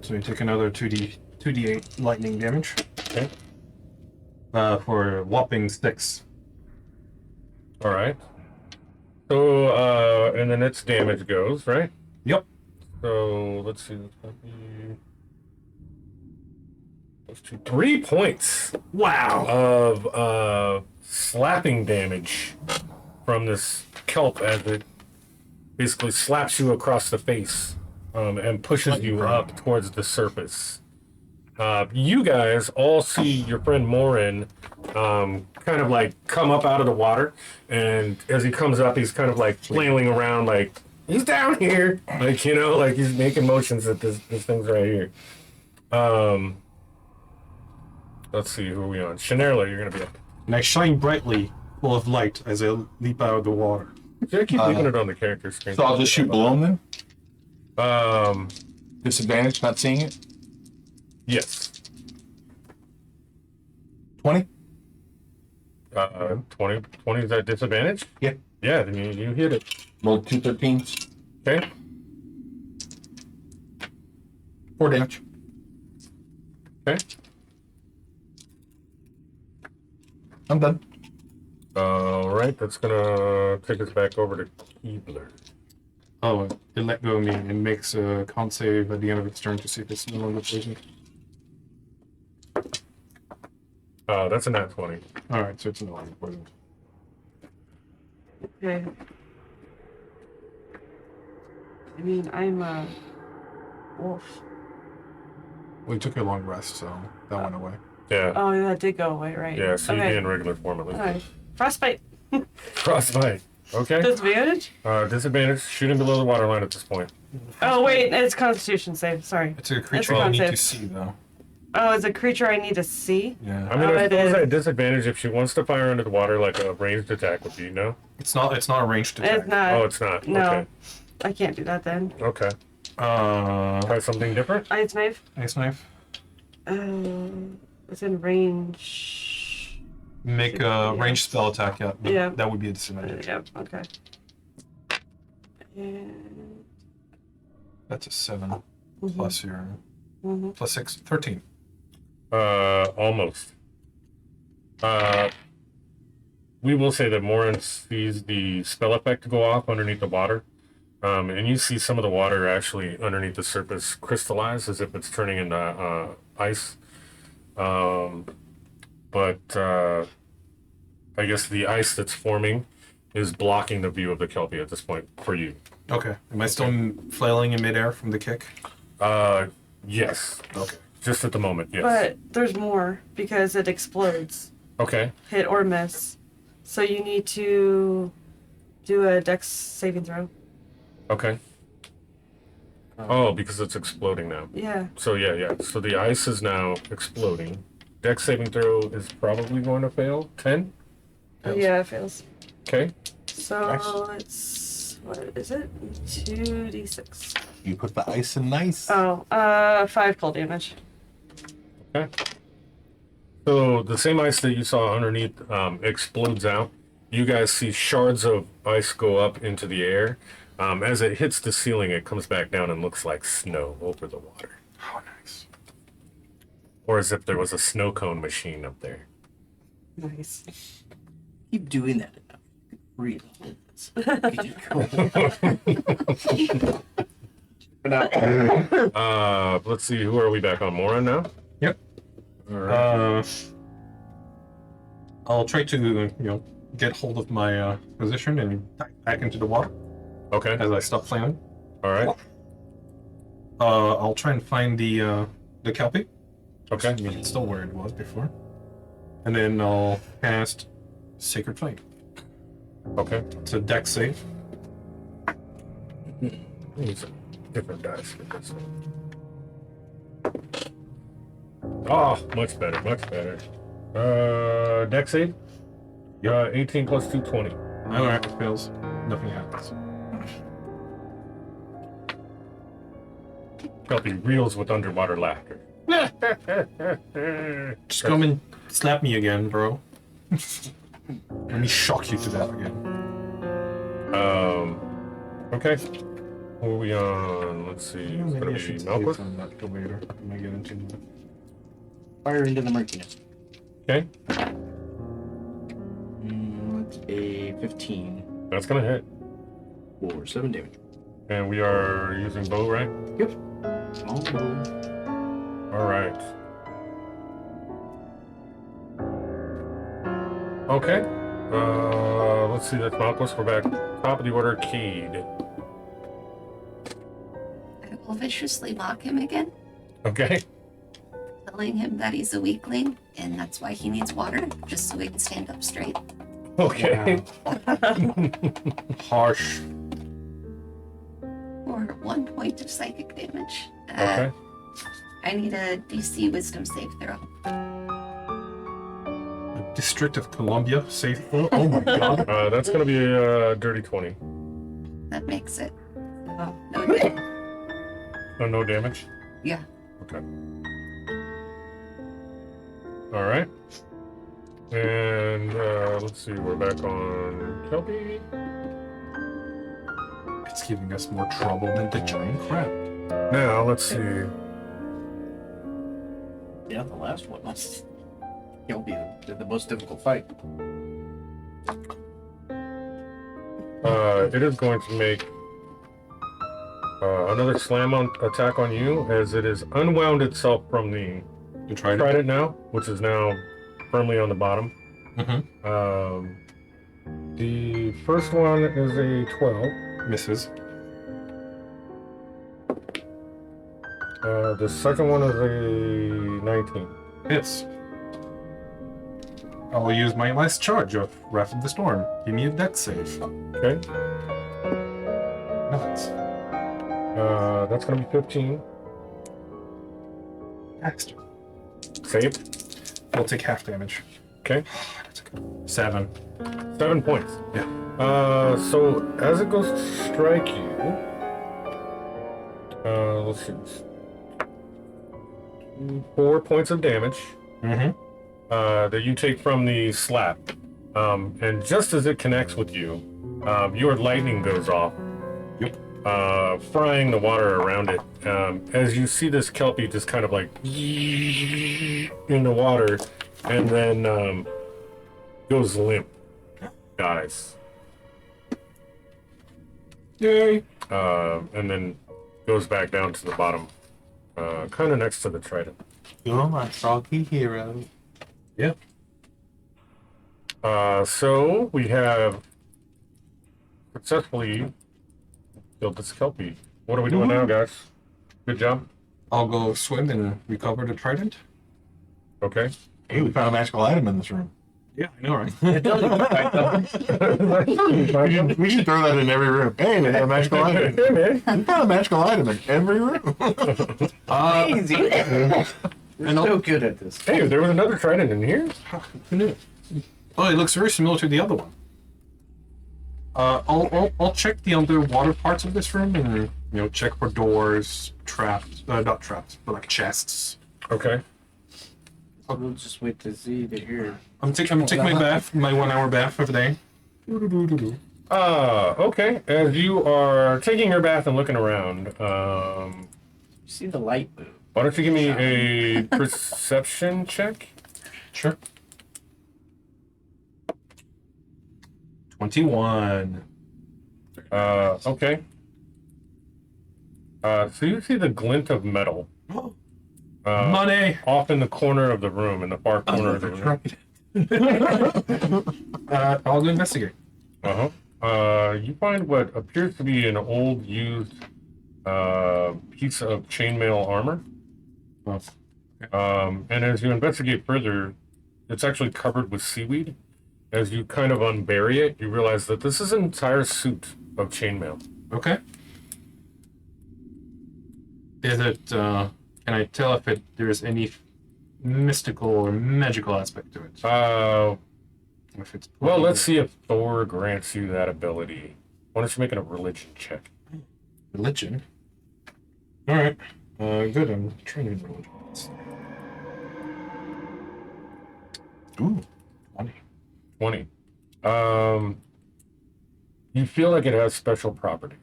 So you take another 2d8 lightning damage. Okay. For a whopping 6. All right. So, and then its damage goes, right? Yep. So, let's see. That's gonna be... Those 3 points Wow. of slapping damage from this kelp as it basically slaps you across the face and pushes you up towards the surface. You guys all see your friend Morin kind of like come up out of the water, and as he comes up, he's kind of like flailing around like, he's down here, like, you know, like he's making motions that this thing's right here. Let's see, who are we on? Shanerla, you're gonna be up. And I shine brightly, full of light, as I leap out of the water. Should I keep leaving it on the character screen? So I'll just shoot below him then? Um, Disadvantage, not seeing it? yes. 20? 20 is that disadvantage? Yeah. Yeah, then you hit it. Roll 2 13s. Okay. 4 damage. Okay. I'm done. All right, that's gonna take us back over to Keebler. Oh, it let go of me and makes a con save at the end of its turn to see if it's no longer poisoned. That's a nat 20. Alright, so it's no longer poisoned. Okay. I mean, I'm a wolf. Well, you took a long rest, so that went away. Yeah. Oh, that did go away, right? Yeah, so you'd okay. be in regular form at least. All right. Frostbite. Frostbite. Okay. Disadvantage? Disadvantage, shooting below the waterline at this point. Oh, wait, it's Constitution save. Sorry. It's a That's creature a you con need save. to see, though. Oh, as a creature I need to see? Yeah. I mean, Oh, I it suppose is. at disadvantage if she wants to fire into the water like a ranged attack would be, no? It's not a ranged attack. It's not. Oh, it's not. No. Okay. I can't do that then. Okay. Try something different? Ice knife. Ice knife. It's in range. Make a ranged spell attack. Yeah. Yeah. That would be a disadvantage. Yep, okay. And That's a 7 Mm-hmm. plus your plus 6, 13. Almost. We will say that Morin sees the spell effect go off underneath the water. And you see some of the water actually underneath the surface crystallize as if it's turning into ice. But I guess the ice that's forming is blocking the view of the Kelpie at this point for you. Okay. Am I still flailing in midair from the kick? Yes. Okay. Just at the moment, yes. but there's more because it explodes. Okay. Hit or miss. So you need to do a dex saving throw. Okay. Oh, because it's exploding now. Yeah. So yeah. So the ice is now exploding. Dex saving throw is probably going to fail. 10? Yeah, it fails. Okay. So it's what is it? 2d6. You put the ice in nice. Oh, 5 cold damage. Okay. So the same ice that you saw underneath explodes out. You guys see shards of ice go up into the air. As it hits the ceiling, it comes back down and looks like snow over the water. Oh, nice. Or as if there was a snow cone machine up there. Nice. Keep doing that enough. Read all this. Let's see, who are we back on? Morin now? Yep. All right. I'll try to get hold of my position and back into the water Okay. as I stop flailing. All right. I'll try and find the Kelpie. Okay. I mean, it's still where it was before. And then I'll cast Sacred Flame. Okay. It's a dex save. Need some different dice for this one. Oh, much better, much better. Dex save? 18 plus 2, 20. Alright, it fails. Nothing happens. Kelpie reels with underwater laughter. Just come and slap me again, bro. Let me shock you to death again. Okay. Who are we on? Let's see. It's gonna be Malquith. Later. I might get into Fire into the murkiness. Okay. That's a 15 That's gonna hit. for 7 damage. And we are using bow, right? Yep. Small bow. All right. Okay. Let's see. That's Malquith. We're back. Top of the order, Cade. I will viciously mock him again, Okay. telling him that he's a weakling and that's why he needs water, just so he can stand up straight. Okay. harsh. For 1 point of psychic damage. Okay. I need a DC Wisdom save throw. The District of Columbia safe. Oh my god. That's gonna be a dirty 20. That makes it. Oh. No good. Oh, no damage. Yeah. Okay. All right. And let's see. We're back on Kelpie. It's giving us more trouble than the giant crab. Now let's see. Yeah, the last one was. He'll be the most difficult fight. It is going to make another slam on attack on you as it is unwound itself from the You tried it? trident now, which is now firmly on the bottom. Mm-hmm. The first one is a 12. Misses. The second one is a 19. Hits. I'll use my last charge of Wrath of the Storm. Give me a dex save. Okay. Nuts. That's going to be 15. Baxter. Save. We'll take half damage. Okay. 7. 7 points. Yeah. So as it goes to strike you, let's see. 4 points of damage Mm-hmm. that you take from the slap. And just as it connects with you, your lightning goes off. Yep. Frying the water around it. As you see this kelpie just kind of like in the water, and then goes limp, dies, Yay. and then goes back down to the bottom, kind of next to the trident. You're my froggy hero. Yeah. So we have successfully killed this kelpie. What are we doing now, guys? Good job. I'll go swim and recover the trident. Okay. Hey, we found a magical item in this room. Yeah, I know, right? We should throw that in every room. Hey, we have a magical item. Hey, man. We found a magical item in every room. Easy. We're so good at this. Hey, there was another trident in here. Who knew? Oh, it looks very similar to the other one. I'll check the underwater parts of this room and check for doors, traps, not traps, but like chests. Okay. We'll just wait to see to hear. I'm taking my bath, my 1 hour bath of the day. Okay. As you are taking your bath and looking around, You see the light move. why don't you give me a perception check? Sure. 21. Okay. So you see the glint of metal Money. off in the corner of the room, in the far corner of the room. I'll go investigate. You find what appears to be an old, used piece of chainmail armor. And as you investigate further, it's actually covered with seaweed. As you kind of unbury it, you realize that this is an entire suit of chainmail. Okay. Is it? Can I tell if there's any mystical or magical aspect to it? If it's Well, let's see if Thor grants you that ability. Why don't you make it a religion check? religion. All right. Good. I'm trained in religion. Ooh. 20. 20. You feel like it has special properties.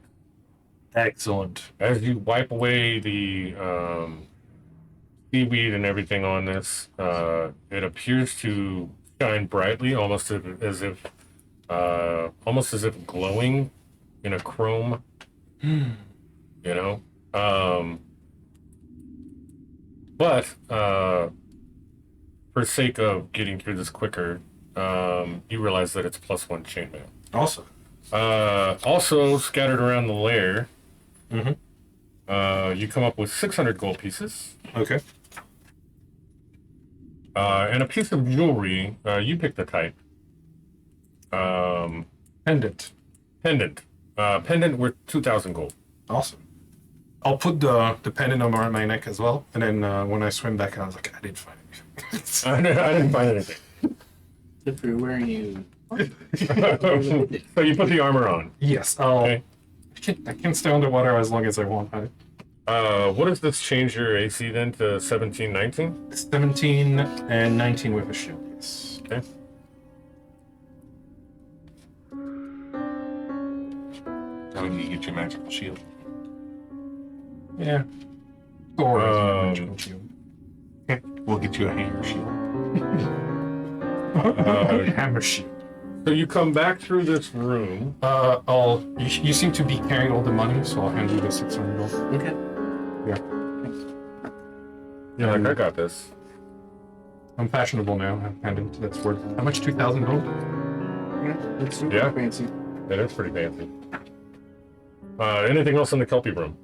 Excellent. As you wipe away the seaweed and everything on this, it appears to shine brightly, almost as if glowing in a chrome. You know, but for sake of getting through this quicker, you realize that it's +1 chainmail. Awesome. Also scattered around the lair, Mm-hmm. you come up with 600 gold pieces. Okay. And a piece of jewelry. You pick the type. Pendant. Pendant. Pendant worth 2,000 gold. Awesome. I'll put the pendant on my neck as well, and then when I swim back, I was like, I didn't find anything. I didn't find anything. If you're wearing you. So you put the armor on. Yes. Okay. I can stay underwater as long as I want. What does this change your AC then to 17, 19? 17 and 19 with a shield. Yes. Okay. How do you get your magical shield? Yeah. Or We'll get you a hammer shield. hammer shield. So you come back through this room. You seem to be carrying all the money, so I'll hand you the 600 gold. Okay. You're like, I got this. I'm fashionable now. I have pendant that's worth how much? 2,000 gold. Yeah, it's super Yeah. fancy. That is pretty fancy. Anything else in the Kelpie room?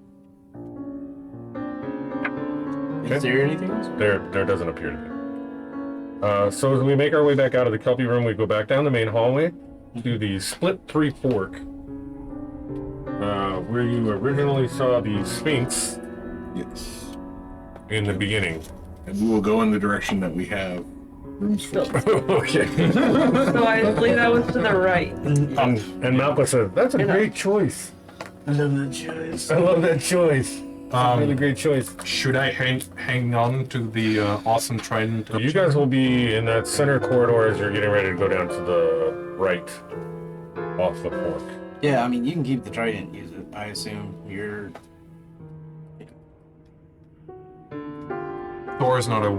Is there anything else? There doesn't appear to be. So as we make our way back out of the Kelpie room, we go back down the main hallway to the split three fork, where you originally saw the Sphinx Yes. in the beginning. And we will go in the direction that we have rooms for. Okay. So I believe that was to the right. And Malcolm said, "That's a great choice. I love the choice. I love that choice. It's a really great choice." Should I hang on to the awesome trident? You guys will be in that center corridor as you're getting ready to go down to the right, off the fork. Yeah, I mean, you can keep the trident and use it. I assume you're. Thor is not a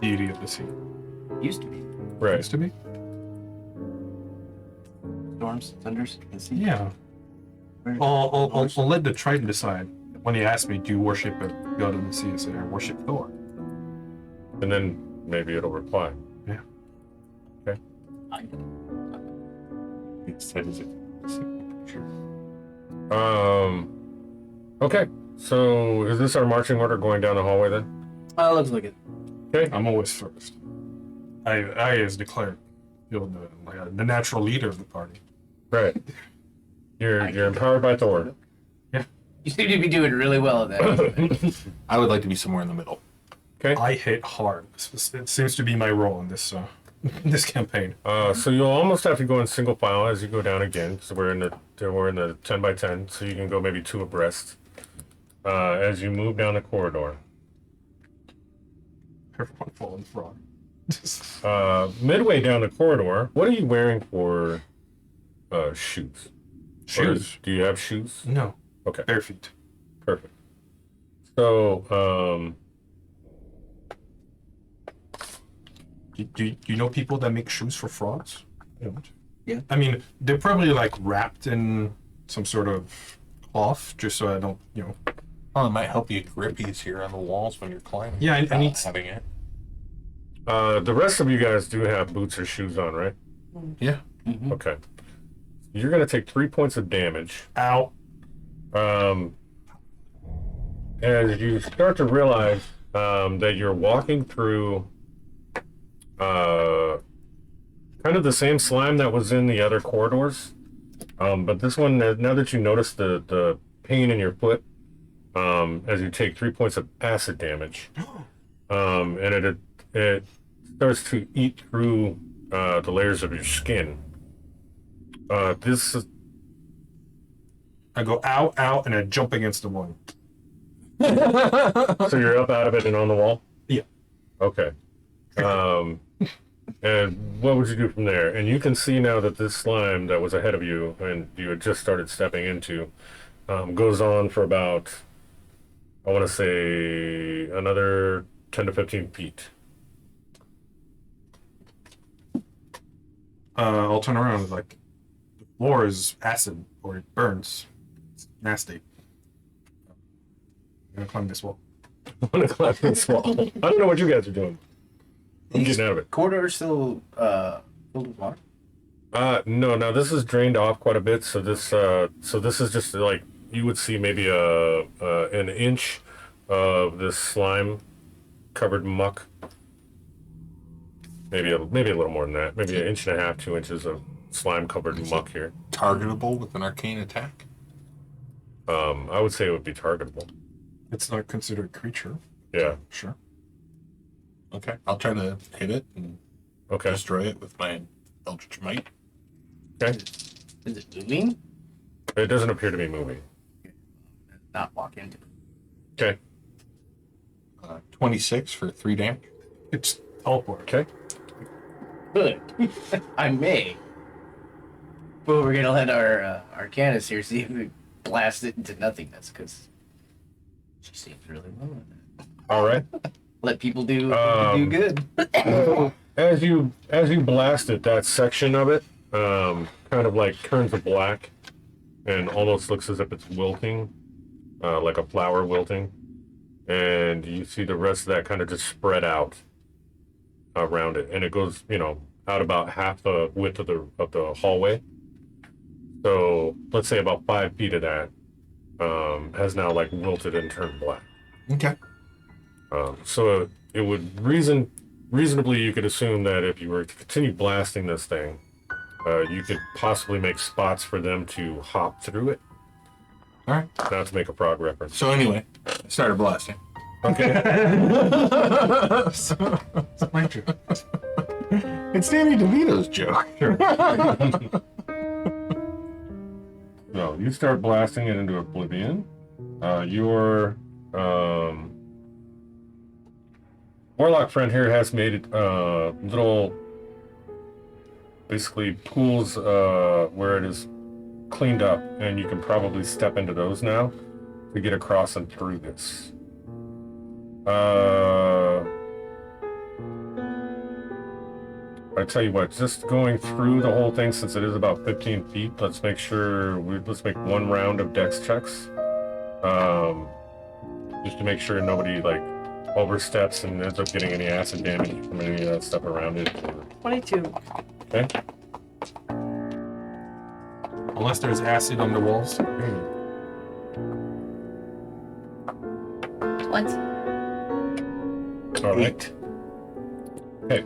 deity of the sea. Used to be. Right. Used to be. Storms, thunders, and sea. Yeah. I'll let the trident decide. When he asked me, "Do you worship a god of the sea?" I said, "I worship Thor." And then maybe it'll reply. Yeah. Okay. It says it. Sure. Okay. So is this our marching order going down the hallway then? Looks like it. Okay. I'm always first. I as declared, the natural leader of the party. Right. You're empowered by Thor. You seem to be doing really well at that. I would like to be somewhere in the middle. Okay. I hit hard. It seems to be my role in this this campaign. So you'll almost have to go in single file as you go down again. So we're in the 10 by 10. So you can go maybe 2 abreast as you move down the corridor. Everyone falling frog. Midway down the corridor, what are you wearing for shoes? Shoes? Do you have shoes? No. Okay. Bare feet. Perfect. So, Do you know people that make shoes for frogs? Yeah. I mean, they're probably like wrapped in some sort of cloth, just so I don't, Well, it might help you grip easier on the walls when you're climbing. Yeah, I need having it. the rest of you guys do have boots or shoes on, right? Yeah. Okay. You're going to take 3 points of damage. Ow. As you start to realize that you're walking through kind of the same slime that was in the other corridors, but this one, now that you notice the pain in your foot, as you take 3 points of acid damage, and it starts to eat through the layers of your skin. This is I go ow, ow, and I jump against the wall. so you're up out of it and on the wall? Yeah. Okay. And what would you do from there? And you can see now that this slime that was ahead of you and you had just started stepping into goes on for about, I want to say, another 10 to 15 feet. I'll turn around like the floor is acid or it burns. It's nasty. I'm gonna climb this wall. I'm going to climb this wall. I don't know what you guys are doing. I'm getting out of it. Corridor still filled with water? No, now this is drained off quite a bit, so this is just like you would see maybe an inch of this slime covered muck. Maybe a little more than that. Maybe 1.5 inches, 2 inches of slime covered muck here. Targetable with an arcane attack? I would say it would be targetable. It's not considered a creature. Yeah. Sure. Okay. I'll try to hit it and Okay. destroy it with my Eldritch Might. Okay. Is it moving? It doesn't appear to be moving. Not walk into it. Okay. 26 for 3 damage. It's teleport. Okay. Good. I may. But we're gonna let our Arcanus here see if we blast it into nothingness, because she seems really well with it. All right. Let people do good. As you blast it, that section of it kind of like turns to black and almost looks as if it's wilting, like a flower wilting. And you see the rest of that kind of just spread out around it, and it goes, out about half the width of the hallway. So let's say about 5 feet of that has now like wilted and turned black. Okay. So it would reasonably you could assume that if you were to continue blasting this thing, you could possibly make spots for them to hop through it. All right. Not to make a prog reference. So anyway, I started blasting. Okay. It's my joke. It's Danny DeVito's joke. So you start blasting it into oblivion. Your warlock friend here has made little, basically pools where it is cleaned up, and you can probably step into those now to get across and through this. I tell you what, just going through the whole thing, since it is about 15 feet, let's make one round of dex checks. Just to make sure nobody like oversteps and ends up getting any acid damage from any of that stuff around it. 22. Okay. Unless there's acid on the walls. 20. All right. Okay.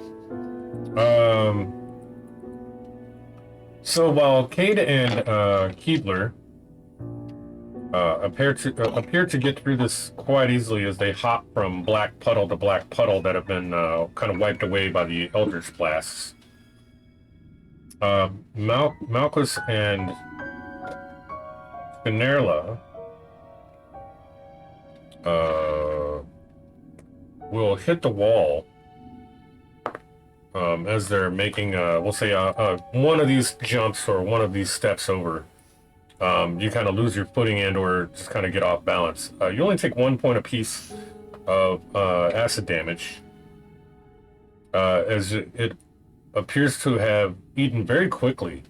So while Cade and Keebler appear to get through this quite easily as they hop from black puddle to black puddle that have been kind of wiped away by the Eldritch blasts. Malchus and Spinerla will hit the wall as they're making, we'll say, one of these jumps or one of these steps over. You kind of lose your footing and or just kind of get off balance. You only take 1 point apiece of acid damage as it appears to have eaten very quickly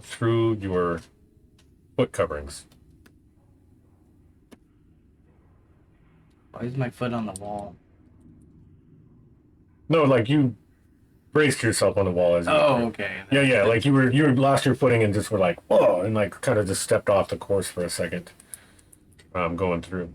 through your foot coverings. Why is my foot on the wall? No, like you braced yourself on the wall as you. Oh, okay. Yeah, like you lost your footing and just were like, whoa, and like kind of just stepped off the course for a second. Going through.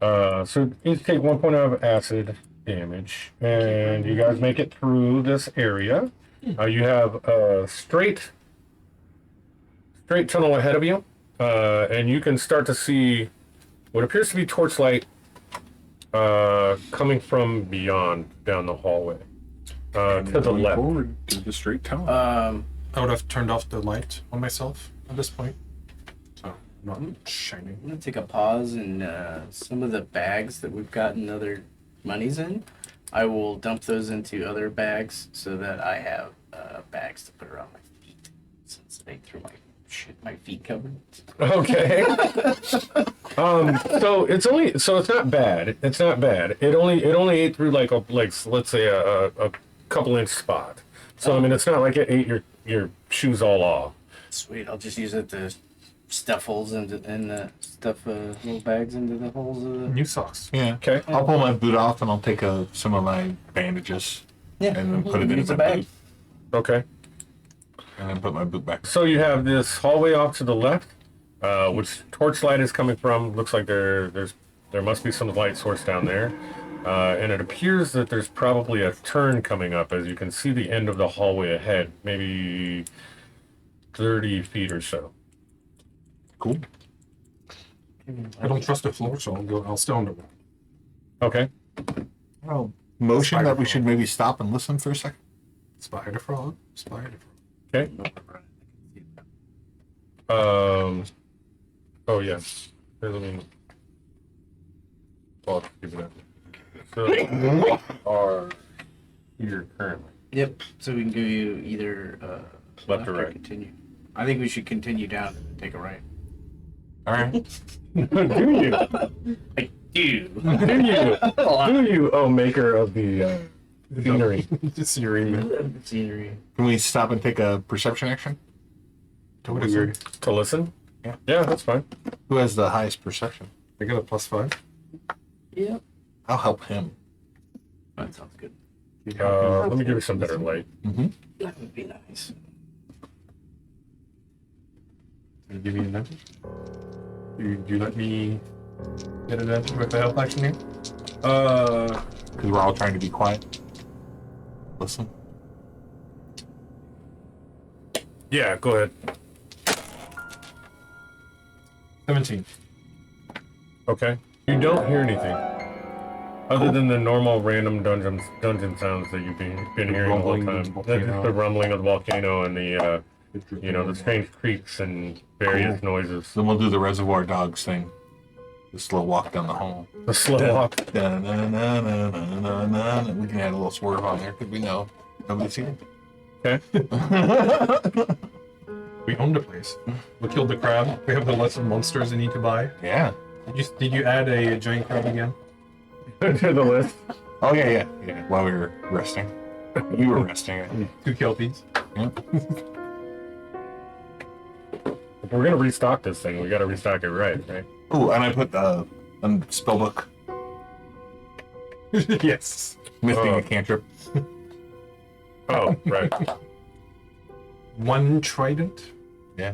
So you take 1 point of acid damage, and you guys make it through this area. You have a straight tunnel ahead of you, and you can start to see what appears to be torchlight coming from beyond down the hallway to the Going left. forward to the straight tunnel. I would have turned off the light on myself at this point. So not shining. I'm gonna take a pause and some of the bags that we've gotten other monies in, I will dump those into other bags so that I have bags to put around my feet since they threw my feet covered. Okay. So it's not bad. It's not bad. It only ate through like let's say a couple inch spot. So I mean it's not like it ate your shoes all off. Sweet, I'll just use it to stuff holes and stuff little bags into the holes of the... New socks. Yeah. Okay. I'll pull my boot off and I'll take some of my bandages Yeah, and then put it in use my a bag. boot. Okay. And then put my boot back. So you have this hallway off to the left, which torchlight is coming from. Looks like there must be some light source down there. And it appears that there's probably a turn coming up as you can see the end of the hallway ahead, maybe 30 feet or so. Cool. I don't trust the floor, so I'll stay on the wall. Okay. Well, motion that we should maybe stop and listen for a second. Spider frog. Okay. Oh yeah. Here, let me. Well, give it up. So you are here currently. Yep, so we can go either Left or right? Continue. I think we should continue down and take a right. All right. Do you? I do. Do you? Do you? Oh, maker of the scenery. Scenery. Can we stop and take a perception action? To listen? To listen? Yeah. Yeah, that's fine. Who has the highest perception? I got a +5. Yep. I'll help him. That sounds good. Let me give you some better light. Mm-hmm. That would be nice. Can I give you an advantage? Do you let me get an advantage with the health action here? Because we're all trying to be quiet. Listen. Yeah, go ahead. 17. Okay. You don't hear anything other than the normal random dungeon sounds that you've been hearing the whole rumbling of time. the That's just volcano. the rumbling of the volcano and the the strange creaks and various noises. Then we'll do the Reservoir Dogs thing. The slow walk down the hall. The slow walk. Da-na-na-na-na-na-na. We can add a little swerve on there because we know nobody's here. Okay. We own the place. We killed the crab. We have the list of monsters they need to buy. Yeah. Did you add a giant crab again? To the list. Oh yeah. While we were resting, we were resting. 2 kelpies. Yeah. If we're gonna restock this thing, we gotta restock it right? Oh, and I put a spell book, Yes. lifting a cantrip. Oh, right. 1 trident. Yeah.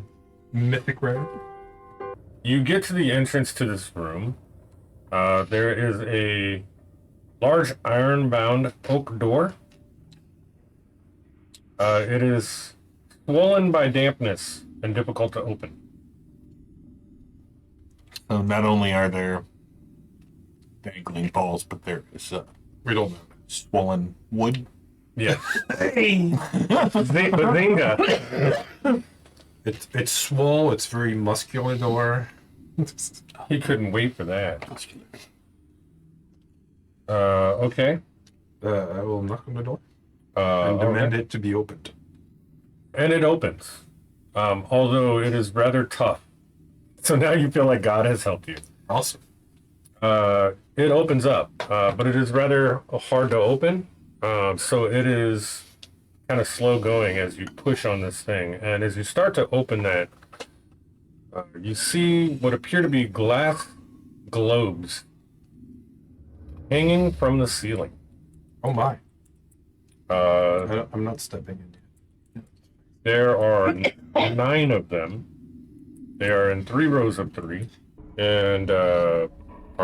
Mythic rare. You get to the entrance to this room. There is a large iron-bound oak door. It is swollen by dampness and difficult to open. So not only are there dangling balls, but there is We don't know. swollen wood. Yes. Bazinga. It's swole. It's very muscular door. He couldn't wait for that. Okay. I will knock on the door and Okay. demand it to be opened. And it opens. Although it is rather tough. So now you feel like God has helped you. Awesome. It opens up, but it is rather hard to open. So it is kind of slow going as you push on this thing. And as you start to open that, you see what appear to be glass globes hanging from the ceiling. Oh my. I'm not stepping in yet. There are 9 of them. They are in 3 rows of 3. And are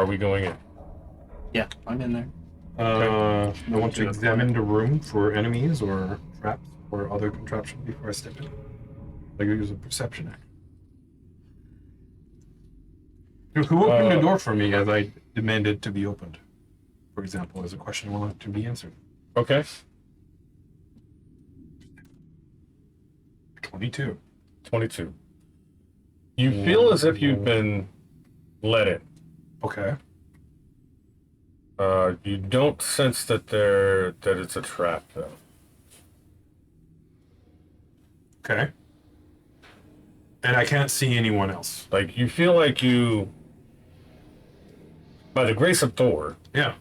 we going in? Yeah, I'm in there. I want to examine the room for enemies or traps or other contraption before I step in. Like use a perception act. Who opened the door for me as I demanded to be opened? For example, is a question I want to be answered. Okay. 22. 22. You feel as if you've been let in. Okay. You don't sense that it's a trap though. Okay. And I can't see anyone else. Like you feel like you, by the grace of Thor, Yeah.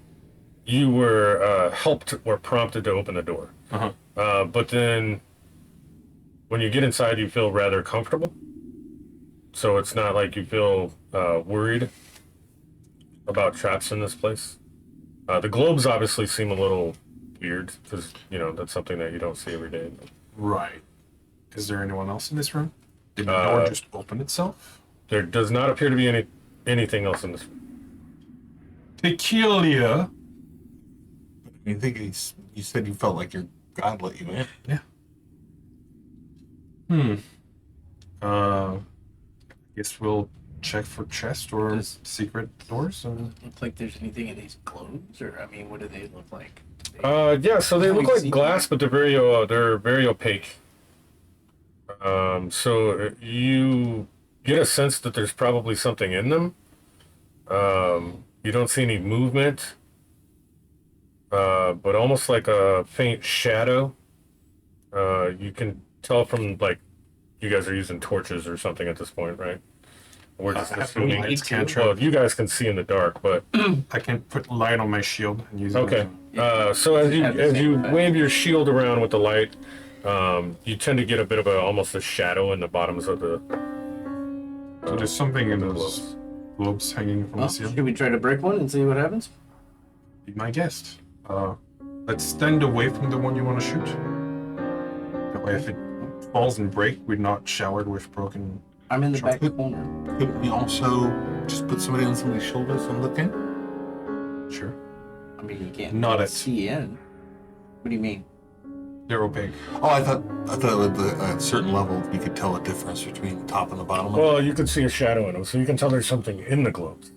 you were helped or prompted to open the door. Uh-huh. But then when you get inside, you feel rather comfortable. So it's not like you feel worried about traps in this place. The globes obviously seem a little weird because, that's something that you don't see every day. Right. Is there anyone else in this room? Did the door just open itself? There does not appear to be anything else in this room. Peculiar. I think you said you felt like your God let you in. Yeah. I guess we'll check for chest or secret doors. Look like there's anything in these globes, or what do they look like? Yeah, so they look we like see glass, but they're very opaque. So you get a sense that there's probably something in them. You don't see any movement, but almost like a faint shadow. You can tell from you guys are using torches or something at this point, right? We're just assuming. Lights cantrip. Well, you guys can see in the dark, but I can put light on my shield and use it. okay. So as you wave your shield around with the light, you tend to get a bit of almost a shadow in the bottoms of the. So there's something in those globes hanging from the Well, ceiling. should we try to break one and see what happens? Be my guest. Let's stand away from the one you want to shoot. That way, if it falls and break, we're not showered with broken. I'm in the back Chocolate? corner. Could we also just put somebody on somebody's shoulders and look in? Sure. You can't Not it. see in. What do you mean? They're opaque. Oh, I thought at a certain level you could tell a difference between the top and the bottom. Well, you can see a shadow in them, so you can tell there's something in the globes.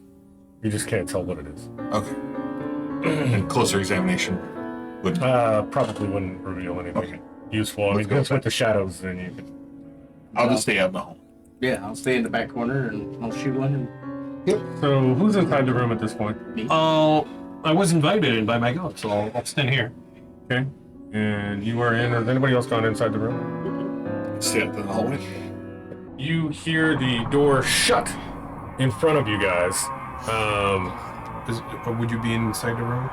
You just can't tell what it is. Okay. And closer examination would. Probably wouldn't reveal anything Okay. useful. I Let's mean, go just with back. the shadows, then you can. I'll just stay out in the hall. Yeah, I'll stay in the back corner and I'll shoot one. So, who's inside the room at this point? Oh, I was invited in by my god, so I'll stand here. Okay. And you are in. Has anybody else gone inside the room? Stay out in the hallway. You hear the door shut in front of you guys. Would you be inside the room?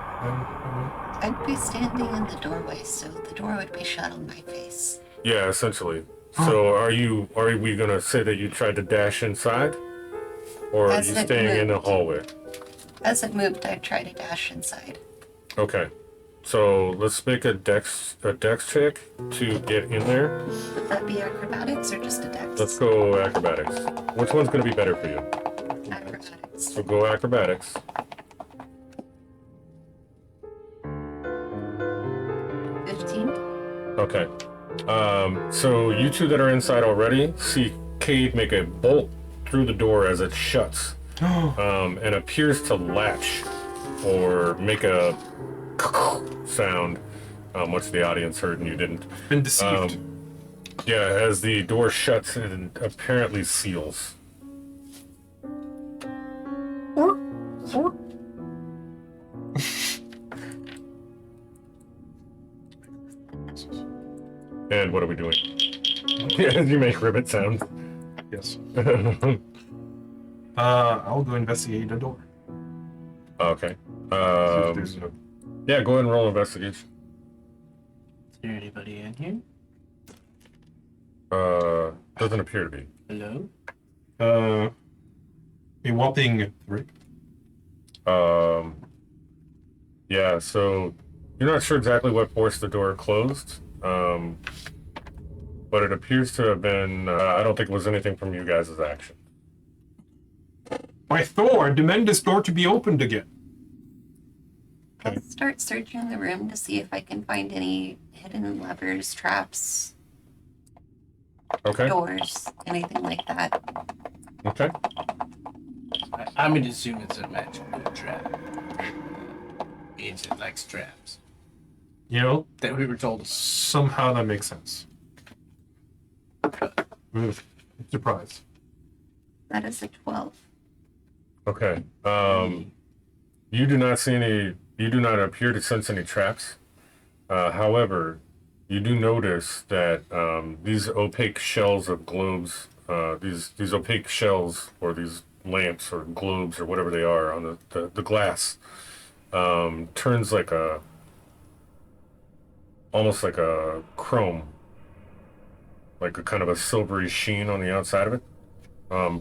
I'd be standing in the doorway, so the door would be shut on my face. Yeah, essentially. So, are we gonna say that you tried to dash inside, or are As you it staying in the moved. hallway? As it moved, I'd try to dash inside. Okay. So let's make a dex check to get in there. Would that be acrobatics or just a dex? Let's go acrobatics. Which one's gonna be better for you? Acrobatics. So go acrobatics. 15. Okay. So you two that are inside already see Cade make a bolt through the door as it shuts, and appears to latch or make a sound, which the audience heard and you didn't. Been deceived. Yeah, as the door shuts and apparently seals. And what are we doing? Yeah, you make ribbit sounds. Yes. I'll go investigate the door. Okay. See if there's a- Yeah, go ahead and roll investigation. Is there anybody in here? Doesn't appear to be. Hello? a whopping 3. Yeah, so you're not sure exactly what forced the door closed, but it appears to have been, I don't think it was anything from you guys' action. By Thor, demand this door to be opened again. I'll start searching the room to see if I can find any hidden levers, traps, Okay, doors, anything like that. okay. I'm gonna assume it's a magical trap. Means it likes traps. You know, That we were told. somehow that makes sense. Surprise. That is a 12. Okay. You do not see any. You do not appear to sense any traps. However, you do notice that these opaque shells of globes, these opaque shells or these lamps or globes or whatever they are on the glass, turns like almost like a chrome, like a kind of a silvery sheen on the outside of it,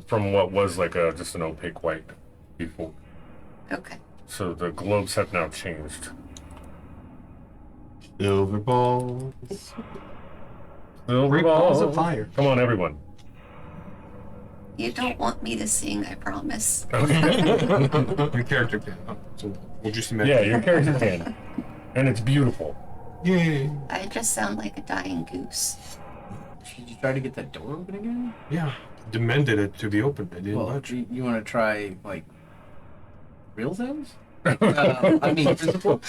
from what was like just an opaque white before. Okay. So the globes have now changed. Silver balls. Silver Great balls of fire. Come on, everyone. You don't want me to sing, I promise. Your character can. So we'll just imagine. Yeah, your character can, and it's beautiful. Yay. I just sound like a dying goose. Did you try to get that door open again? Yeah. Demanded it to be opened. I didn't Well, budge. you want to try, like, real sounds? I mean, physical?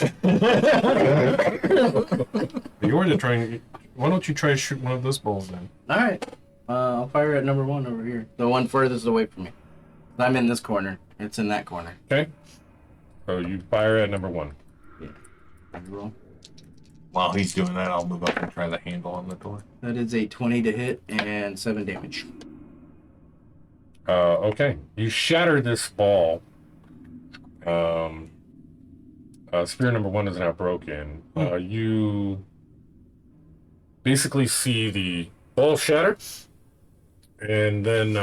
You're the trying. Why don't you try to shoot one of those balls then? Alright. I'll fire at number 1 over here. The one furthest away from me. I'm in this corner. It's in that corner. Okay. So you fire at number 1. Roll. While he's doing that, I'll move up and try the handle on the door. That is a 20 to hit and 7 damage. Okay. You shatter this ball. Spear number 1 is now broken. You basically see the ball shatter, and then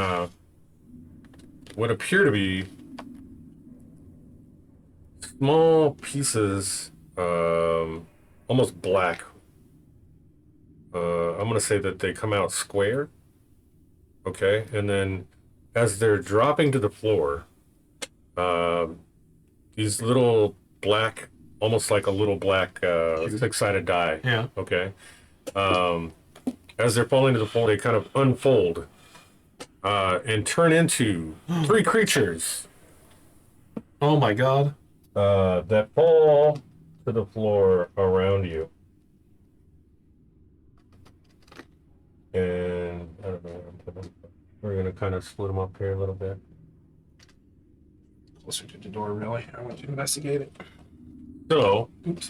what appear to be small pieces, almost black. I'm going to say that they come out square. Okay, and then as they're dropping to the floor, these little black, almost like a little black six-sided die. Yeah. Okay. As they're falling to the floor, they kind of unfold and turn into 3 creatures. Oh my god. that fall to the floor around you. And I don't know where I'm putting them. We're gonna kind of split them up here a little bit. Closer to the door, really. I want you to investigate it. So, Oops.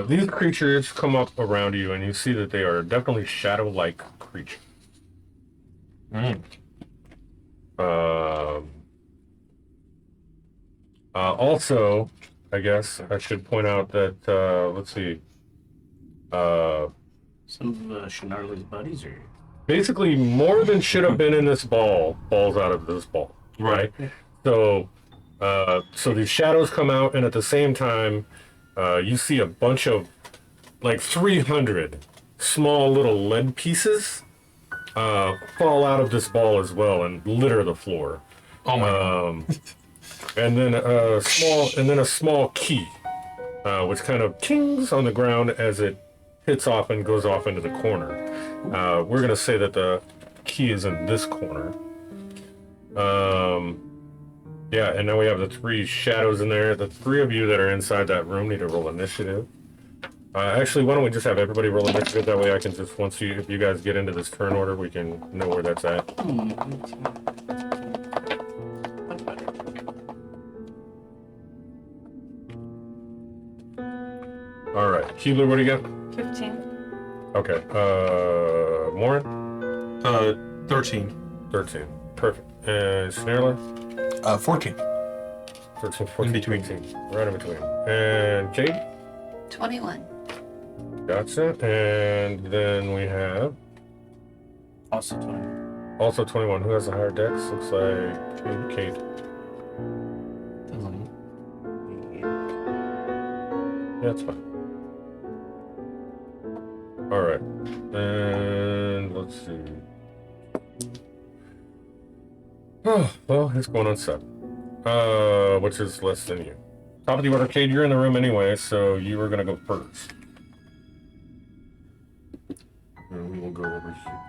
these creatures come up around you, and you see that they are definitely shadow-like creatures. Also, I guess I should point out that let's see. Some of Shenarli's buddies are. Basically, more than should have been in this ball falls out of this ball, right? So, so these shadows come out, and at the same time, you see a bunch of like 300 small little lead pieces fall out of this ball as well and litter the floor. Oh my god. And then a small key, which kind of tings on the ground as it hits off and goes off into the corner. We're gonna say that the key is in this corner. Yeah, and now we have the 3 shadows in there. The 3 of you that are inside that room need to roll initiative. Actually, why don't we just have everybody roll initiative? That way I can just, if you guys get into this turn order, we can know where that's at. All right, Keebler, what do you got? 15. Okay, Morin? 13. 13. Perfect. And Snarler? 14. 13, 14, In between. 15. Right in between. And Kate? 21. Gotcha. And then we have Also 20. also 21. Who has the higher dex? Looks like Kate. Yeah, that's fine. All right. And let's see. Oh, well, it's going on 7. Which is less than you. Top of the order, Kate, you're in the room anyway, so you were going to go first. And we will go over here.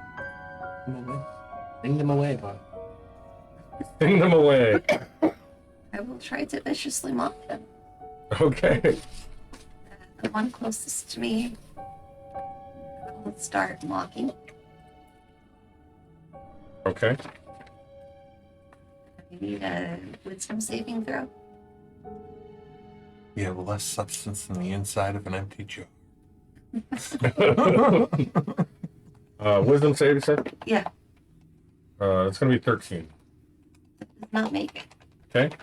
Sing them away, bud. Sing them away. I will try to viciously mock them. Okay. The one closest to me will start mocking. Okay. I need a wisdom saving throw. You have less substance than the inside of an empty jar. Wisdom save, you said? Yeah, It's going to be 13. does not make it. Okay.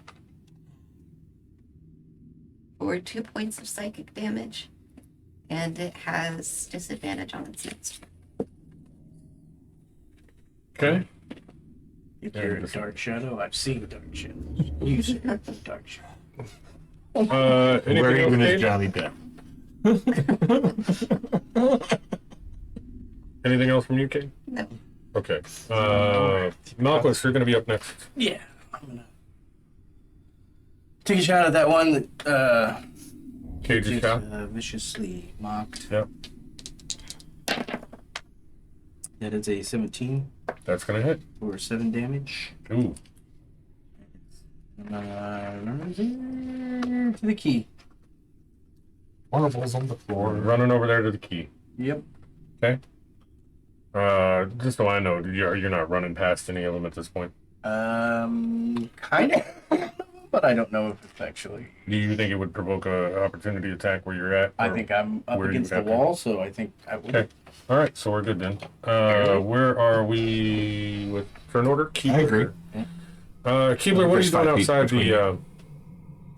For 2 points of psychic damage, and it has disadvantage on its next. Okay. If you're a dark shadow, I've seen dark shadows. You see dark shadow. Anything Where else, even is Kate? Johnny Depp? Anything else from you, Kate? No. Okay. Malquist, you're going to be up next. Yeah, I'm gonna take a shot at that one that Cage is shot. viciously mocked. Yep. That is a 17 That's going to hit. for 7 damage. Ooh. To the key. Marbles on the floor. Running over there to the key. Yep. Okay. Just so I know, you're not running past any of them at this point. Kind of, but I don't know if it's actually. Do you think it would provoke a opportunity attack where you're at? I or- think I'm up where you against the have to- wall, so I think I would. Okay. All right, so we're good then. Where are we with turn order? Keebler. I agree. Keebler, what are you There's doing 5 feet outside between the?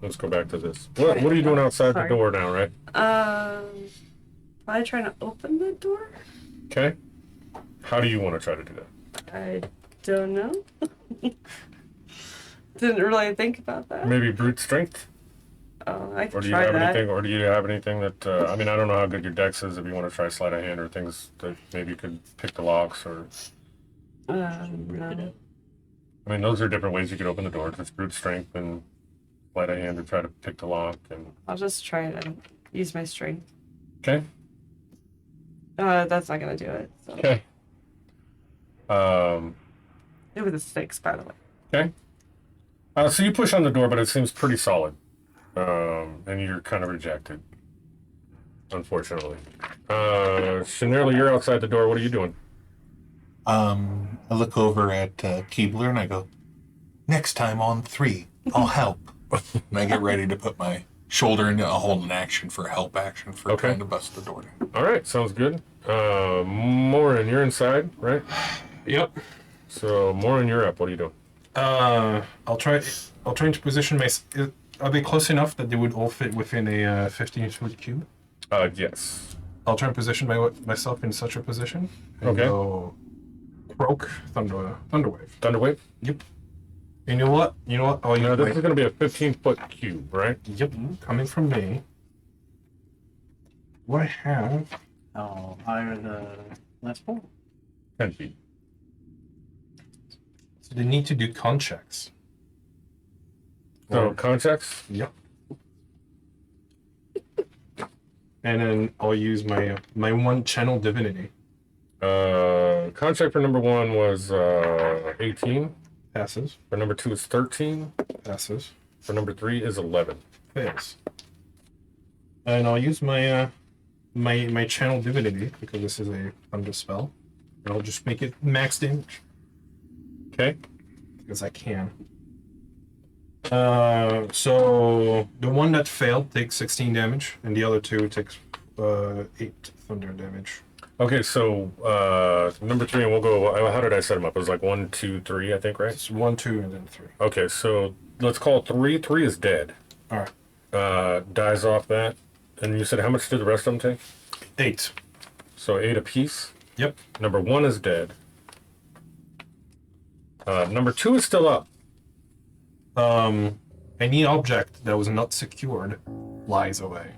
Let's go back to this. What are you doing outside Sorry. the door now, right? Probably trying to open the door? Okay. How do you want to try to do that? I don't know. Didn't really think about that. Maybe brute strength, I or could do you try have that. anything? Or do you have anything that? I mean, I don't know how good your dex is. If you want to try sleight of hand or things that maybe you could pick the locks or. No. I mean, those are different ways you could open the door. Just brute strength and sleight of hand to try to pick the lock. And I'll just try to use my strength. okay. That's not gonna do it. So. Okay. It was a 6, by the way. Okay. So you push on the door, but it seems pretty solid. And you're kind of rejected, unfortunately. Chanel, you're outside the door. What are you doing? I look over at Keebler and I go, next time on 3, I'll help. And I get ready to put my shoulder into a hold an action for help action for Okay. trying to bust the door down. All right, sounds good. Morin, you're inside, right? Yep. So Morin, you're up. What are you doing? I'll try to position my. Are they close enough that they would all fit within a 15-foot cube? Yes. I'll try and position myself in such a position. And Okay. Go croak thunderwave. Thunderwave? Yep. You know what? I'll No, use this my- is going to be a 15-foot cube, right? Yep. Coming from me. What I have? How high are the last pole? 10 feet. So they need to do con checks. So, context? Yep. And then I'll use my my one channel divinity. Contract for number 1 was 18. Passes. For number 2 is 13. Passes. For number 3 is 11. Fails. And I'll use my my channel divinity because this is a thunder spell. And I'll just make it max damage Okay. because I can. So the one that failed takes 16 damage, and the other 2 takes 8 thunder damage. Okay, so number 3, and we'll go. How did I set them up? It was like 1, 2, 3, I think, right? It's 1, 2, and then 3. Okay, so let's call 3. 3 is dead. All right. Dies off that. And you said how much did the rest of them take? 8. So 8 apiece. Yep. Number 1 is dead. Number 2 is still up. Any object that was not secured lies away,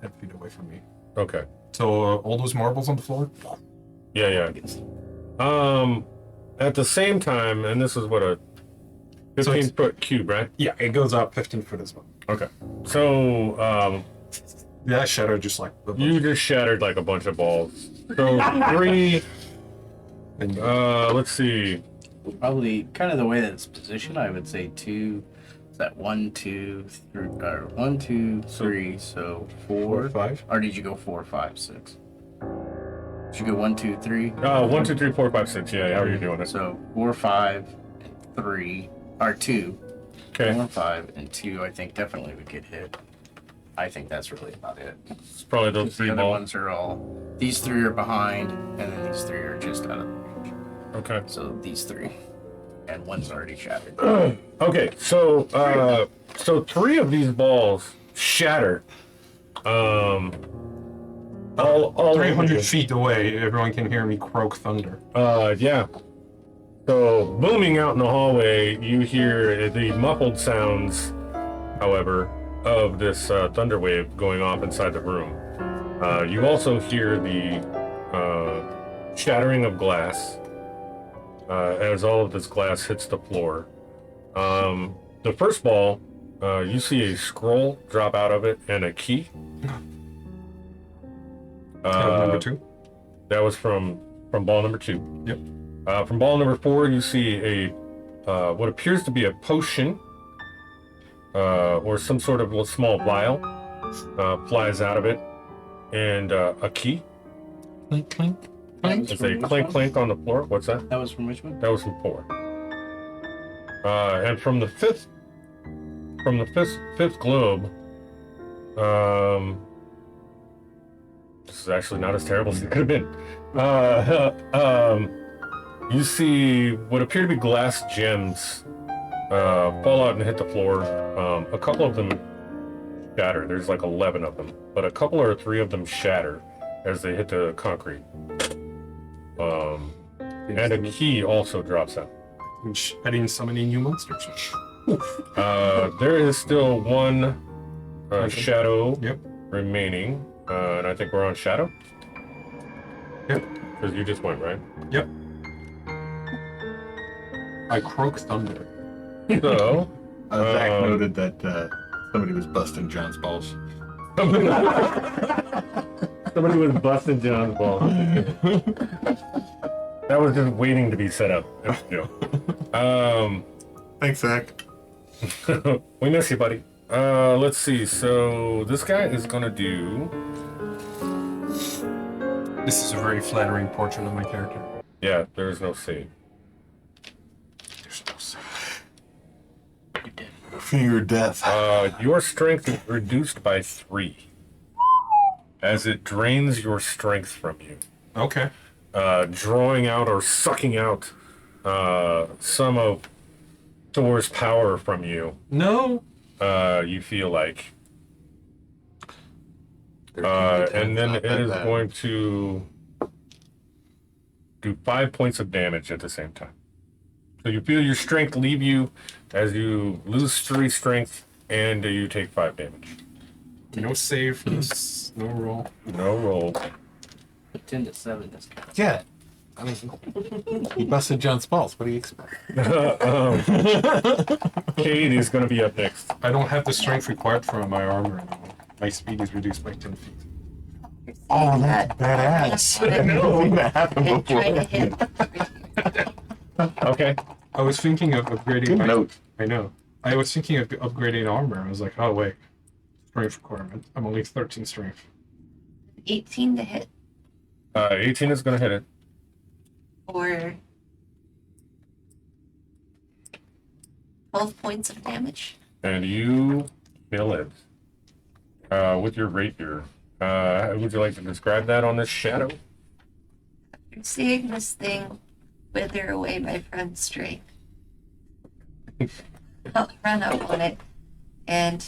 10 feet away from me. Okay. So all those marbles on the floor. Yeah. At the same time, and this is what a So it's- 15-foot cube, right? Yeah, it goes up 15 foot as well. Okay. So Yeah, shatter just like the you just shattered like a bunch of balls. So 3. and Let's see. Probably kind of the way that it's positioned, I would say 2. Is that 1, 2, 3, or 1, 2, 3, so 4. 5. Or did you go 4, 5, 6? Did you go 1, 2, 3? 1, 2, 3, 4, 5, 6. Yeah, how are you doing it? So 4, 5, and 3, or 2. Okay. 4, 5, and 2, I think definitely would get hit. I think that's really about it. It's probably those The 3 other balls. ones are all. These 3 are behind, and then these 3 are just out of range. Okay. So these 3. And one's already shattered. Okay, so 3 of these balls shatter. All 300 feet away, everyone can hear me croak thunder. Yeah. So booming out in the hallway, you hear the muffled sounds, however, of this thunder wave going off inside the room. You also hear the shattering of glass as all of this glass hits the floor. The first ball, you see a scroll drop out of it and a key. Number 2. That was from ball number 2. Yep. From ball number 4, you see a what appears to be a potion or some sort of little small vial flies out of it, and a key. Clink, clink. It's a clink clink on the floor. What's that? That was from which one? That was from 4. And from the fifth globe, this is actually not as terrible as it could have been. You see what appear to be glass gems fall out and hit the floor. A couple of them shatter. There's like 11 of them, but a couple or 3 of them shatter as they hit the concrete. And a key also drops out. I didn't summon any new monsters. There is still one shadow Yep. remaining, and I think we're on shadow. Yep. Because you just went, right? Yep. I croak thunder. So, Zach noted that somebody was busting John's balls. somebody was busting John's ball. That was just waiting to be set up. You know. Thanks, Zach. We miss you, buddy. Let's see. So this guy is gonna do. This is a very flattering portrait of my character. Yeah, there is no save. There's no say. Fear death. Your strength is reduced by 3 as it drains your strength from you, Okay. drawing out or sucking out some of Thor's power from you. No. You feel like, and then it is going to do 5 points of damage at the same time. So you feel your strength leave you as you lose 3 strength, and you take 5 damage. No save. No roll. No roll. 10 to 7 this guy. Yeah. I mean, he busted John's balls. What do you expect? Cade is going to be up next. I don't have the strength required for my armor anymore. My speed is reduced by 10 feet. Oh, that's badass. I've never seen that happen And try to before. hit. Okay. I was thinking of upgrading Good my... note. I know. I was thinking of upgrading armor. I was like, oh, wait. Strength requirement. I'm only 13 strength. 18 to hit, 18 is going to hit it. or 12 points of damage. And you kill it with your rapier. Would you like to describe that on this shadow? After seeing this thing wither away my friend's strength, I'll run up on it and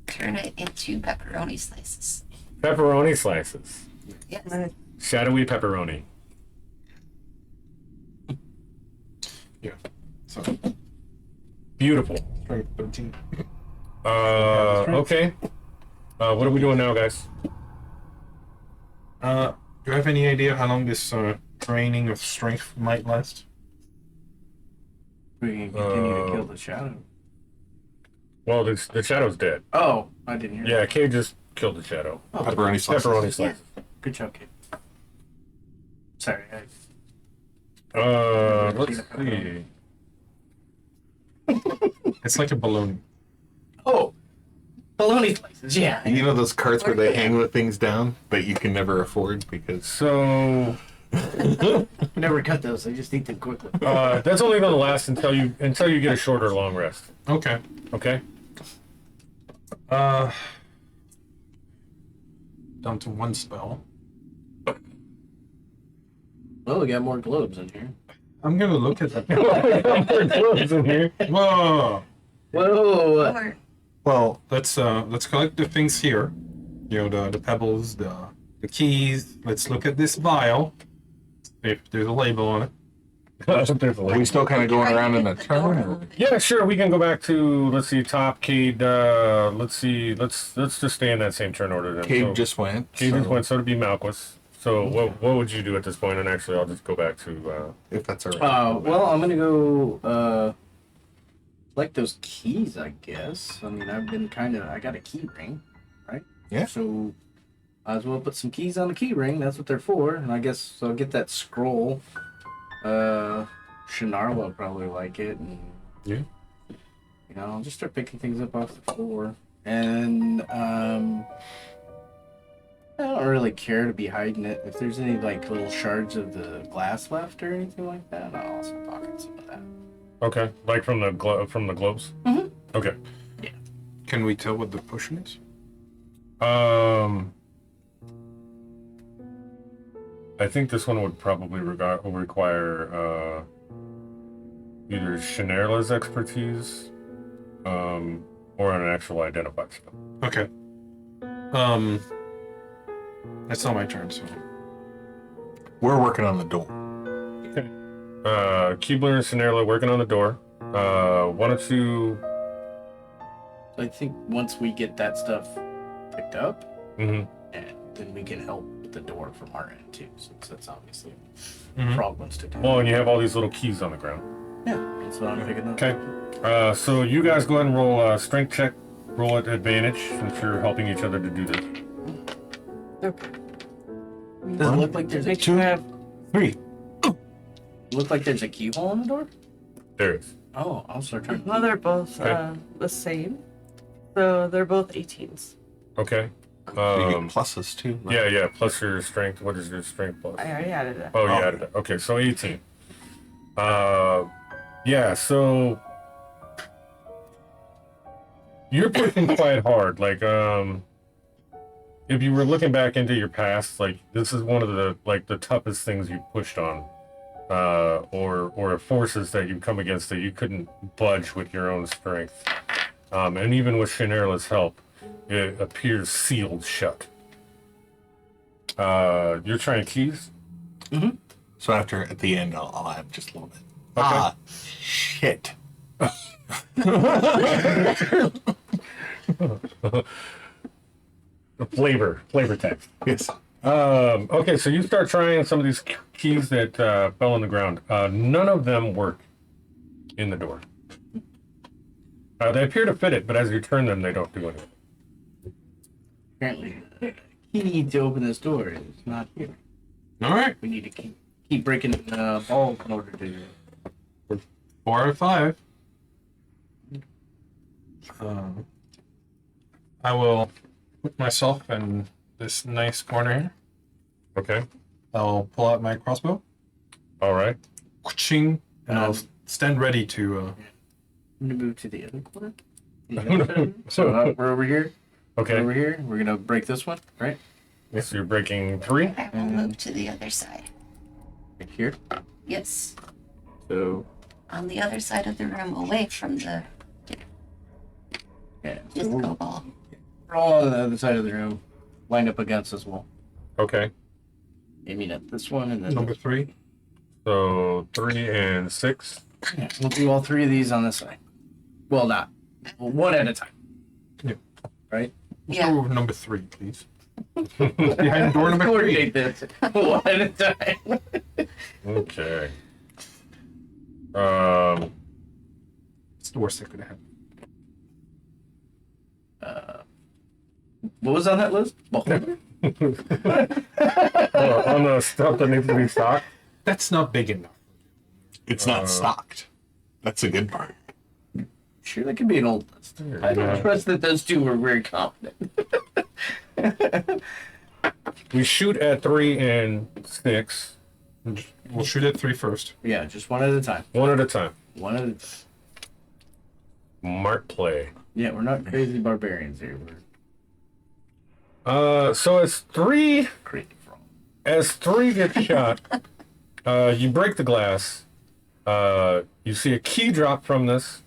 turn it into pepperoni slices. Pepperoni slices. Yes. Shadowy pepperoni. Yeah. So, Beautiful. strength 13. Okay. What are we doing now, guys? Do you have any idea how long this training of strength might last? We can continue to kill the shadow. Well, the shadow's dead. Oh, I didn't hear Yeah, Kay just killed the shadow. Pepperoni slices. Pepperoni slices. that. Good job, kid. Sorry. Let's see. It's like a balloon. Oh! Bologna slices, yeah. You know those carts where they hang the things down that you can never afford because So We never cut those, I just eat them quickly. that's only going to last until you get a short or long rest. Okay. Okay. Down to 1 spell. Well, we got more globes in here. I'm gonna look at that. Gloves in here. Whoa! Whoa! Or well, Let's collect the things here. You know, the pebbles, the keys. Let's look at this vial. If there's a label on it. There's a are we still kind of going around in a turn? Or? Yeah, sure. We can go back to let's see, top Cade. Let's see. Let's just stay in that same turn order then. Cade So, just went. Cade just so went. So to be Malquis. So what would you do at this point? And actually, I'll just go back to. if that's all right. Well, I'm gonna go, like those keys, I guess. I mean, I got a key ring, right? Yeah. So, might as well put some keys on the key ring. That's what they're for. And I guess I'll get that scroll. Shinarla will probably like it. And, Yeah. You know, I'll just start picking things up off the floor. And, I don't really care to be hiding it. If there's any, like, little shards of the glass left or anything like that, I'll also pocket some of that. Okay, like from the globes. Mhm. Okay. Can we tell what the potion is? I think this one would probably require either Shinarla's expertise, or an actual identified spell. Okay. That's not my turn, so. We're working on the door. Keebler and Shinarla working on the door. Why don't you? So I think once we get that stuff picked up, Mhm. and then we can help with the door from our end too, since that's obviously Mhm. Frog wants to do. Well, and you have all these little keys on the ground. Yeah, that's what I'm picking up. Okay. So you guys go ahead and roll a strength check. Roll at advantage since you're helping each other to do this. Does it look like there's a Two, 3. look like there's a keyhole in the door? There it is. Oh, I'll start trying. Well, they're both Okay. the same. So they're both 18s. Okay. You get pluses too. Right? Yeah. Plus your strength. What is your strength plus? I already added it. Oh, you added it. Okay, so 18. Yeah, so you're pushing quite hard. Like, if you were looking back into your past, like this is one of the toughest things you pushed on, or forces that you come against that you couldn't budge with your own strength. And even with Shannara's help, it appears sealed shut. You're trying keys? So at the end, I'll have just a little bit. Okay. Ah, shit. The flavor text. Yes. Okay, so you start trying some of these keys that fell on the ground. None of them work in the door. They appear to fit it, but as you turn them, they don't do anything. Apparently, the key to open this door is not here. All right. We need to keep breaking balls in order to. 4 out of 5. I will put myself in this nice corner here. Okay. I'll pull out my crossbow. All right. Ching, and I'll stand ready to. I'm gonna move to the other corner. So we're over here. Okay. We're over here. We're gonna break this one, right? So you're breaking 3. I will move to the other side. Right here. Yes, So on the other side of the room, away from the yeah, disco ball. we're all on the other side of the room, lined up against this wall. Okay. Aiming at this one and then Number 3. So 3 and 6. yeah, we'll do all 3 of these on this side. Well, not one at a time. Yeah. Right. Let's Yeah. go with number 3, please. Behind door number 3. Coordinate this one at a time. Okay. It's the worst that could happen. What was on that list? Well, On the stuff that needs to be stocked. That's not big enough. It's not stocked. That's a good part. sure, that could be an old list. I don't trust that those two were very confident. We shoot at 3 and 6, We'll shoot at 3 first. Yeah, just one at a time. one at a time. One at a time. Mark play. Yeah, we're not crazy barbarians here. We're So as 3 crazy from. gets shot, you break the glass. You see a key drop from this.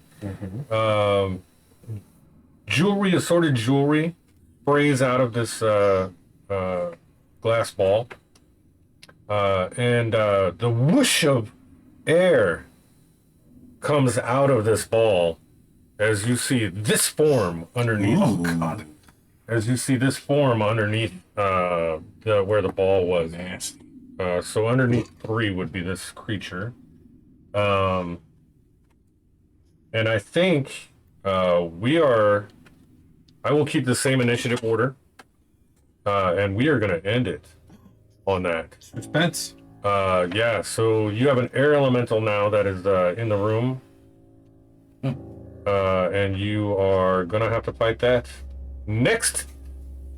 Jewelry, assorted jewelry, sprays out of this glass ball. And the whoosh of air comes out of this ball as you see this form underneath. Oh, God. As you see this form underneath where the ball was. Nasty. So underneath 3 would be this creature. And I think I will keep the same initiative order. And we are going to end it on that. Suspense. Yeah, so you have an air elemental now that is in the room. And you are going to have to fight that next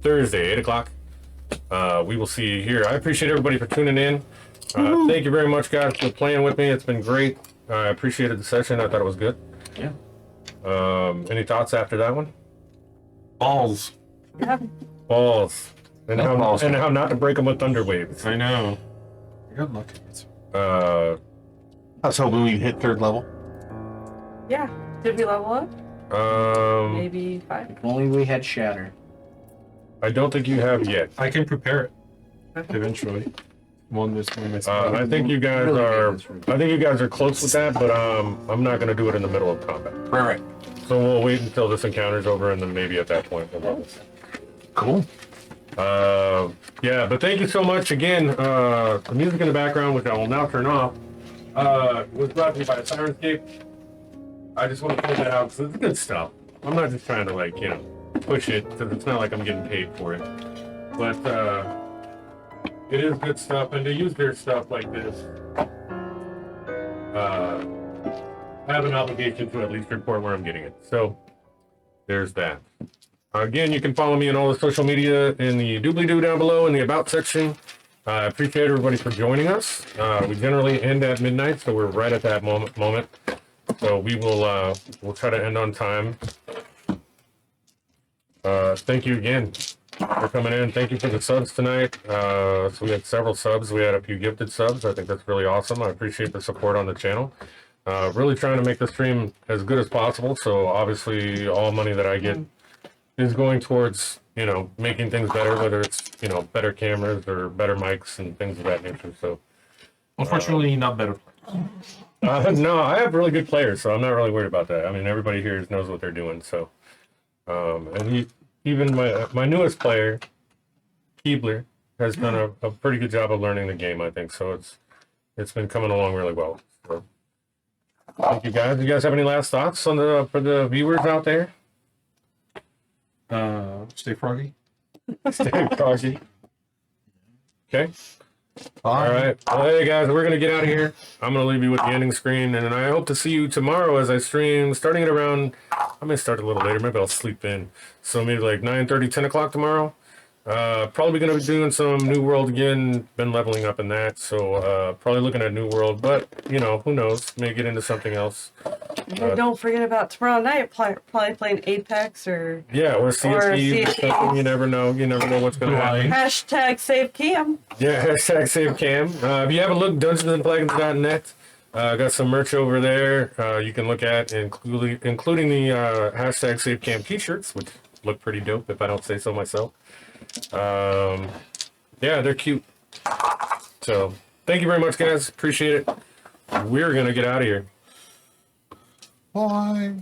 Thursday, 8 o'clock. We will see you here. I appreciate everybody for tuning in. Thank you very much, guys, for playing with me. It's been great. I appreciated the session. I thought it was good. Yeah. Any thoughts after that one? Balls. Yeah. Balls. And No how balls. and how not to break them with thunder waves. I know. I got lucky. Uh, I was hoping we'd hit 3rd level. Yeah. Did we level up? Maybe 5. If only we had shatter. I don't think you have yet. I can prepare it eventually. One this one. I think you guys Really are. good this room. I think you guys are close with that, but I'm not going to do it in the middle of combat. Right. So we'll wait until this encounter's over, and then maybe at that point we'll level. Cool. Yeah, but thank you so much again. The music in the background, which I will now turn off, was brought to you by Sirenscape. I just want to point that out because it's good stuff. I'm not just trying to push it because it's not like I'm getting paid for it, but it is good stuff. And to use their stuff like this, I have an obligation to at least report where I'm getting it. So there's that. Again, you can follow me on all the social media in the doobly-doo down below in the About section. I appreciate everybody for joining us. We generally end at midnight, so we're right at that moment. So we will we'll try to end on time. Thank you again for coming in. Thank you for the subs tonight. So we had several subs. We had a few gifted subs. I think that's really awesome. I appreciate the support on the channel. Really trying to make the stream as good as possible. So obviously all money that I get is going towards, you know, making things better, whether it's, you know, better cameras or better mics and things of that nature. So Unfortunately, not better. no, I have really good players, so I'm not really worried about that. I mean, everybody here knows what they're doing. So, and even my newest player, Keebler, has done a pretty good job of learning the game, I think. So it's been coming along really well. So, thank you guys. You guys have any last thoughts on for the viewers out there? Stay froggy. Stay froggy. Okay. All right. Well, hey guys, we're gonna get out of here. I'm gonna leave you with the ending screen, and I hope to see you tomorrow as I stream, starting at around. I may start a little later. Maybe I'll sleep in. So maybe like 9:30, 10 o'clock tomorrow. Probably gonna be doing some New World again. Been leveling up in that, so probably looking at New World. But you know, who knows? May get into something else. And don't forget about tomorrow night. Probably playing Apex or Yeah, or CSP. CSP. You never know. You never know what's gonna happen. hashtag save Cam. Yeah, hashtag save cam. If you haven't looked, dungeonsandflagons.net. Got some merch over there you can look at, including the hashtag save cam t-shirts, which look pretty dope if I don't say so myself. Yeah, they're cute. So thank you very much, guys. Appreciate it. We're going to get out of here. Bye.